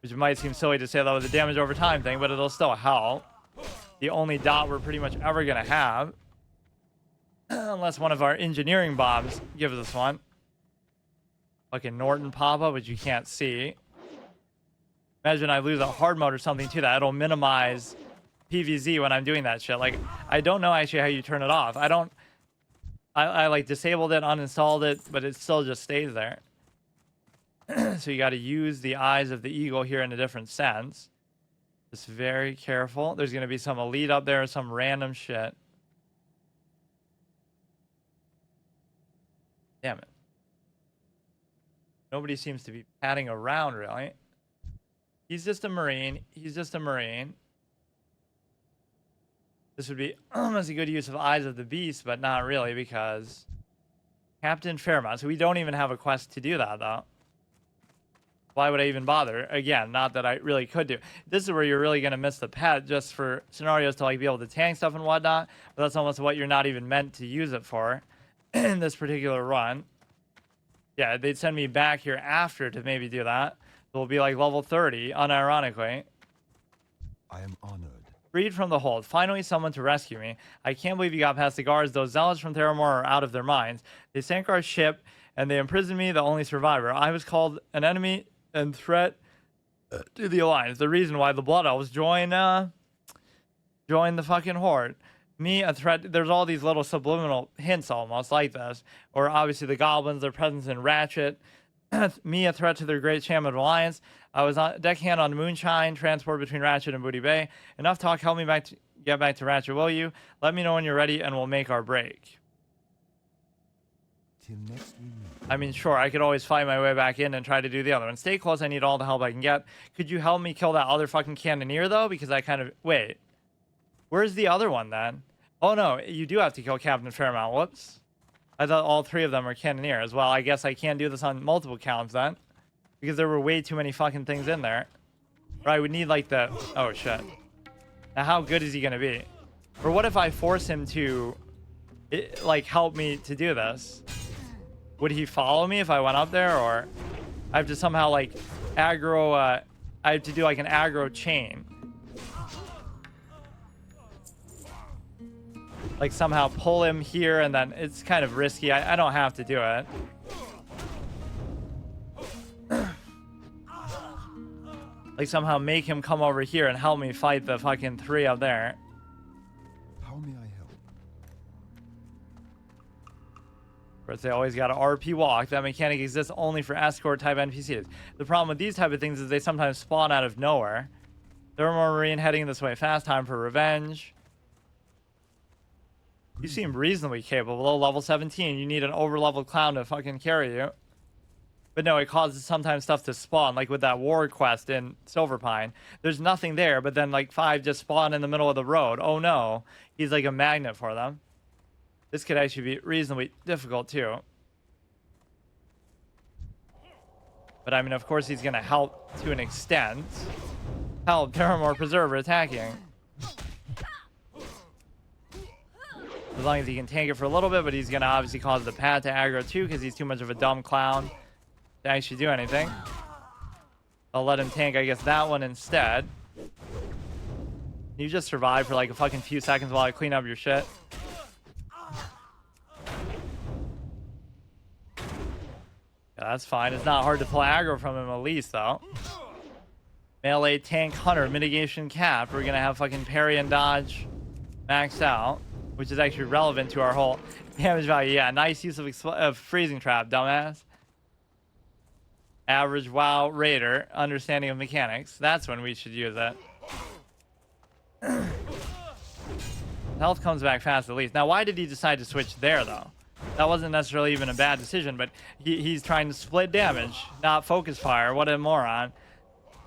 which might seem silly to say that with the damage over time thing, but it'll still help. The only dot we're pretty much ever gonna have, unless one of our engineering bombs gives us one, like a Norton pop-up, which you can't see. Imagine I lose a hard mode or something too, that it'll minimize PVZ when I'm doing that shit. Like, I don't know actually how you turn it off. I like disabled it, uninstalled it, but it still just stays there. So you got to use the eyes of the eagle here in a different sense. Just very careful. There's going to be some elite up there, some random shit. Damn it. Nobody seems to be padding around, really. He's just a Marine. He's just a Marine. This would be almost a good use of Eyes of the Beast, but not really, because Captain Fairmont. So we don't even have a quest to do that, though. Why would I even bother? Again, not that I really could do. This is where you're really going to miss the pet, just for scenarios to like be able to tank stuff and whatnot. But that's almost what you're not even meant to use it for in this particular run. Yeah, they'd send me back here after to maybe do that. So we'll be like level 30, unironically. I am honored. Freed from the hold. Finally, someone to rescue me. I can't believe you got past the guards. Those zealots from Theramore are out of their minds. They sank our ship, and they imprisoned me, the only survivor. I was called an enemy and threat to the Alliance. The reason why the Blood Elves join the fucking Horde. Me, a threat. There's all these little subliminal hints almost like this. Or obviously the Goblins, their presence in Ratchet. Me, a threat to their great champion of Alliance. I was on deckhand on Moonshine, transport between Ratchet and Booty Bay. Enough talk, help me get back to Ratchet, will you? Let me know when you're ready and we'll make our break. Till next we meet. I mean, sure, I could always fight my way back in and try to do the other one. Stay close, I need all the help I can get. Could you help me kill that other fucking Cannoneer, though? Because I kind of... Wait. Where's the other one, then? Oh, no, you do have to kill Captain Fairmont. Whoops. I thought all three of them were Cannoneers. Well, I guess I can't do this on multiple counts, then. Because there were way too many fucking things in there. Or I would need, like, the... Oh, shit. Now, how good is he going to be? Or what if I force him to, like, help me to do this? Would he follow me if I went up there? Or I have to somehow, like, aggro... I have to do, like, an aggro chain. Like, somehow pull him here, and then it's kind of risky. I don't have to do it. Like, somehow make him come over here and help me fight the fucking three up there. How may I help? Of course, they always got to RP walk. That mechanic exists only for escort-type NPCs. The problem with these type of things is they sometimes spawn out of nowhere. Theramore Marine heading this way fast. Time for revenge. You seem reasonably capable. Low level 17. You need an over-leveled clown to fucking carry you. But no, it causes sometimes stuff to spawn, like with that war quest in Silverpine. There's nothing there, but then like 5 just spawn in the middle of the road. Oh no, he's like a magnet for them. This could actually be reasonably difficult too. But I mean, of course he's going to help to an extent. Help Theramore Preserver attacking. As long as he can tank it for a little bit, but he's going to obviously cause the pad to aggro too because he's too much of a dumb clown to actually do anything. I'll let him tank, I guess, that one instead. You just survive for like a fucking few seconds while I clean up your shit. Yeah, that's fine. It's not hard to pull aggro from him at least, though. Melee tank hunter mitigation cap. We're gonna have fucking parry and dodge maxed out, which is actually relevant to our whole damage value. Yeah, nice use of freezing trap, dumbass. Average WoW raider, understanding of mechanics. That's when we should use it. Health comes back fast at least. Now, why did he decide to switch there, though? That wasn't necessarily even a bad decision, but he's trying to split damage, not focus fire. What a moron.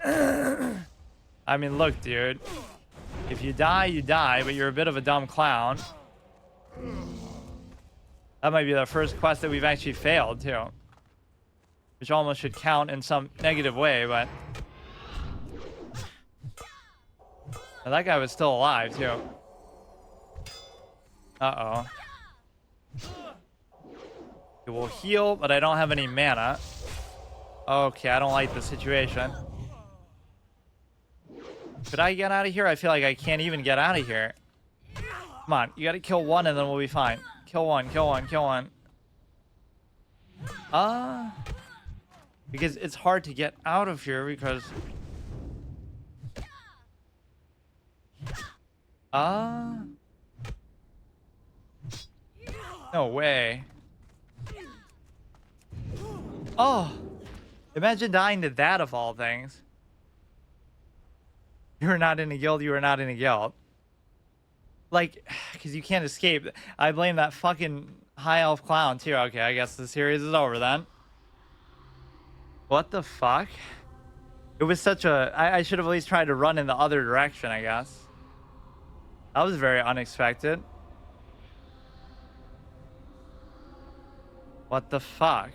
I mean, look, dude. If you die, you die, but you're a bit of a dumb clown. That might be the first quest that we've actually failed, too. Which almost should count in some negative way, but... Now, that guy was still alive, too. Uh-oh. Okay, we'll heal, but I don't have any mana. Okay, I don't like the situation. Could I get out of here? I feel like I can't even get out of here. Come on, you gotta kill one and then we'll be fine. Kill one, kill one, kill one. Because it's hard to get out of here because... No way. Oh! Imagine dying to that of all things. You are not in a guild, you are not in a guild. Like, because you can't escape. I blame that fucking high elf clown too. Okay, I guess the series is over then. What the fuck? It was such a... I should have at least tried to run in the other direction, I guess. That was very unexpected. What the fuck?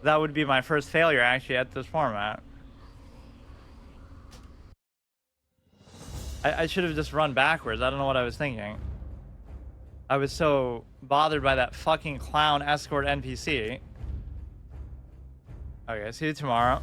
That would be my first failure, actually, at this format. I should have just run backwards. I don't know what I was thinking. I was so bothered by that fucking clown escort NPC. Okay, see you tomorrow.